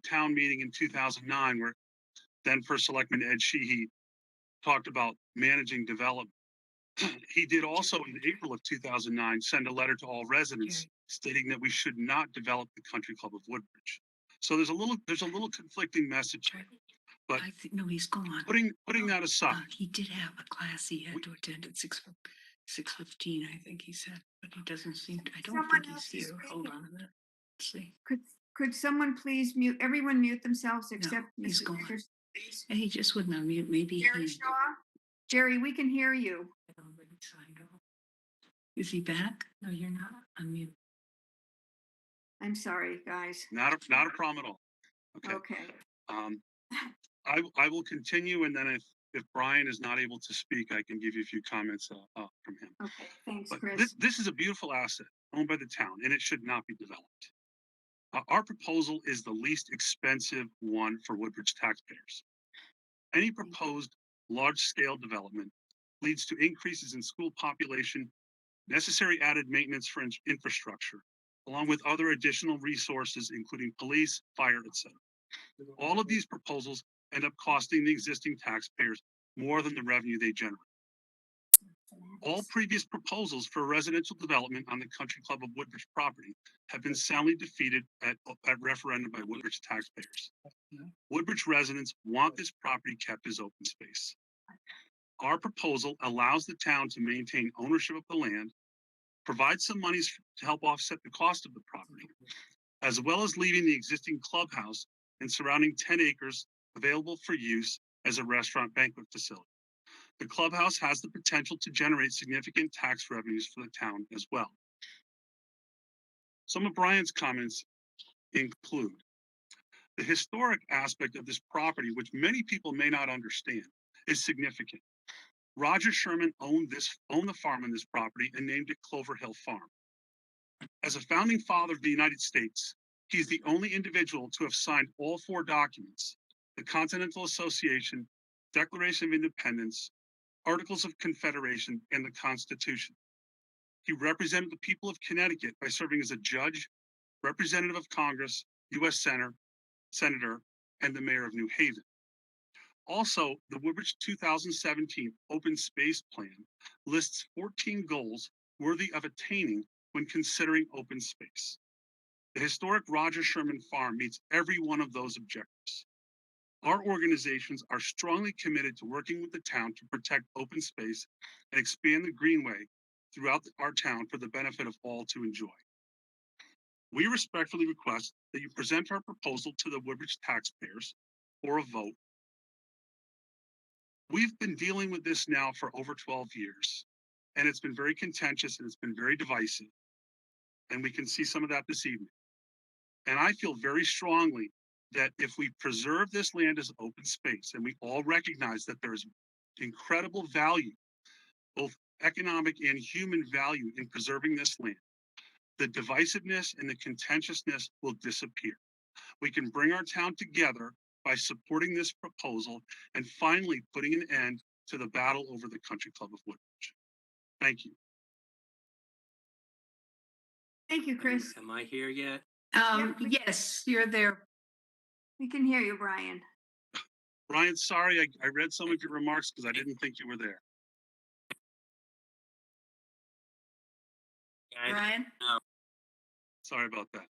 town meeting in 2009 where then First Selectman Ed Sheehy talked about managing development. He did also in April of 2009 send a letter to all residents stating that we should not develop the Country Club of Woodbridge. So there's a little conflicting message here. But I think, no, he's gone. Putting that aside, He did have a class he had to attend at 6:15, I think he said, but he doesn't seem to, I don't Someone think else he's is here. speaking. Hold on a minute. Let's see. Could someone please mute, everyone mute themselves except he's Mr. gone. Dickerson, please? And he just wouldn't unmute. Maybe Jerry he Shaw? Jerry, we can hear you. had already signed off. Is he back? No, you're not. Unmute. I'm sorry, guys. not a problem at all. Okay. Okay. Um, I will continue, and then if Brian is not able to speak, I can give you a few comments from him. Okay, thanks, But Chris. this is a beautiful asset owned by the town, and it should not be developed. Our proposal is the least expensive one for Woodbridge taxpayers. Any proposed large-scale development leads to increases in school population, necessary added maintenance for infrastructure, along with other additional resources, including police, fire, etc. All of these proposals end up costing the existing taxpayers more than the revenue they generate. All previous proposals for residential development on the Country Club of Woodbridge property have been soundly defeated at referendum by Woodbridge taxpayers. Woodbridge residents want this property kept as open space. Our proposal allows the town to maintain ownership of the land, provide some monies to help offset the cost of the property, as well as leaving the existing clubhouse and surrounding 10 acres available for use as a restaurant banquet facility. The clubhouse has the potential to generate significant tax revenues for the town as well. Some of Brian's comments include the historic aspect of this property, which many people may not understand, is significant. Roger Sherman owned the farm on this property and named it Clover Hill Farm. As a founding father of the United States, he's the only individual to have signed all 4 documents: the Continental Association, Declaration of Independence, Articles of Confederation, and the Constitution. He represented the people of Connecticut by serving as a judge, representative of Congress, U.S. Senator, and the mayor of New Haven. Also, the Woodbridge 2017 Open Space Plan lists 14 goals worthy of attaining when considering open space. The historic Roger Sherman Farm meets every one of those objectives. Our organizations are strongly committed to working with the town to protect open space and expand the greenway throughout our town for the benefit of all to enjoy. We respectfully request that you present our proposal to the Woodbridge taxpayers for a vote. We've been dealing with this now for over 12 years, and it's been very contentious and it's been very divisive. And we can see some of that this evening. And I feel very strongly that if we preserve this land as open space, and we all recognize that there's incredible value, both economic and human value, in preserving this land, the divisiveness and the contentiousness will disappear. We can bring our town together by supporting this proposal and finally putting an end to the battle over the Country Club of Woodbridge. Thank you. Thank you, Chris. Am I here yet? Yes, you're there. We can hear you, Brian. Brian, sorry, I read some of your remarks because I didn't think you were there. Brian? Sorry about that.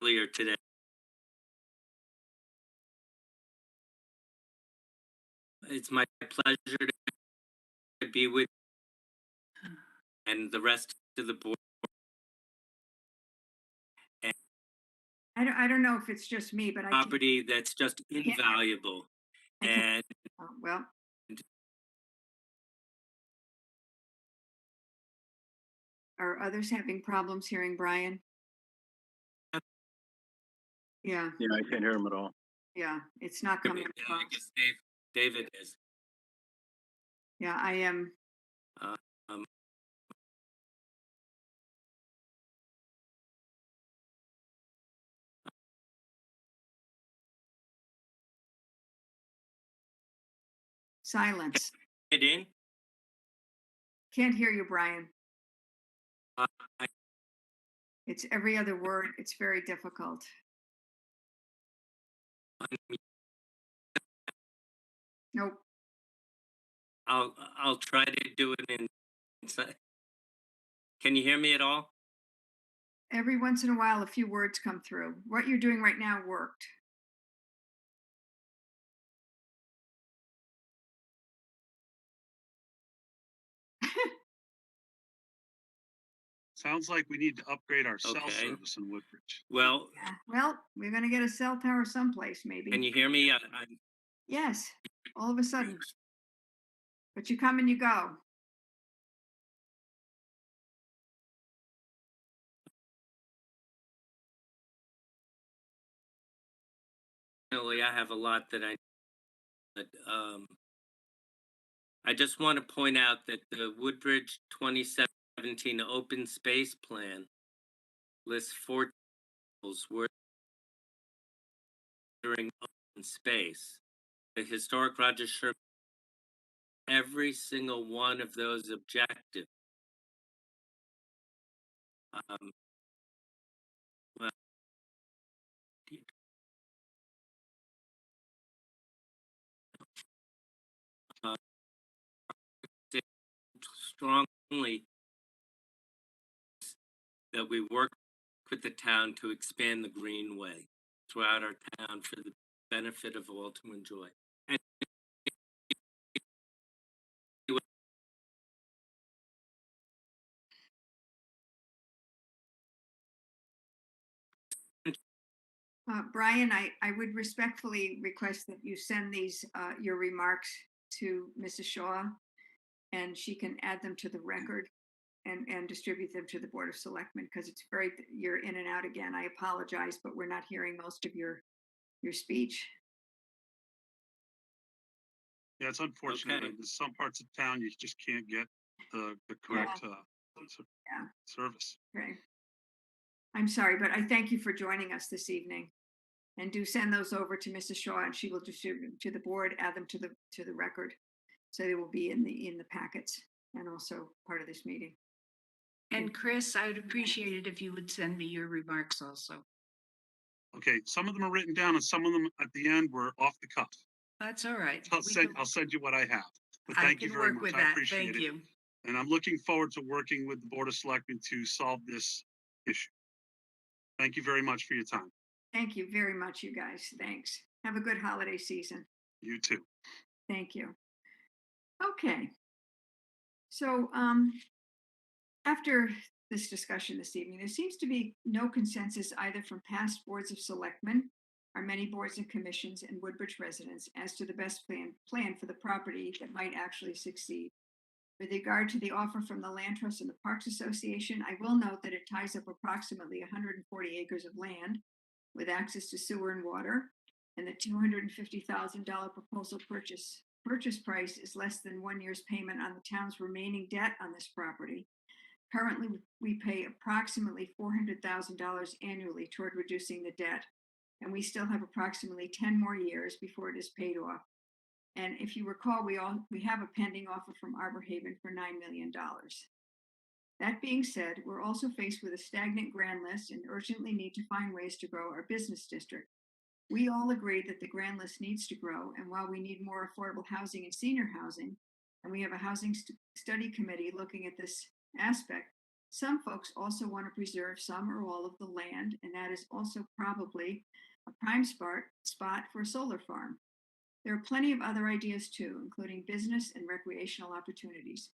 Earlier today. It's my pleasure to be with you and the rest of the board. I don't know if it's just me, but I can, Property that's just invaluable. And well, are others having problems hearing Brian? Yeah, Yeah, I can't hear him at all. yeah, it's not coming I across. guess David is. Yeah, I am. Um, Silence. Get in. Can't hear you, Brian. I, It's every other word. It's very difficult. Nope. I'll try to do it in. Can you hear me at all? Every once in a while, a few words come through. What you're doing right now worked. Sounds like we need to upgrade our cell Okay. service in Woodbridge. Well, Yeah. Well, we're gonna get a cell tower someplace, maybe. can you hear me? Yes, all of a sudden. But you come and you go. Unfortunately, I have a lot that but, I just want to point out that the Woodbridge 2017 Open Space Plan lists 4 tools where during open space. The historic Roger Sherman, every single one of those objectives. Well, uh, strongly that we work with the town to expand the greenway throughout our town for the benefit of all to enjoy. And Brian, I would respectfully request that you send these, your remarks to Mrs. Shaw, and she can add them to the record and distribute them to the Board of Selectmen, because it's very, you're in and out again. I apologize, but we're not hearing most of your speech. Yeah, it's unfortunate. Okay. There's some parts of town you just can't get the correct Yeah. service. Okay. I'm sorry, but I thank you for joining us this evening. And do send those over to Mrs. Shaw, and she will distribute them to the board, add them to the record. So they will be in the packets and also part of this meeting. And Chris, I would appreciate it if you would send me your remarks also. Okay, some of them are written down and some of them at the end were off the cuff. That's all right. I'll send you what I have. But I thank you can very work much. with I that. appreciate Thank it. you. And I'm looking forward to working with the Board of Selectmen to solve this issue. Thank you very much for your time. Thank you very much, you guys. Thanks. Have a good holiday season. You too. Thank you. Okay. So after this discussion this evening, there seems to be no consensus either from past boards of selectmen, our many boards and commissions, and Woodbridge residents as to the best plan for the property that might actually succeed. With regard to the offer from the Land Trust and the Parks Association, I will note that it ties up approximately 140 acres of land with access to sewer and water, and the $250,000 proposal purchase price is less than 1 year's payment on the town's remaining debt on this property. Currently, we pay approximately $400,000 annually toward reducing the debt, and we still have approximately 10 more years before it is paid off. And if you recall, we have a pending offer from Arbor Haven for $9 million. That being said, we're also faced with a stagnant grand list and urgently need to find ways to grow our business district. We all agree that the grand list needs to grow, and while we need more affordable housing and senior housing, and we have a housing study committee looking at this aspect, some folks also want to preserve some or all of the land, and that is also probably a prime spot for a solar farm. There are plenty of other ideas too, including business and recreational opportunities.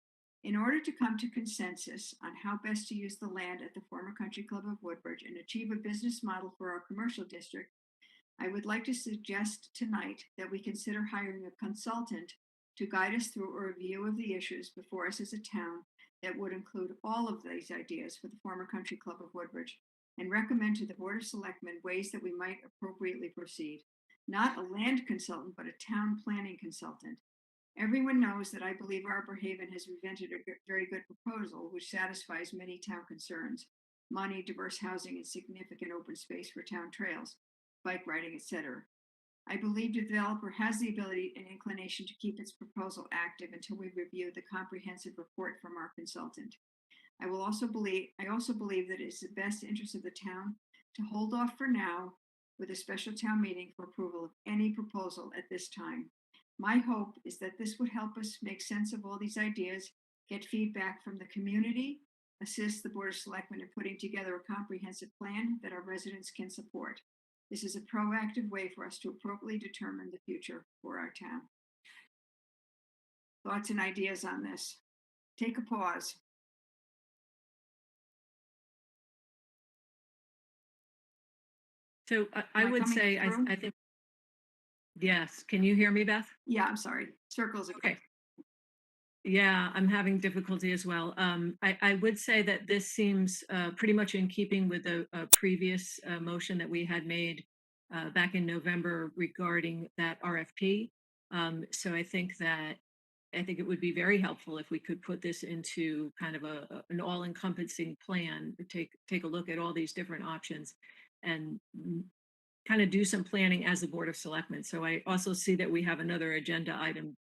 In order to come to consensus on how best to use the land at the former Country Club of Woodbridge and achieve a business model for our commercial district, I would like to suggest tonight that we consider hiring a consultant to guide us through a review of the issues before us as a town that would include all of these ideas for the former Country Club of Woodbridge and recommend to the Board of Selectmen ways that we might appropriately proceed. Not a land consultant, but a town planning consultant. Everyone knows that I believe Arbor Haven has presented a very good proposal which satisfies many town concerns: money, diverse housing, and significant open space for town trails, bike riding, etc. I believe the developer has the ability and inclination to keep its proposal active until we review the comprehensive report from our consultant. I also believe that it is the best interest of the town to hold off for now with a special town meeting for approval of any proposal at this time. My hope is that this would help us make sense of all these ideas, get feedback from the community, assist the Board of Selectmen in putting together a comprehensive plan that our residents can support. This is a proactive way for us to appropriately determine the future for our town. Thoughts and ideas on this? Take a pause. So I Am I would coming say, through? I think, yes. Can you hear me, Beth? Yeah, I'm sorry. Circles. Okay. Yeah, I'm having difficulty as well. I would say that this seems pretty much in keeping with a previous motion that we had made back in November regarding that RFP. So I think it would be very helpful if we could put this into kind of an all-encompassing plan, take a look at all these different options and kind of do some planning as the Board of Selectmen. So I also see that we have another agenda item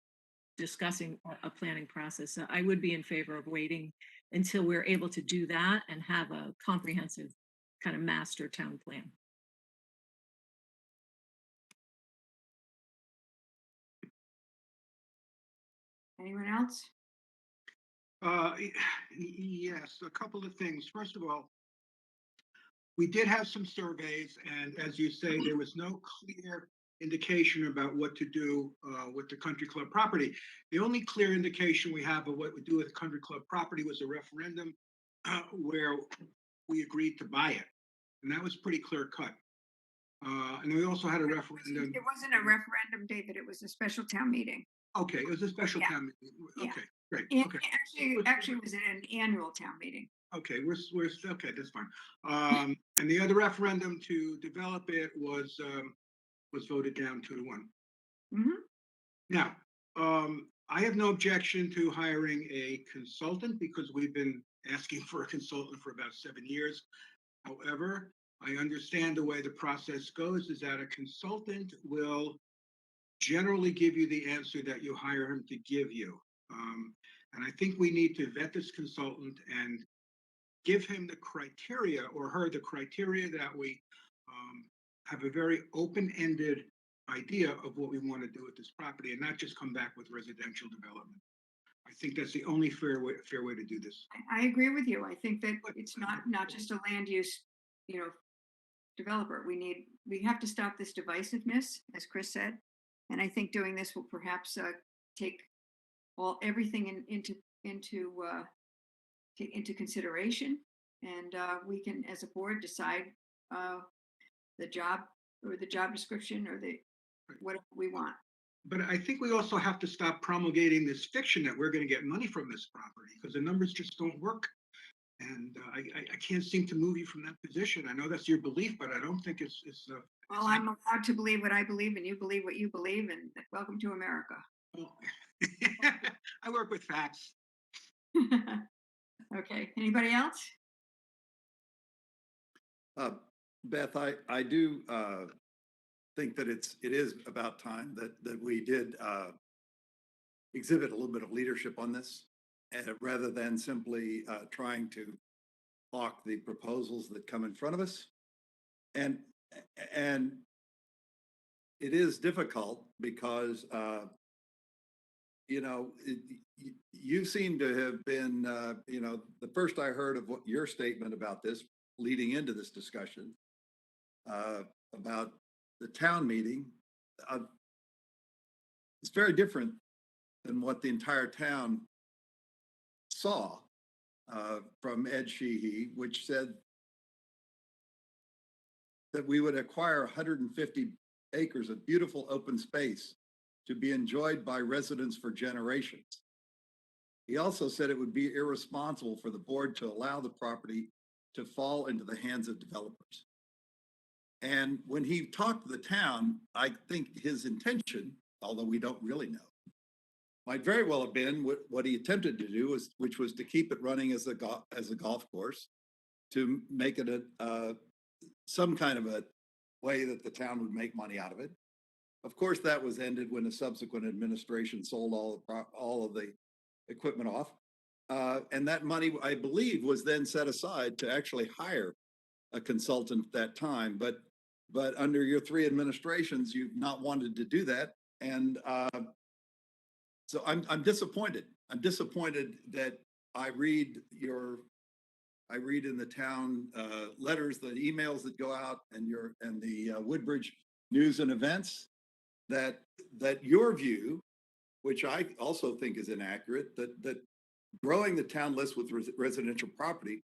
discussing a planning process. So I would be in favor of waiting until we're able to do that and have a comprehensive kind of master town plan. Anyone else? Yes, a couple of things. First of all, we did have some surveys, and as you say, there was no clear indication about what to do with the country club property. The only clear indication we have of what we do with the country club property was a referendum where we agreed to buy it, and that was pretty clear cut. And we also had a referendum. It wasn't a referendum, David. It was a special town meeting. Okay, it was a special Yeah. town meeting. Yeah. Okay, great. It Okay. actually it was an annual town meeting. Okay, we're okay, that's fine. And the other referendum to develop it was voted down 2-1. Mhm. Now, I have no objection to hiring a consultant because we've been asking for a consultant for about 7 years. However, I understand the way the process goes is that a consultant will generally give you the answer that you hire him to give you. And I think we need to vet this consultant and give him the criteria or her the criteria that we have a very open-ended idea of what we want to do with this property and not just come back with residential development. I think that's the only fair way to do this. I agree with you. I think that it's not just a land use, developer. We have to stop this divisiveness, as Chris said. And I think doing this will perhaps take everything into consideration, and we can, as a board, decide the job description or whatever we want. But I think we also have to stop promulgating this fiction that we're going to get money from this property because the numbers just don't work. And I can't seem to move you from that position. I know that's your belief, but I don't think it's. Well, I'm allowed to believe what I believe, and you believe what you believe, and welcome to America. Well, I work with facts. Okay. Anybody else? Beth, I do think that it is about time that we did exhibit a little bit of leadership on this, rather than simply trying to block the proposals that come in front of us. And it is difficult because you seem to have been the first I heard of what your statement about this leading into this discussion about the town meeting. It's very different than what the entire town saw from Ed Sheehy, which said that we would acquire 150 acres of beautiful open space to be enjoyed by residents for generations. He also said it would be irresponsible for the board to allow the property to fall into the hands of developers. And when he talked to the town, I think his intention, although we don't really know, might very well have been what he attempted to do, which was to keep it running as a golf course, to make it some kind of a way that the town would make money out of it. Of course, that was ended when a subsequent administration sold all of the equipment off. And that money, I believe, was then set aside to actually hire a consultant at that time. But under your 3 administrations, you've not wanted to do that. And so I'm disappointed. I'm disappointed that I read in the town letters, the emails that go out, and the Woodbridge news and events that your view, which I also think is inaccurate, that growing the town list with residential property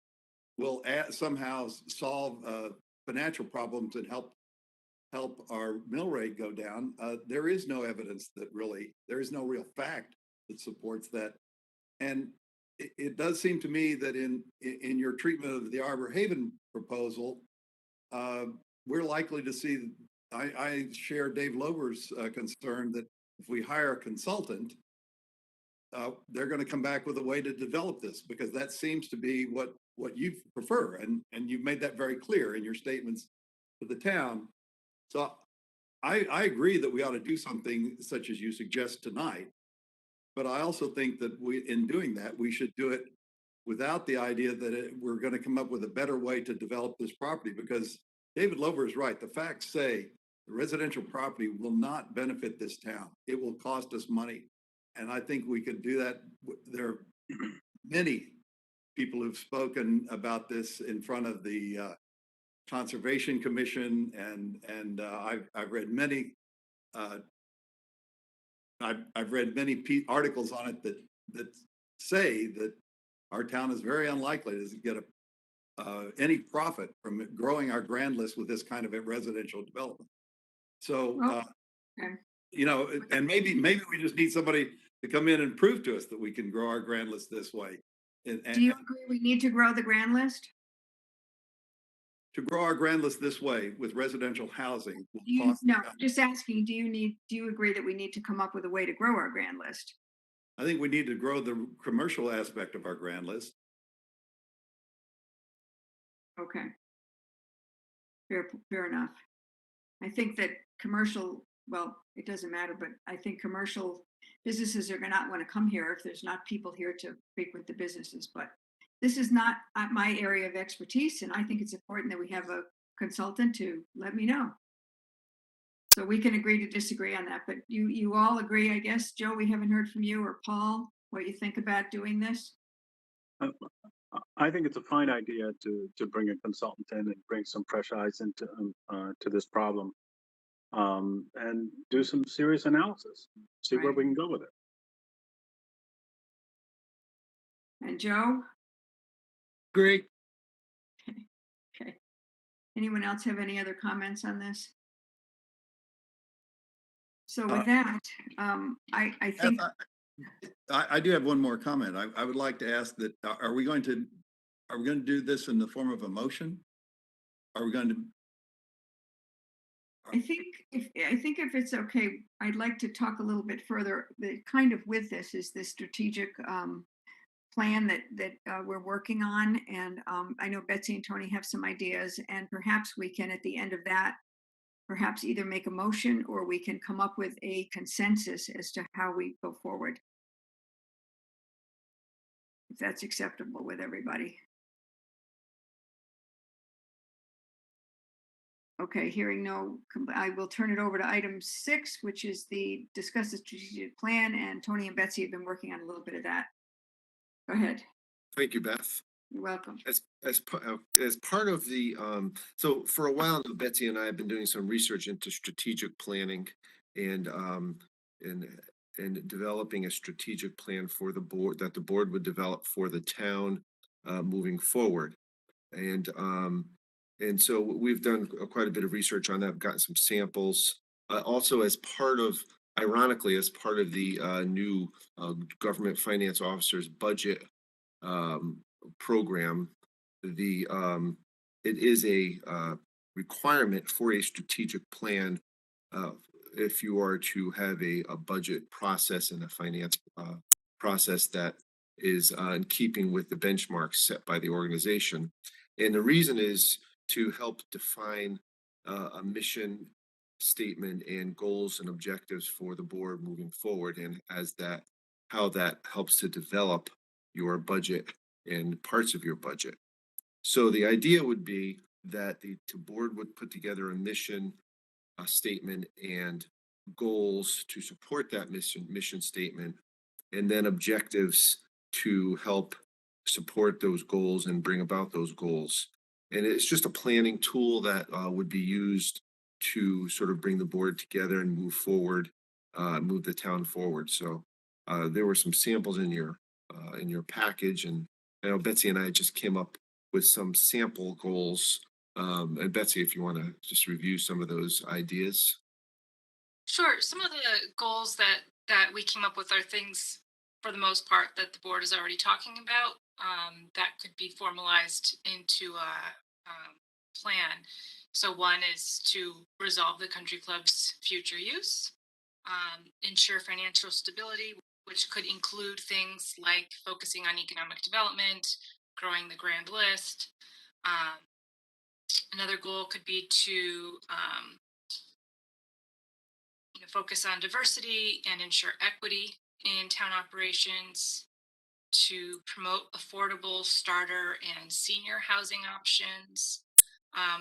will somehow solve financial problems and help our mill rate go down. There is no evidence there is no real fact that supports that. And it does seem to me that in your treatment of the Arbor Haven proposal, we're likely to see I share Dave Lober's concern that if we hire a consultant, they're going to come back with a way to develop this, because that seems to be what you prefer. And you've made that very clear in your statements to the town. So I agree that we ought to do something such as you suggest tonight. But I also think that in doing that, we should do it without the idea that we're going to come up with a better way to develop this property, because David Lober is right. The facts say the residential property will not benefit this town. It will cost us money. And I think we could do that. There are many people who've spoken about this in front of the Conservation Commission, and I've read many I've read many articles on it that say that our town is very unlikely to get any profit from growing our grand list with this kind of a residential development. So, Okay. you know, and maybe we just need somebody to come in and prove to us that we can grow our grand list this way. Do you agree we need to grow the grand list? To grow our grand list this way with residential housing will cost. No, just asking, do you agree that we need to come up with a way to grow our grand list? I think we need to grow the commercial aspect of our grand list. Okay. Fair enough. I think that commercial, well, it doesn't matter, but I think commercial businesses are going to not want to come here if there's not people here to frequent the businesses. But this is not my area of expertise, and I think it's important that we have a consultant to let me know. So we can agree to disagree on that, but you all agree, I guess. Joe, we haven't heard from you, or Paul, what you think about doing this? I think it's a fine idea to bring a consultant in and bring some fresh eyes into to this problem, and do some serious analysis, see where we can go with it. And Joe? Great. Okay. Anyone else have any other comments on this? So with that, I think. I do have one more comment. I would like to ask that, are we going to do this in the form of a motion? Are we going to? I think if it's okay, I'd like to talk a little bit further. The kind of with this is this strategic plan that we're working on, and I know Betsy and Tony have some ideas, and perhaps we can, at the end of that, perhaps either make a motion or we can come up with a consensus as to how we go forward. If that's acceptable with everybody. Okay, hearing no, I will turn it over to item 6, which is discuss the strategic plan, and Tony and Betsy have been working on a little bit of that. Go ahead. Thank you, Beth. You're welcome. As part of the so for a while now, Betsy and I have been doing some research into strategic planning and developing a strategic plan for the board that the board would develop for the town moving forward. And so we've done quite a bit of research on that. I've gotten some samples. Also, ironically, as part of the new government finance officer's budget program, it is a requirement for a strategic plan if you are to have a budget process and a finance process that is in keeping with the benchmarks set by the organization. And the reason is to help define a mission statement and goals and objectives for the board moving forward, and how that helps to develop your budget and parts of your budget. So the idea would be that the board would put together a mission statement and goals to support that mission statement, and then objectives to help support those goals and bring about those goals. And it's just a planning tool that would be used to sort of bring the board together and move forward, move the town forward. So there were some samples in your package, and I know Betsy and I just came up with some sample goals. And Betsy, if you want to just review some of those ideas. Sure. Some of the goals that we came up with are things, for the most part, that the board is already talking about, that could be formalized into a plan. So one is to resolve the country club's future use, ensure financial stability, which could include things like focusing on economic development, growing the grand list. Another goal could be to focus on diversity and ensure equity in town operations, to promote affordable starter and senior housing options,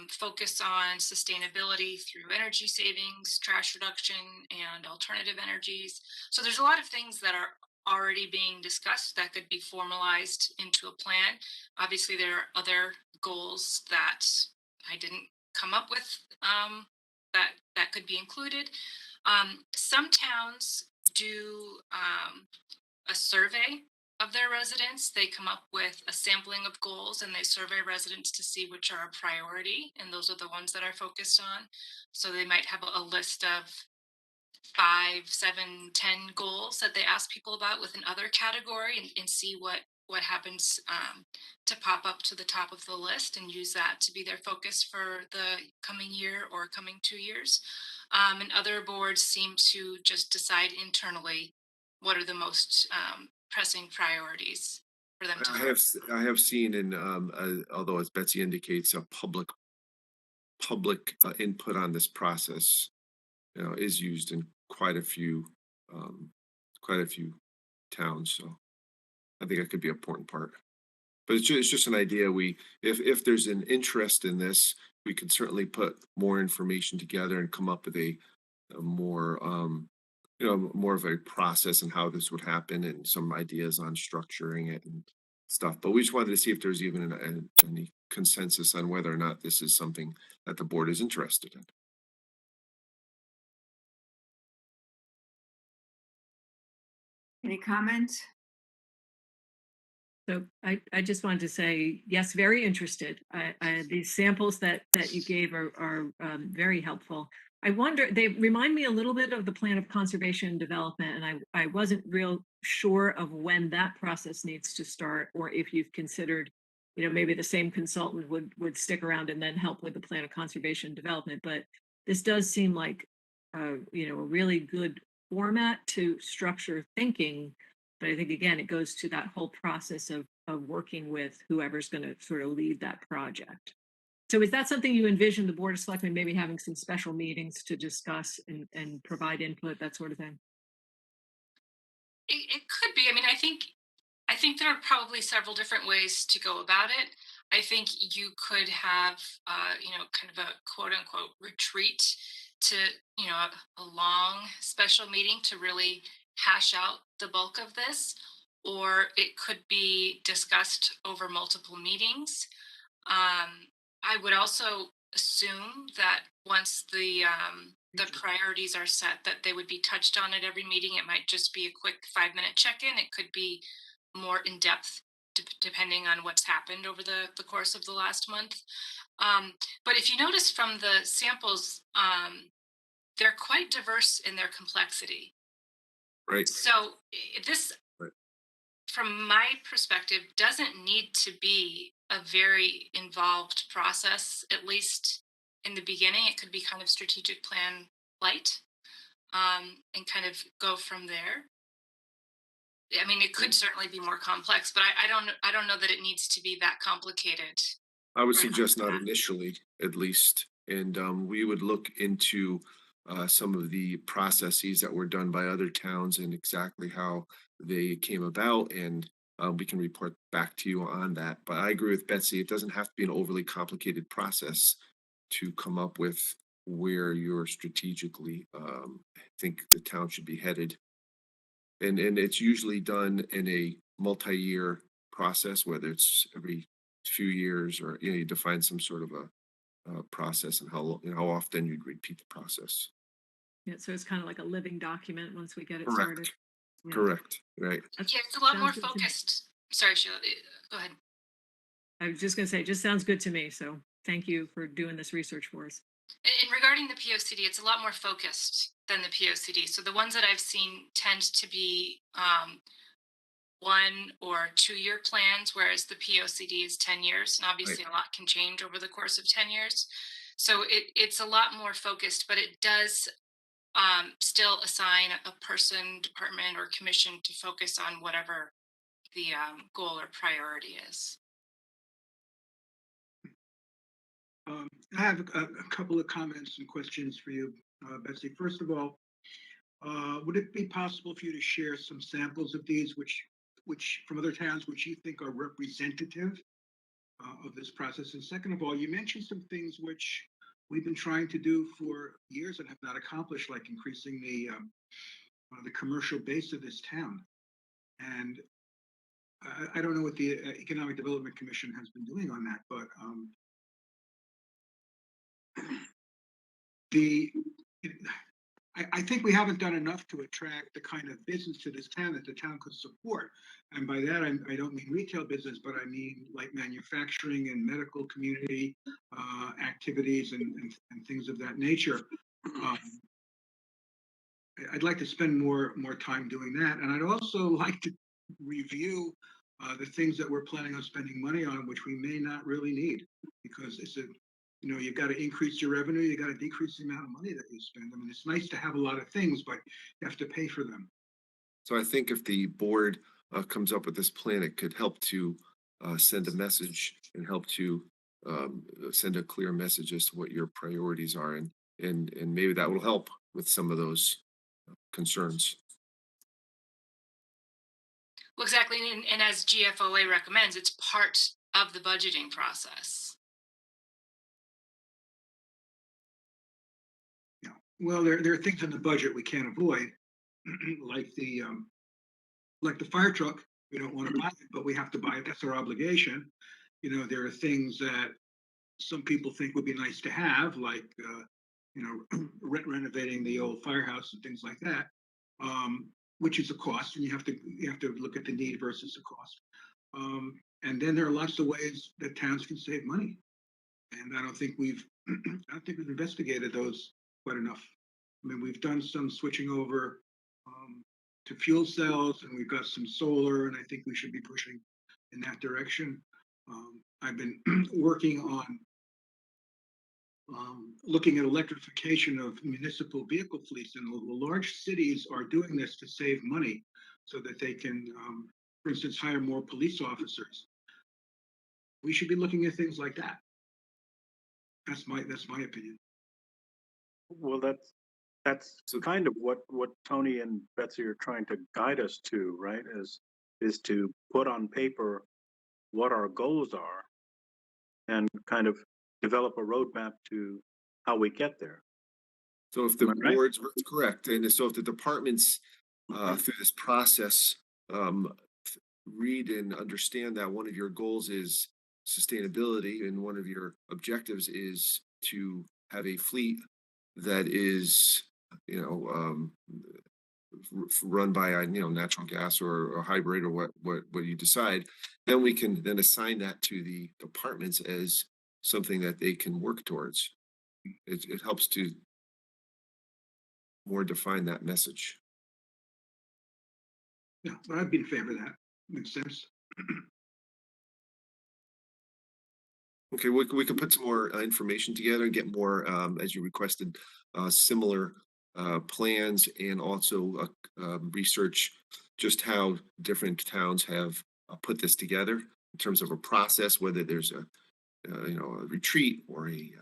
focus on sustainability through energy savings, trash reduction, and alternative energies. So there's a lot of things that are already being discussed that could be formalized into a plan. Obviously, there are other goals that I didn't come up with that could be included. Some towns do a survey of their residents. They come up with a sampling of goals and they survey residents to see which are a priority. And those are the ones that are focused on. So they might have a list of 5, 7, 10 goals that they ask people about with another category and see what happens to pop up to the top of the list and use that to be their focus for the coming year or coming 2 years. And other boards seem to just decide internally what are the most pressing priorities for them to I have seen in, although as Betsy indicates, a public input on this process, is used in um, quite a few towns. So I think it could be an important part. But it's just an idea. If there's an interest in this, we could certainly put more information together and come up with a more, more of a process and how this would happen and some ideas on structuring it and stuff. But we just wanted to see if there's even any consensus on whether or not this is something that the board is interested in. Any comments? So I just wanted to say, yes, very interested. These samples that you gave are very helpful. I wonder, they remind me a little bit of the plan of conservation and development, and I wasn't real sure of when that process needs to start, or if you've considered, maybe the same consultant would stick around and then help with the plan of conservation and development. But this does seem like, a really good format to structure thinking. But I think, again, it goes to that whole process of working with whoever's going to sort of lead that project. So is that something you envision the Board of Selectmen maybe having some special meetings to discuss and provide input, that sort of thing? it could be. I mean, I think there are probably several different ways to go about it. I think you could have, kind of a quote unquote retreat to, a long special meeting to really hash out the bulk of this, or it could be discussed over multiple meetings. I would also assume that once the priorities are set, that they would be touched on at every meeting. It might just be a quick 5-minute check-in. It could be more in depth, depending on what's happened over the course of the last month. But if you notice from the samples, they're quite diverse in their complexity. Right. So this, Right. from my perspective, doesn't need to be a very involved process, at least in the beginning. It could be kind of strategic plan light, and kind of go from there. I mean, it could certainly be more complex, but I don't know that it needs to be that complicated. I would Right. suggest not initially, at least, and we would look into some of the processes that were done by other towns and exactly how they came about, and we can report back to you on that. But I agree with Betsy; it doesn't have to be an overly complicated process to come up with where you're strategically think the town should be headed. And it's usually done in a multi-year process, whether it's every few years or you define some sort of a process and how often you'd repeat the process. Yeah, so it's kind of like a living document once we get it started. Correct. Yeah. Correct. Right. Yeah, it's a lot more Sounds good to me. focused. Sorry, Sheila. Go ahead. I was just going to say, it just sounds good to me. So thank you for doing this research for us. And regarding the POCD, it's a lot more focused than the POCD. So the ones that I've seen tend to be 1 or 2-year plans, whereas the POCD is 10 years. And obviously, a lot can change over the course of 10 years. So it's a lot more focused, but it does still assign a person, department, or commission to focus on whatever the goal or priority is. I have a couple of comments and questions for you, Betsy. First of all, would it be possible for you to share some samples of these, which from other towns, which you think are representative of this process? And second of all, you mentioned some things which we've been trying to do for years and have not accomplished, like increasing the commercial base of this town. And I don't know what the Economic Development Commission has been doing on that, but I think we haven't done enough to attract the kind of business to this town that the town could support. And by that, I don't mean retail business, but I mean like manufacturing and medical community activities and things of that nature. I'd like to spend more time doing that. And I'd also like to review the things that we're planning on spending money on, which we may not really need, because you've got to increase your revenue, you got to decrease the amount of money that you spend. I mean, it's nice to have a lot of things, but you have to pay for them. So I think if the board comes up with this plan, it could help to send a message and help to send a clear message as to what your priorities are, and maybe that will help with some of those concerns. Well, exactly. And as GFOA recommends, it's part of the budgeting process. Yeah. Well, there are things in the budget we can't avoid, like the fire truck. We don't want to buy it, but we have to buy it. That's our obligation. There are things that some people think would be nice to have, like renovating the old firehouse and things like that, which is a cost, and you have to look at the need versus the cost. And then there are lots of ways that towns can save money, and I don't think we've investigated those quite enough. I mean, we've done some switching over to fuel cells, and we've got some solar, and I think we should be pushing in that direction. I've been working on looking at electrification of municipal vehicle fleets, and the large cities are doing this to save money so that they can, for instance, hire more police officers. We should be looking at things like that. That's my opinion. Well, that's kind of what Tony and Betsy are trying to guide us to, right? Is to put on paper what our goals are and kind of develop a roadmap to how we get there. So if the Right? board's correct, and so if the departments through this process read and understand that one of your goals is sustainability and one of your objectives is to have a fleet that is, run by natural gas or hybrid or what you decide, then we can then assign that to the departments as something that they can work towards. It helps to more define that message. Yeah, but I'd be in favor of that. Makes sense. Okay, we can put some more information together and get more, as you requested, similar plans, and also research just how different towns have put this together in terms of a process, whether there's a retreat or a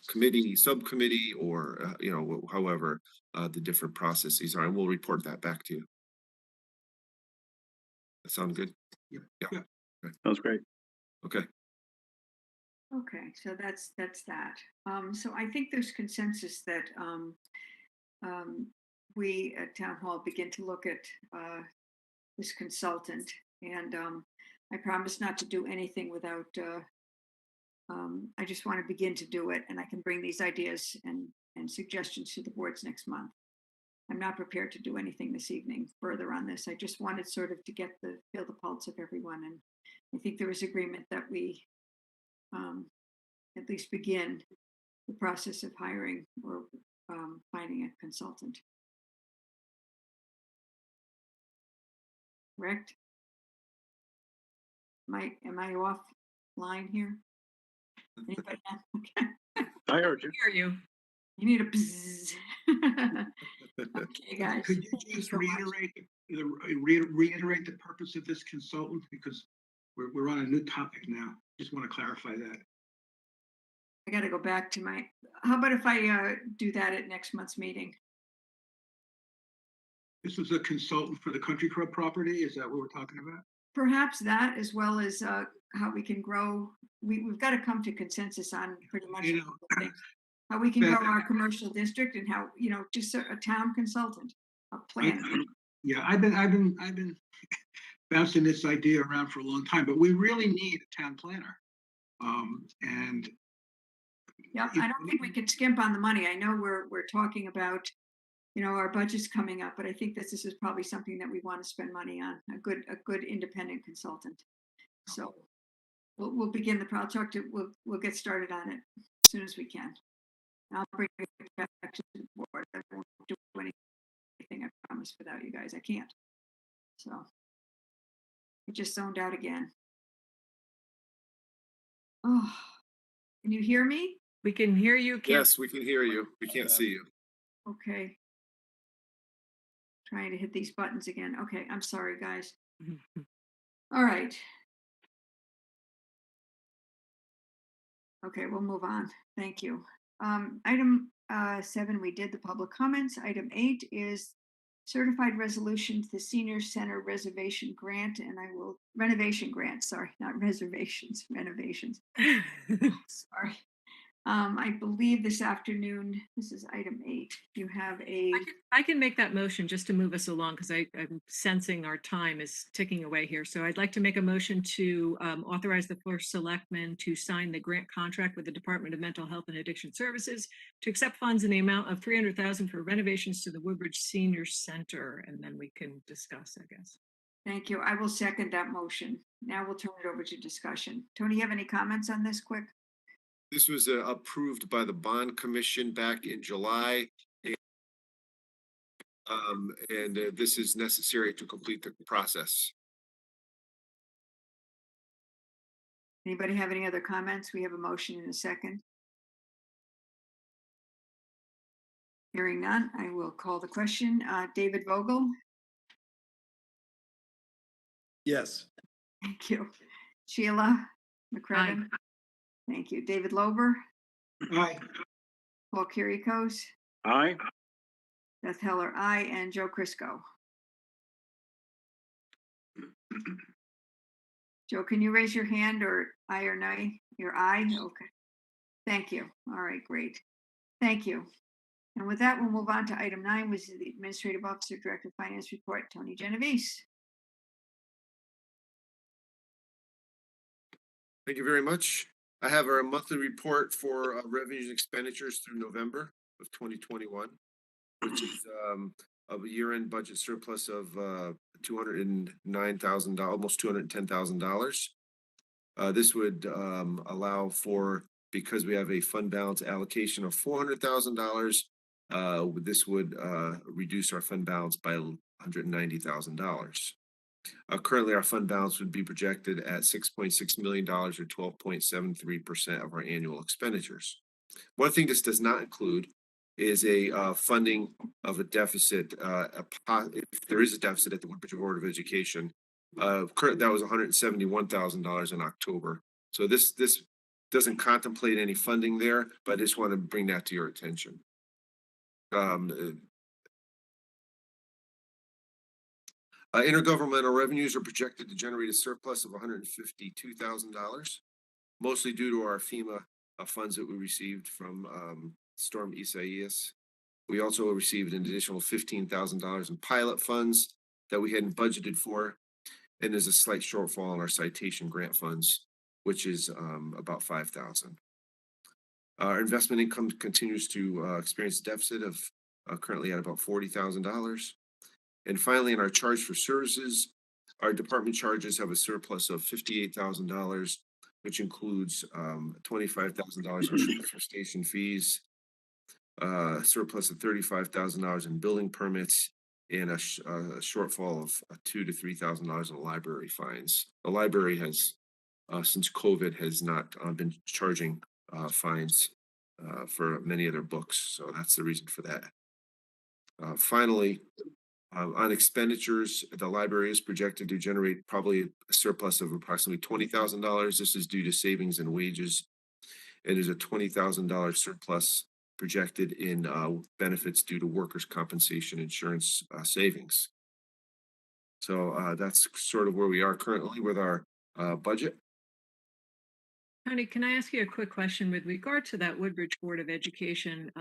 committee, subcommittee, or however the different processes are, and we'll report that back to you. That sound good? Yep. Yeah. Yeah. Okay. Sounds great. Okay. Okay, so that's that. So I think there's consensus that we at Town Hall begin to look at this consultant, and I promise not to do anything without. I just want to begin to do it, and I can bring these ideas and suggestions to the boards next month. I'm not prepared to do anything this evening further on this. I just wanted sort of to feel the pulse of everyone, and I think there was agreement that we at least begin the process of hiring or finding a consultant. Correct? Am I offline here? Anybody? Okay. I heard you. Hear you. You need a bzzz. Okay, guys. Could you Thank you just so much. reiterate the purpose of this consultant? Because we're on a new topic now. Just want to clarify that. I gotta go back to my, how about if I do that at next month's meeting? This was a consultant for the country club property. Is that what we're talking about? Perhaps that, as well as how we can grow. We've got to come to consensus on pretty much You a know, couple of things. How we can grow Beth- our commercial district and how, just a town consultant, a planner. Yeah, I've been bouncing this idea around for a long time, but we really need a town planner. And Yeah, I don't think we can skimp on the money. I know we're talking about, our budget's coming up, but I think this is probably something that we want to spend money on, a good independent consultant. So we'll begin I'll talk to, we'll get started on it as soon as we can. I'll bring it back to the board. I won't do anything, I promise, without you guys. I can't. So I just zoned out again. Oh, can you hear me? We can hear you. Can't- Yes, we can hear you. We can't see you. Okay. Trying to hit these buttons again. Okay, I'm sorry, guys. All right. Okay, we'll move on. Thank you. Item 7, we did the public comments. Item 8 is certified resolution to the senior center reservation grant, and renovation grant, sorry, not reservations, renovations. Sorry. I believe this afternoon, this is item 8. You have a, I can make that motion just to move us along because I'm sensing our time is ticking away here. So I'd like to make a motion to authorize the first selectman to sign the grant contract with the Department of Mental Health and Addiction Services to accept funds in the amount of $300,000 for renovations to the Woodbridge Senior Center, and then we can discuss, I guess. thank you. I will second that motion. Now we'll turn it over to discussion. Tony, you have any comments on this quick? This was approved by the bond commission back in July. And this is necessary to complete the process. Anybody have any other comments? We have a motion in a second. Hearing none, I will call the question. David Vogel, Yes. thank you. Sheila McCreden, thank you. David Lober, aye. Paul Kirikos, Aye. Beth Heller, aye, and Joe Crisco. Joe, can you raise your hand or aye or nay? Your aye? Okay. Thank you. All right, great. Thank you. And with that, we'll move on to item 9, which is the Administrative Officer Director of Finance Report, Tony Genovese. Thank you very much. I have our monthly report for revenues and expenditures through November of 2021, which is of a year-end budget surplus of $209,000, almost $210,000. This would allow for, because we have a fund balance allocation of $400,000, this would reduce our fund balance by $190,000. Currently, our fund balance would be projected at $6.6 million or 12.73% of our annual expenditures. One thing this does not include is a funding of a deficit. If there is a deficit at the Woodbridge Board of Education, current that was $171,000 in October. So this doesn't contemplate any funding there, but I just want to bring that to your attention. Intergovernmental revenues are projected to generate a surplus of $152,000, mostly due to our FEMA funds that we received from Storm Isaias. We also received an additional $15,000 in pilot funds that we hadn't budgeted for, and there's a slight shortfall in our citation grant funds, which is about $5,000. Our investment income continues to experience a deficit of currently at about $40,000. And finally, in our charge for services, our department charges have a surplus of $58,000, which includes $25,000 in transfer station fees, surplus of $35,000 in building permits, and a shortfall of $2,000 to $3,000 in library fines. The library has, since COVID, has not been charging fines for many of their books. So that's the reason for that. Finally, on expenditures, the library is projected to generate probably a surplus of approximately $20,000. This is due to savings and wages. And there's a $20,000 surplus projected in benefits due to workers' compensation insurance savings. So that's sort of where we are currently with our budget. Tony, can I ask you a quick question with regard to that Woodbridge Board of Education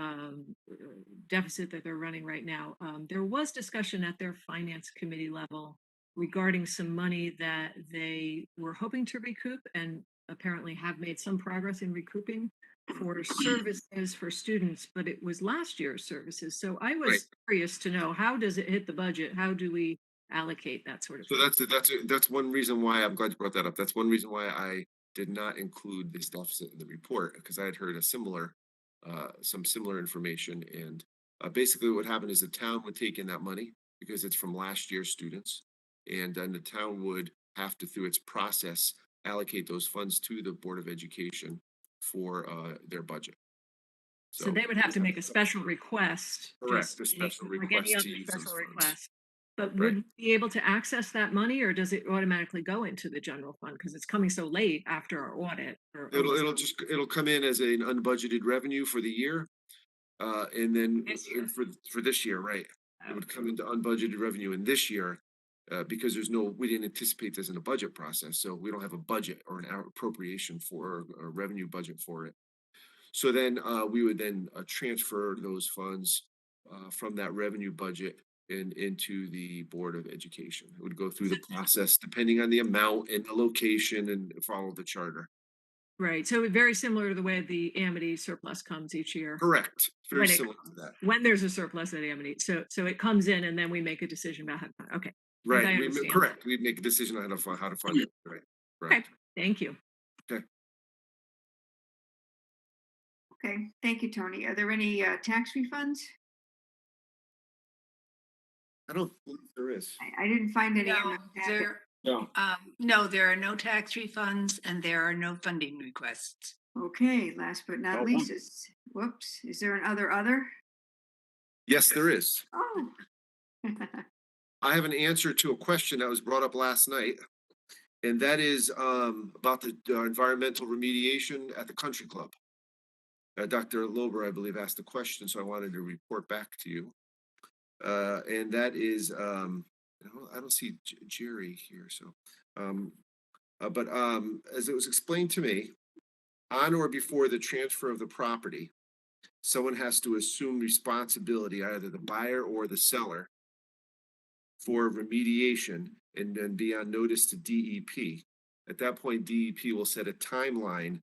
deficit that they're running right now? There was discussion at their finance committee level regarding some money that they were hoping to recoup and apparently have made some progress in recouping for services for students, but it was last year's services. So I was curious to know, how does it hit the budget? How do we allocate that sort of So thing? that's one reason why I'm glad you brought that up. That's one reason why I did not include this deficit in the report, because I had heard a similar, some similar information. And basically what happened is the town would take in that money because it's from last year's students. And then the town would have to, through its process, allocate those funds to the Board of Education for their budget. So they would have to make a special request. Correct, just a special like any request other to use special those funds. request. But Right. would we be able to access that money, or does it automatically go into the general fund because it's coming so late after our audit? It'll come in as an unbudgeted revenue for the year. And then This year. for this year, right? It would come into unbudgeted revenue in this year. Because we didn't anticipate this in the budget process, so we don't have a budget or an appropriation for a revenue budget for it. So then we would then transfer those funds from that revenue budget and into the Board of Education. It would go through the process depending on the amount and the location and follow the charter. Right. So very similar to the way the Amity surplus comes each year. Correct. Very When it similar to that. When there's a surplus at Amity. So it comes in and then we make a decision about how to fund. Okay. Right. I understand. Correct. We make a decision on how to fund it. Right. Right. Okay. Thank you. Okay. Okay, thank you, Tony. Are there any tax refunds? I don't believe there is. I didn't find any. in No, the packet. there, No. no, there are no tax refunds and there are no funding requests. Okay, last but not Oh, least, is there an other? Yes, there is. Oh. I have an answer to a question that was brought up last night. And that is about the environmental remediation at the country club. Dr. Lober, I believe, asked the question, so I wanted to report back to you. And that is, I don't see Jerry here, so. But as it was explained to me, on or before the transfer of the property, someone has to assume responsibility, either the buyer or the seller, for remediation and then be on notice to DEP. At that point, DEP will set a timeline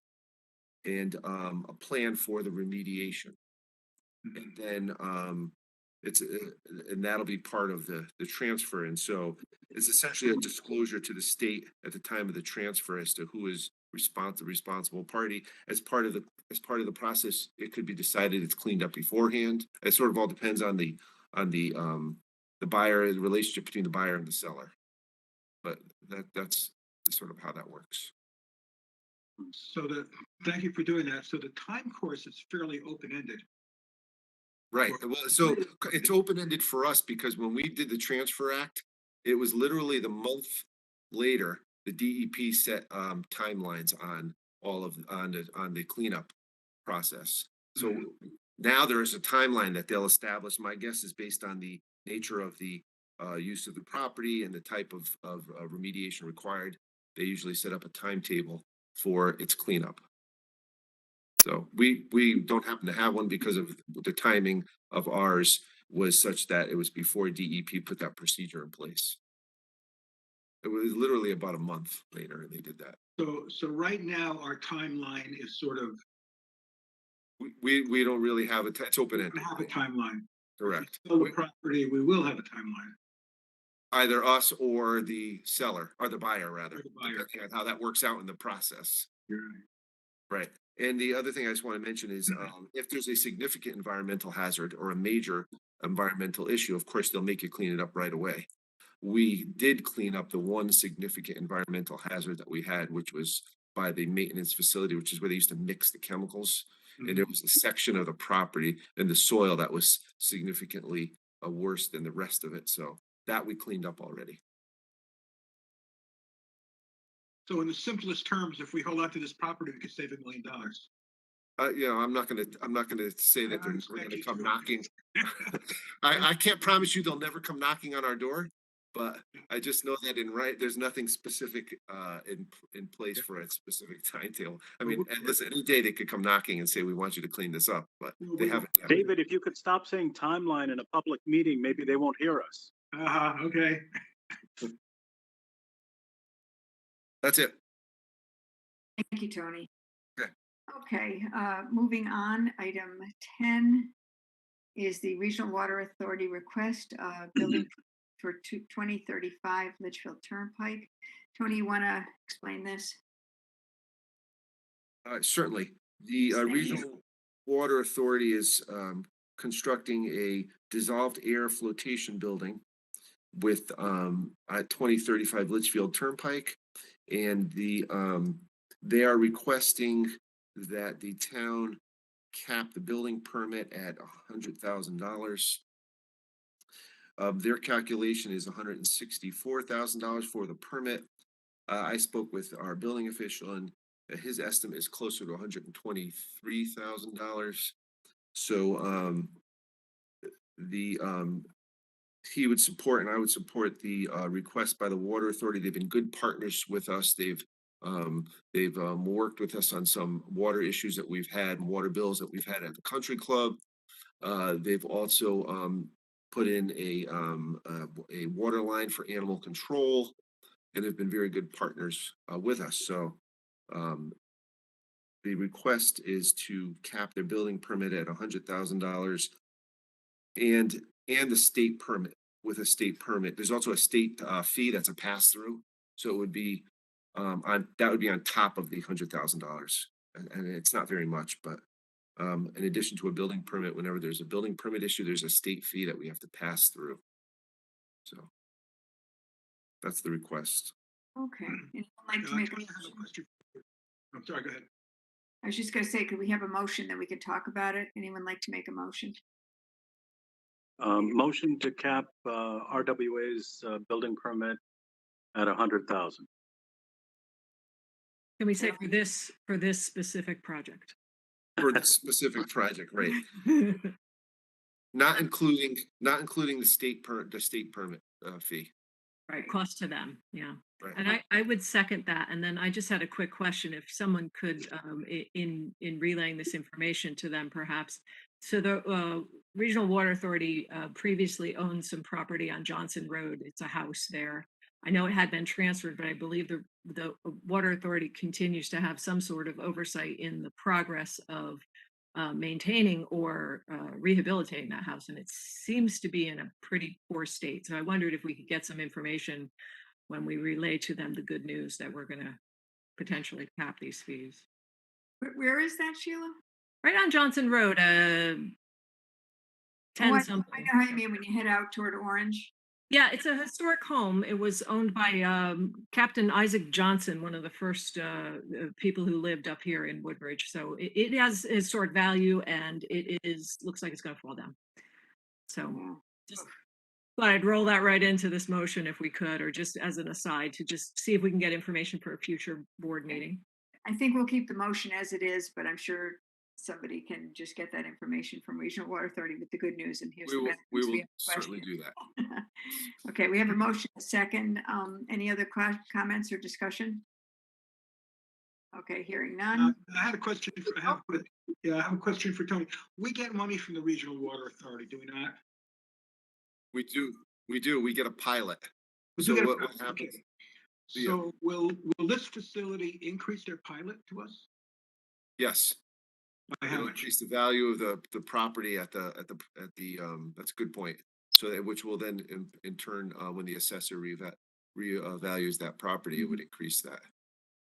and a plan for the remediation. And then and that'll be part of the transfer. And so it's essentially a disclosure to the state at the time of the transfer as to who is the responsible party. As part of the process, it could be decided it's cleaned up beforehand. It sort of all depends on the buyer, the relationship between the buyer and the seller. But that's sort of how that works. So thank you for doing that. So the time course is fairly open-ended. Right. Well, so it's open-ended for us because when we did the Transfer Act, it was literally the month later, the DEP set timelines on on the cleanup process. So now there is a timeline that they'll establish. My guess is based on the nature of the use of the property and the type of remediation required. They usually set up a timetable for its cleanup. So we don't happen to have one because of the timing of ours was such that it was before DEP put that procedure in place. It was literally about a month later they did that. So right now our timeline is sort of. We don't really have it's open-ended. We don't have a timeline. Correct. Sell the property, we will have a timeline. Either us or the seller, or the buyer rather, The buyer. depending on how that works out in the process. You're right. Right. And the other thing I just want to mention is if there's a significant environmental hazard or a major environmental issue, of course, they'll make you clean it up right away. We did clean up the one significant environmental hazard that we had, which was by the maintenance facility, which is where they used to mix the chemicals. And there was a section of the property and the soil that was significantly worse than the rest of it. So that we cleaned up already. So in the simplest terms, if we hold on to this property, we could save $1 million. You know, I'm not gonna say that I they're expect gonna you come to. knocking. I can't promise you they'll never come knocking on our door, but I just know that there's nothing specific in place for a specific timetable. I mean, and listen, any day they could come knocking and say, we want you to clean this up, but they haven't yet. David, if you could stop saying timeline in a public meeting, maybe they won't hear us. Okay. That's it. Thank you, Tony. Okay. Okay, moving on, item 10 is the Regional Water Authority request, building for 2035 Litchfield Turnpike. Tony, you want to explain this? Certainly, the Thank you. Regional Water Authority is constructing a dissolved air flotation building with at 2035 Litchfield Turnpike, and they are requesting that the town cap the building permit at $100,000. Their calculation is $164,000 for the permit. I spoke with our building official, and his estimate is closer to $123,000. So he would support, and I would support the request by the Water Authority. They've been good partners with us. They've worked with us on some water issues that we've had, water bills that we've had at the country club. They've also put in a water line for animal control, and have been very good partners with us. So the request is to cap their building permit at $100,000 and the state permit. With a state permit, there's also a state fee that's a pass through. So it would be that would be on top of the $100,000, and it's not very much, but in addition to a building permit, whenever there's a building permit issue, there's a state fee that we have to pass through. So that's the request. Okay. Anyone like to make a I have a motion? question. I'm sorry, go ahead. I was just going to say, could we have a motion that we could talk about it? Anyone like to make a motion? Motion to cap RWA's building permit at 100,000. Can we say for this specific project? For the specific project, right? Not including the state permit fee. Right, cost to them, yeah. Right. And I would second that. And then I just had a quick question, if someone could, in relaying this information to them perhaps. So the Regional Water Authority previously owned some property on Johnson Road. It's a house there. I know it had been transferred, but I believe the Water Authority continues to have some sort of oversight in the progress of maintaining or rehabilitating that house. And it seems to be in a pretty poor state. So I wondered if we could get some information when we relay to them the good news that we're going to potentially cap these fees. Where is that, Sheila? Right on Johnson Road, 10 something. I know how you mean when you head out toward Orange. Yeah, it's a historic home. It was owned by Captain Isaac Johnson, one of the first people who lived up here in Woodbridge. So it has historic value, and it looks like it's going to fall down. So just thought I'd roll that right into this motion if we could, or just as an aside to just see if we can get information for a future board meeting. I think we'll keep the motion as it is, but I'm sure somebody can just get that information from Regional Water Authority with the good news, and here's the bad We news. will We have a certainly question. do that. Okay, we have a motion, a second. Any other comments or discussion? Okay, hearing none. I had a question. I have a question for Tony. We get money from the Regional Water Authority, do we not? We do. We get a pilot. We So do get a what pilot, happens? okay. So will this facility increase their pilot to us? Yes. By how It'll much? increase the value of the property at the that's a good point. So which will then in turn, when the assessor revalues that property, it would increase that.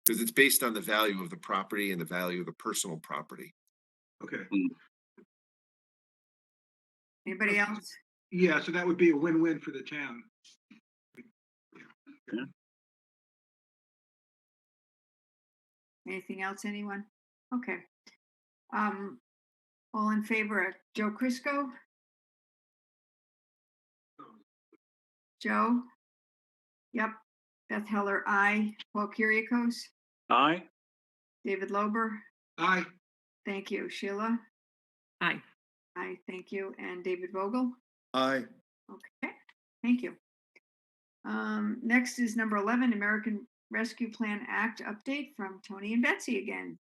Because it's based on the value of the property and the value of the personal property. Okay. Anybody else? Yeah, so that would be a win-win for the town. Yeah. Anything else, anyone? Okay. All in favor, Joe Crisco? Joe? Yep. Beth Heller, aye. Paul Kyriakos? Aye. David Lober? Aye. Thank you. Sheila? Aye. Aye, thank you. And David Vogel? Aye. Okay, thank you. Next is number 11, American Rescue Plan Act update from Tony and Betsy again.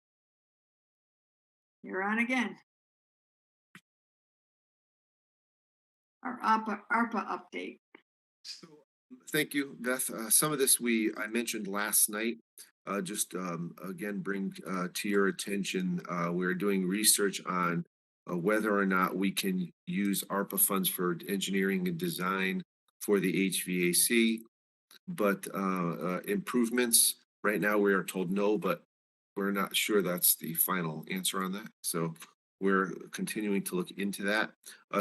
You're on again. Our ARPA update. So, thank you, Beth. Some of this I mentioned last night. Just again, bring to your attention, we're doing research on whether or not we can use ARPA funds for engineering and design for the HVAC. But improvements, right now we are told no, but we're not sure that's the final answer on that. So we're continuing to look into that.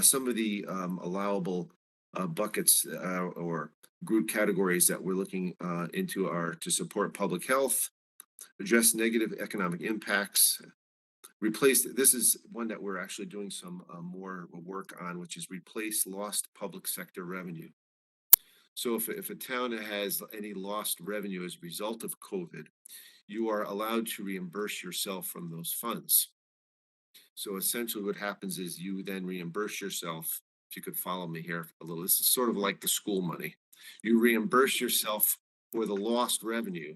Some of the allowable buckets or group categories that we're looking into are to support public health, address negative economic impacts, this is one that we're actually doing some more work on, which is replace lost public sector revenue. So if a town has any lost revenue as a result of COVID, you are allowed to reimburse yourself from those funds. So essentially what happens is you then reimburse yourself. If you could follow me here a little, this is sort of like the school money. You reimburse yourself for the lost revenue,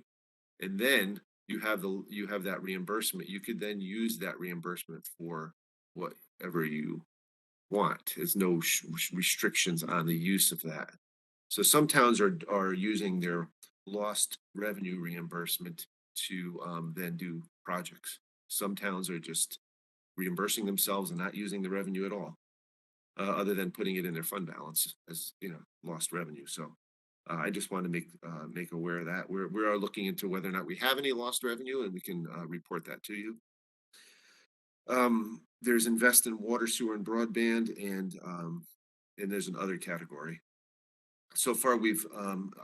and then you have that reimbursement. You could then use that reimbursement for whatever you want. There's no restrictions on the use of that. So some towns are using their lost revenue reimbursement to then do projects. Some towns are just reimbursing themselves and not using the revenue at all, other than putting it in their fund balance as lost revenue. So I just want to make aware of that. We are looking into whether or not we have any lost revenue, and we can report that to you. There's invest in water, sewer, and broadband, and there's another category. So far, we've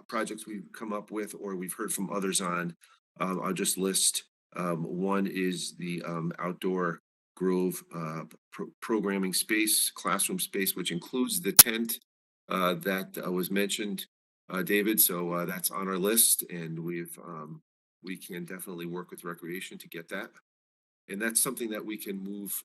projects we've come up with or we've heard from others on. I'll just list. One is the outdoor Grove programming space, classroom space, which includes the tent that was mentioned, David. So that's on our list, and we can definitely work with Recreation to get that. And that's something that we can move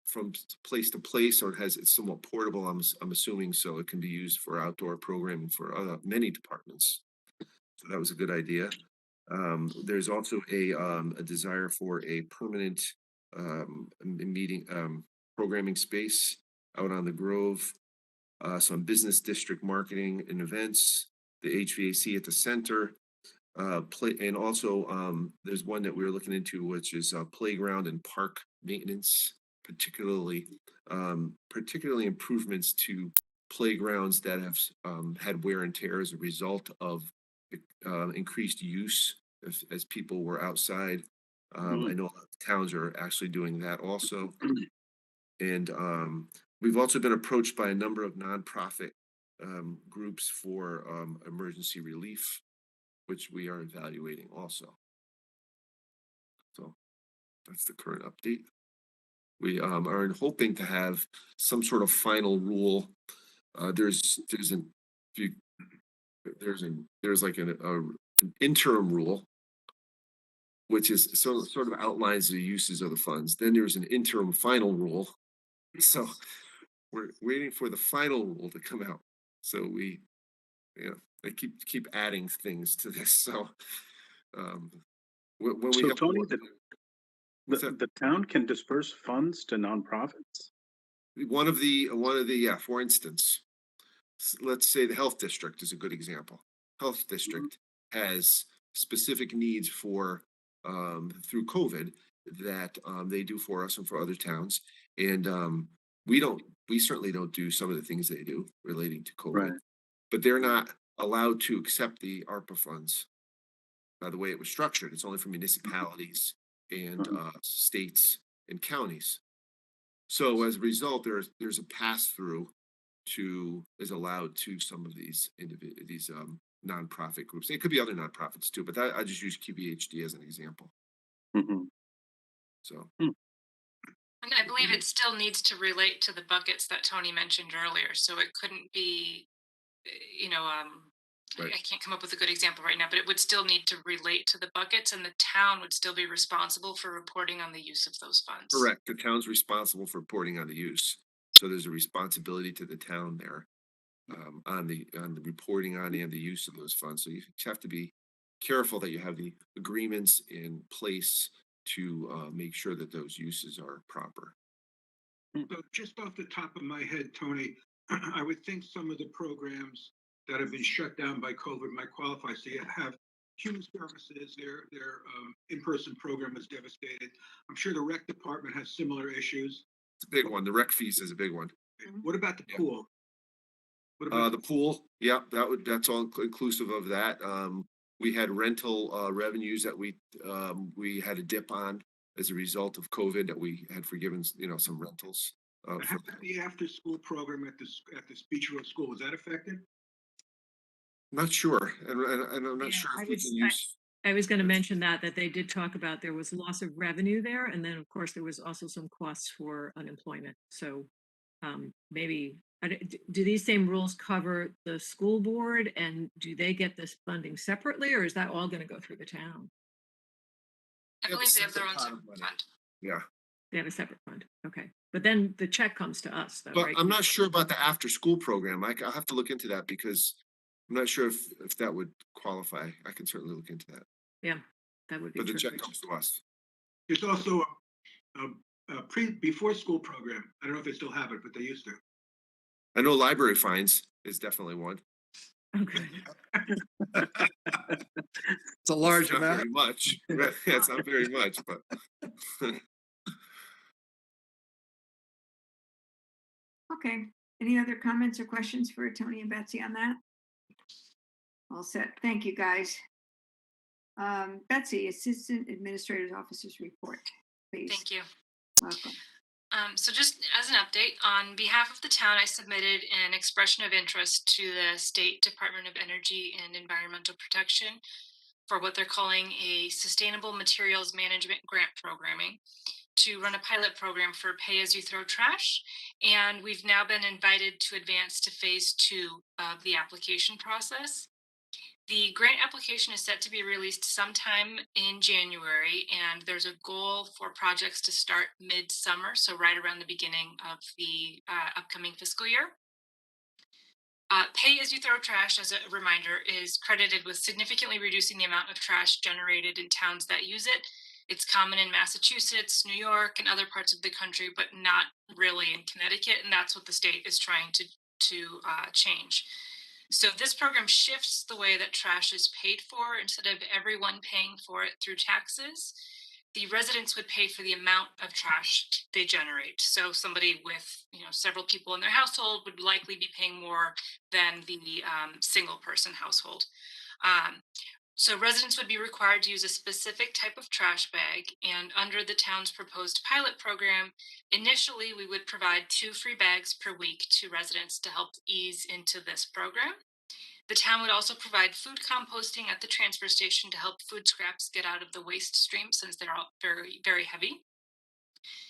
from place to place, or it's somewhat portable. I'm assuming, so it can be used for outdoor programming for many departments. So that was a good idea. There's also a desire for a permanent meeting programming space out on the Grove. Some business district marketing and events, the HVAC at the center. And also there's one that we were looking into, which is playground and park maintenance, particularly improvements to playgrounds that have had wear and tear as a result of increased use as people were outside. I know towns are actually doing that also. And we've also been approached by a number of nonprofit groups for emergency relief, which we are evaluating also. So that's the current update. We are hoping to have some sort of final rule. There's like an interim rule, which is sort of outlines the uses of the funds. Then there's an interim final rule. So we're waiting for the final rule to come out. So they keep adding things to this. So when we have Tony, the town can disperse funds to nonprofits. One of the for instance, let's say the health district is a good example. Health district has specific needs for through COVID that they do for us and for other towns, and we certainly don't do some of the things they do relating to COVID, right. But they're not allowed to accept the ARPA funds. By the way it was structured, it's only for municipalities and states and counties. So as a result, there's a pass through is allowed to some of these nonprofit groups. It could be other nonprofits too, but I just use QBHD as an example. So, And I believe it still needs to relate to the buckets that Tony mentioned earlier, so it couldn't be, you know, Right. I can't come up with a good example right now, but it would still need to relate to the buckets, and the town would still be responsible for reporting on the use of those funds. correct, the town's responsible for reporting on the use. So there's a responsibility to the town there. On the reporting on and the use of those funds. So you have to be careful that you have the agreements in place to make sure that those uses are proper. So just off the top of my head, Tony, I would think some of the programs that have been shut down by COVID might qualify. So you have human services, their in-person program was devastated. I'm sure the rec department has similar issues. It's a big one. The rec fees is a big one. What about the Yeah. pool? What about The pool, yeah, that's all inclusive of that. We had rental revenues that we had a dip on as a result of COVID that we had forgiven, some rentals. how For about the after-school program at the Beach Road School? Was that affected? Not sure, and I'm not Yeah, sure I if we was- can use. I was going to mention that they did talk about there was loss of revenue there, and then of course there was also some costs for unemployment. So maybe do these same rules cover the school board, and do they get this funding separately, or is that all going to go through the town? I believe they have their own separate fund. Yeah, They have a separate fund. Okay, but then the check comes to us, though, but right? I'm not sure about the after-school program. I'll have to look into that because I'm not sure if that would qualify. I can certainly look into that, Yeah, that would be but the check terrific. comes to us. There's also a before school program. I don't know if they still have it, but they used to. I know library fines is definitely one. Okay. It's a large It's not amount. very much. Yeah, it's not very much, but Okay, any other comments or questions for Tony and Betsy on that? All set, thank you, guys. Betsy, Assistant Administrator's Officer's Report, please. Thank you. Welcome. So just as an update, on behalf of the town, I submitted an expression of interest to the State Department of Energy and Environmental Protection for what they're calling a Sustainable Materials Management Grant Programming to run a pilot program for pay-as-you-throw trash. And we've now been invited to advance to phase 2 of the application process. The grant application is set to be released sometime in January, and there's a goal for projects to start mid-summer, so right around the beginning of the upcoming fiscal year. Pay as you throw trash, as a reminder, is credited with significantly reducing the amount of trash generated in towns that use it. It's common in Massachusetts, New York, and other parts of the country, but not really in Connecticut, and that's what the state is trying to change. So this program shifts the way that trash is paid for. Instead of everyone paying for it through taxes, the residents would pay for the amount of trash they generate. So somebody with several people in their household would likely be paying more than the single person household. So residents would be required to use a specific type of trash bag, and under the town's proposed pilot program, initially we would provide 2 free bags per week to residents to help ease into this program. The town would also provide food composting at the transfer station to help food scraps get out of the waste stream, since they're all very, very heavy.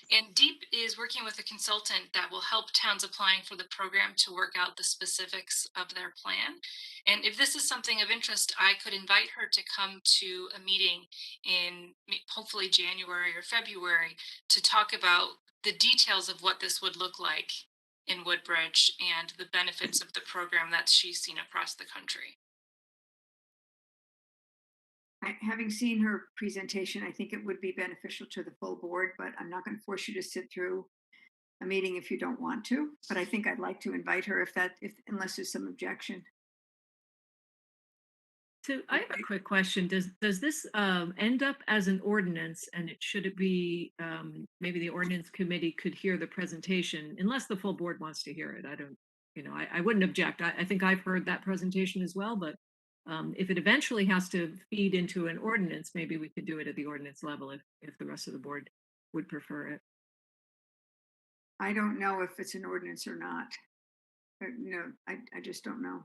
And DEEP is working with a consultant that will help towns applying for the program to work out the specifics of their plan. And if this is something of interest, I could invite her to come to a meeting in hopefully January or February to talk about the details of what this would look like in Woodbridge and the benefits of the program that she's seen across the country. Having seen her presentation, I think it would be beneficial to the full board, but I'm not going to force you to sit through a meeting if you don't want to. But I think I'd like to invite her unless there's some objection. So I have a quick question. Does this end up as an ordinance, and should it be maybe the ordinance committee could hear the presentation, unless the full board wants to hear it? I don't, I wouldn't object. I think I've heard that presentation as well, but if it eventually has to feed into an ordinance, maybe we could do it at the ordinance level if the rest of the board would prefer it. I don't know if it's an ordinance or not. No, I just don't know.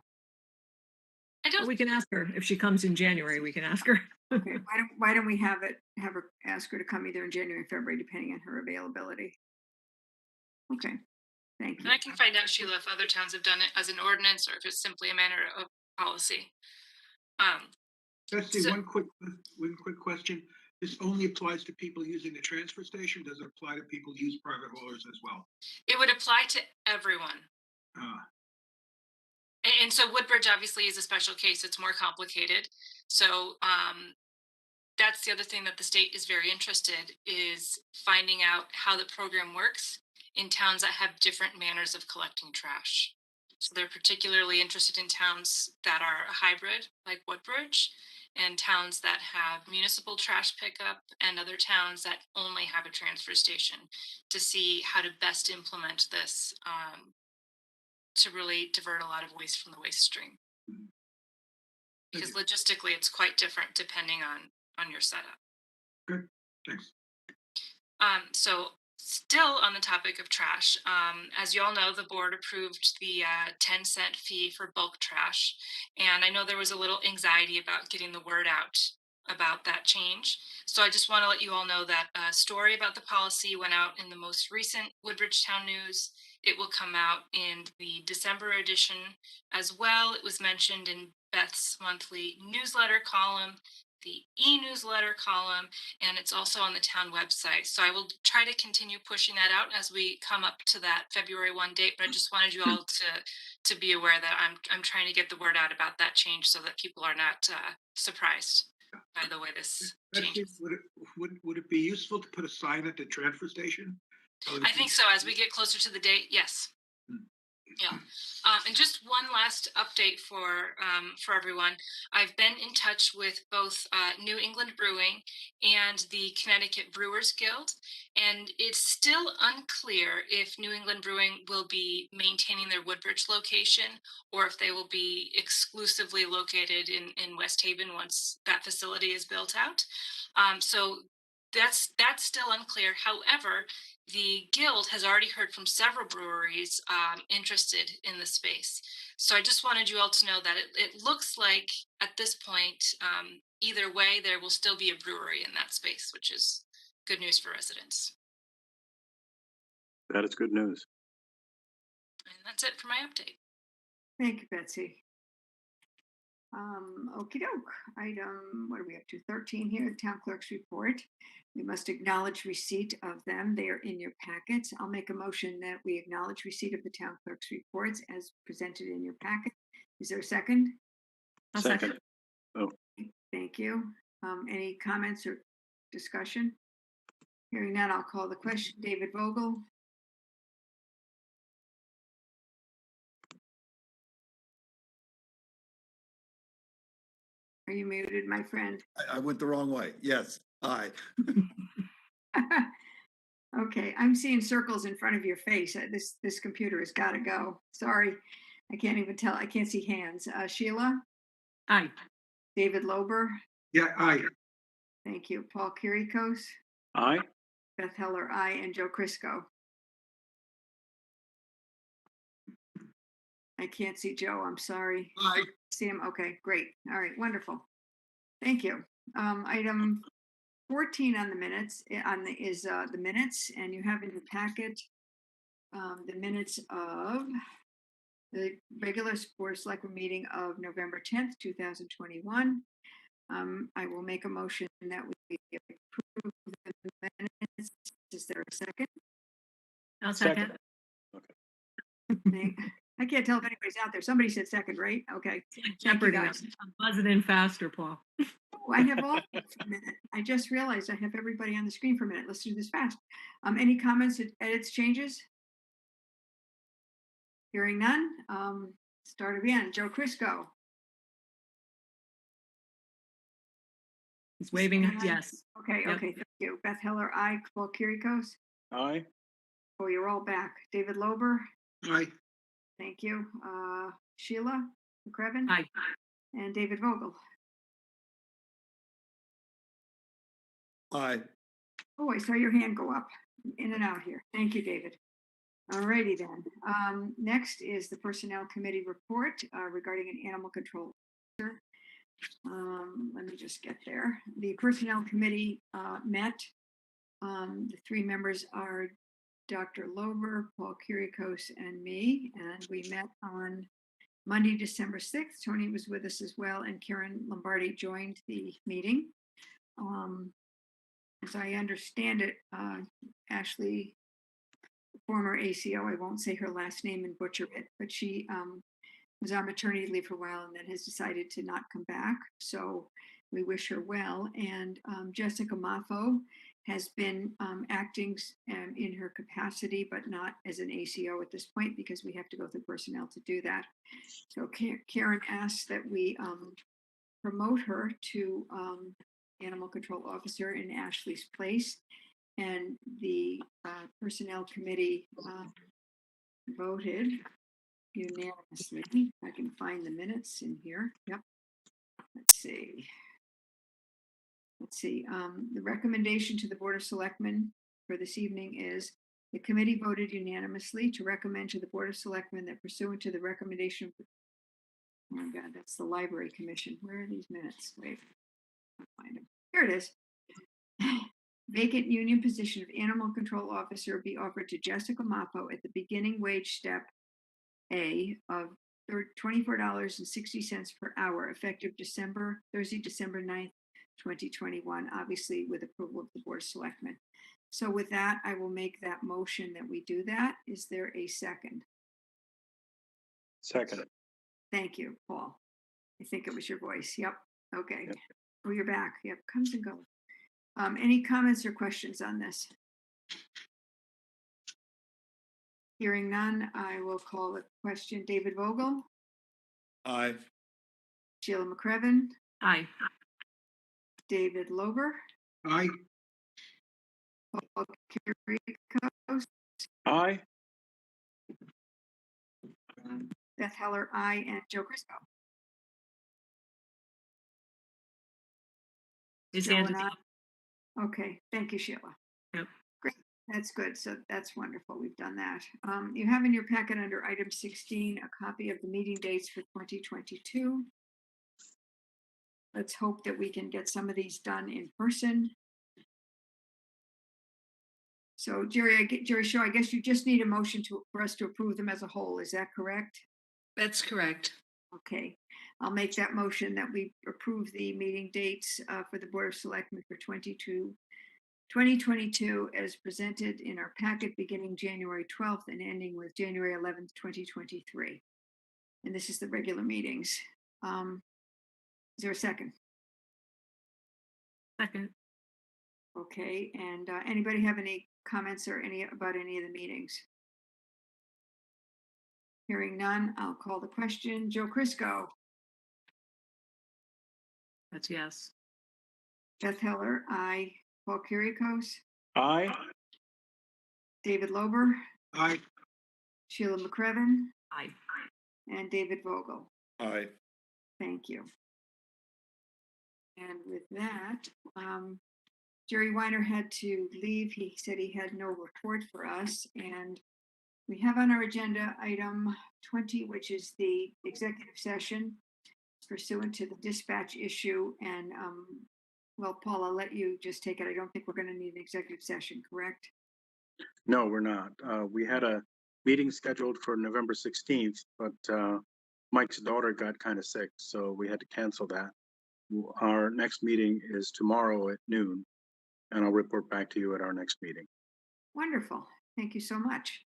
We can ask her if she comes in January. We can ask her. Okay, why don't we have her, ask her to come either in January, February, depending on her availability. Okay, thank you. And I can find out, Sheila, if other towns have done it as an ordinance or if it's simply a matter of policy. Betsy, So- one quick question. This only applies to people using the transfer station? Does it apply to people who use private haulers as well? It would apply to everyone. Ah, And so Woodbridge obviously is a special case. It's more complicated. So that's the other thing that the state is very interested is finding out how the program works in towns that have different manners of collecting trash. So they're particularly interested in towns that are a hybrid, like Woodbridge, and towns that have municipal trash pickup, and other towns that only have a transfer station, to see how to best implement this to really divert a lot of waste from the waste stream. Because logistically, it's quite different depending on your setup. good, thanks. So still on the topic of trash, as you all know, the board approved the 10-cent fee for bulk trash. And I know there was a little anxiety about getting the word out about that change. So I just want to let you all know that a story about the policy went out in the most recent Woodbridge Town News. It will come out in the December edition as well. It was mentioned in Beth's monthly newsletter column, the e-newsletter column, and it's also on the town website. So I will try to continue pushing that out as we come up to that February 1 date, but I just wanted you all to be aware that I'm trying to get the word out about that change so that people are not surprised by the way this Betsy, changes. would it be useful to put a sign at the transfer station? I think so. As we get closer to the date, yes. Yeah. And just one last update for everyone. I've been in touch with both New England Brewing and the Connecticut Brewers Guild, and it's still unclear if New England Brewing will be maintaining their Woodbridge location or if they will be exclusively located in West Haven once that facility is built out. So that's still unclear. However, the guild has already heard from several breweries interested in the space. So I just wanted you all to know that it looks like at this point, either way, there will still be a brewery in that space, which is good news for residents. That is good news. And that's it for my update. Thank you, Betsy. Okey doke. Item, what are we up to? 13 here, the town clerk's report. We must acknowledge receipt of them. They are in your packets. I'll make a motion that we acknowledge receipt of the town clerk's reports as presented in your packet. Is there a second? I'll Second. Thank you. Any comments or discussion? Hearing none, I'll call the question. David Vogel, are you muted, my friend? I went the wrong way. Yes, aye. Okay, I'm seeing circles in front of your face. This computer has got to go. Sorry, I can't even tell. I can't see hands. Sheila, Aye. David Lober, Yeah, aye. thank you. Paul Kirikos, Aye. Beth Heller, aye, and Joe Crisco. I can't see Joe. I'm sorry. Aye. See him? Okay, great. All right, wonderful. Thank you. Item 14 on the minutes is the minutes, and you have in your packet the minutes of the regular Board of Selectmen meeting of November 10th, 2021. I will make a motion that we approve the minutes. Is there a second? I'll second. I can't tell if anybody's out there. Somebody said second, right? Okay. Thank you, Jeopardy. guys. I'm buzzing in faster, Paul. Oh, I have all for a minute. I just realized I have everybody on the screen for a minute. Let's do this fast. Any comments, edits, changes? Hearing none. Start again. Joe Crisco. He's waving. Aye. Yes. Okay, Yep. okay, thank you. Beth Heller, aye. Paul Kirikos. Aye. Oh, you're all back. David Lober. Aye. Thank you. Sheila McCrevin. Aye. And David Vogel. Aye. Oh, I saw your hand go up, in and out here. Thank you, David. All righty then. Next is the Personnel Committee report regarding an animal control officer. Let me just get there. The Personnel Committee met. The three members are Dr. Lober, Paul Kiriakos, and me, and we met on Monday, December 6th. Tony was with us as well, and Karen Lombardi joined the meeting. As I understand it, Ashley, former ACO, I won't say her last name and butcher it, but she was on maternity leave for a while and then has decided to not come back. So we wish her well. And Jessica Maffo has been acting in her capacity, but not as an ACO at this point because we have to go through personnel to do that. So Karen asked that we promote her to Animal Control Officer in Ashley's place. And the Personnel Committee voted unanimously. I can find the minutes in here. Yep. Let's see. The recommendation to the Board of Selectmen for this evening is the committee voted unanimously to recommend to the Board of Selectmen that pursuant to the recommendation of oh my God, that's the Library Commission. Where are these minutes? Wait, I'll find them. Here it is. Vacant union position of Animal Control Officer be offered to Jessica Mappo at the beginning wage step A of $24.60 per hour, effective Thursday, December 9th, 2021, obviously with approval of the Board of Selectmen. So with that, I will make that motion that we do that. Is there a second? Second. Thank you, Paul. I think it was your voice. Yep. Okay. Yep. Oh, you're back. Yep. Comes and goes. Any comments or questions on this? Hearing none, I will call the question. David Vogel, Aye. Sheila McCrevin, Aye. David Lober, Aye. Paul Kiriakos, Aye. Beth Heller, aye, and Joe Crisco. Is Joe and Anthony? I. Okay, thank you, Sheila. Yep. Great, that's good. So that's wonderful. We've done that. You have in your packet under item 16 a copy of the meeting dates for 2022. Let's hope that we can get some of these done in person. So Jerry Shaw, I guess you just need a motion for us to approve them as a whole. Is that correct? That's correct. Okay, I'll make that motion that we approve the meeting dates for the Board of Selectmen for 2022 as presented in our packet beginning January 12th and ending with January 11th, 2023. And this is the regular meetings. Is there a second? Second. Okay, and anybody have any comments or about any of the meetings? Hearing none, I'll call the question. Joe Crisco. That's yes. Beth Heller, aye. Paul Kiriakos. Aye. David Lober. Aye. Sheila McCrevin. Aye. And David Vogel. Aye. Thank you. And with that, Jerry Weiner had to leave. He said he had no report for us. And we have on our agenda item 20, which is the executive session pursuant to the dispatch issue. And well, Paul, I'll let you just take it. I don't think we're going to need an executive session, correct? No, we're not. We had a meeting scheduled for November 16th, but Mike's daughter got kind of sick, so we had to cancel that. Our next meeting is tomorrow at noon, and I'll report back to you at our next meeting. Wonderful. Thank you so much.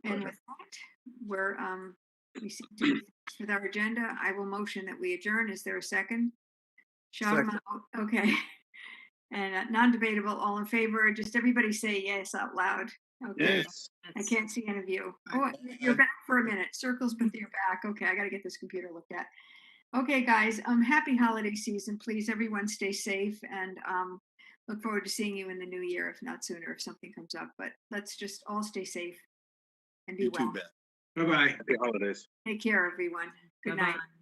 And Pleasure. with that, we seem to be finished with our agenda. I will motion that we adjourn. Is there a second? Shout them Second. out. Okay. And non-debatable, all in favor, just everybody say yes out loud. Okay. Yes. I can't see any of you. Oh, you're back for a minute. Circles, but you're back. Okay, I got to get this computer looked at. Okay, guys, happy holiday season. Please, everyone stay safe and look forward to seeing you in the new year, if not sooner, if something comes up. But let's just all stay safe and be You well. too, Beth. Bye-bye. Happy holidays. Take care, everyone. Good night. Bye-bye.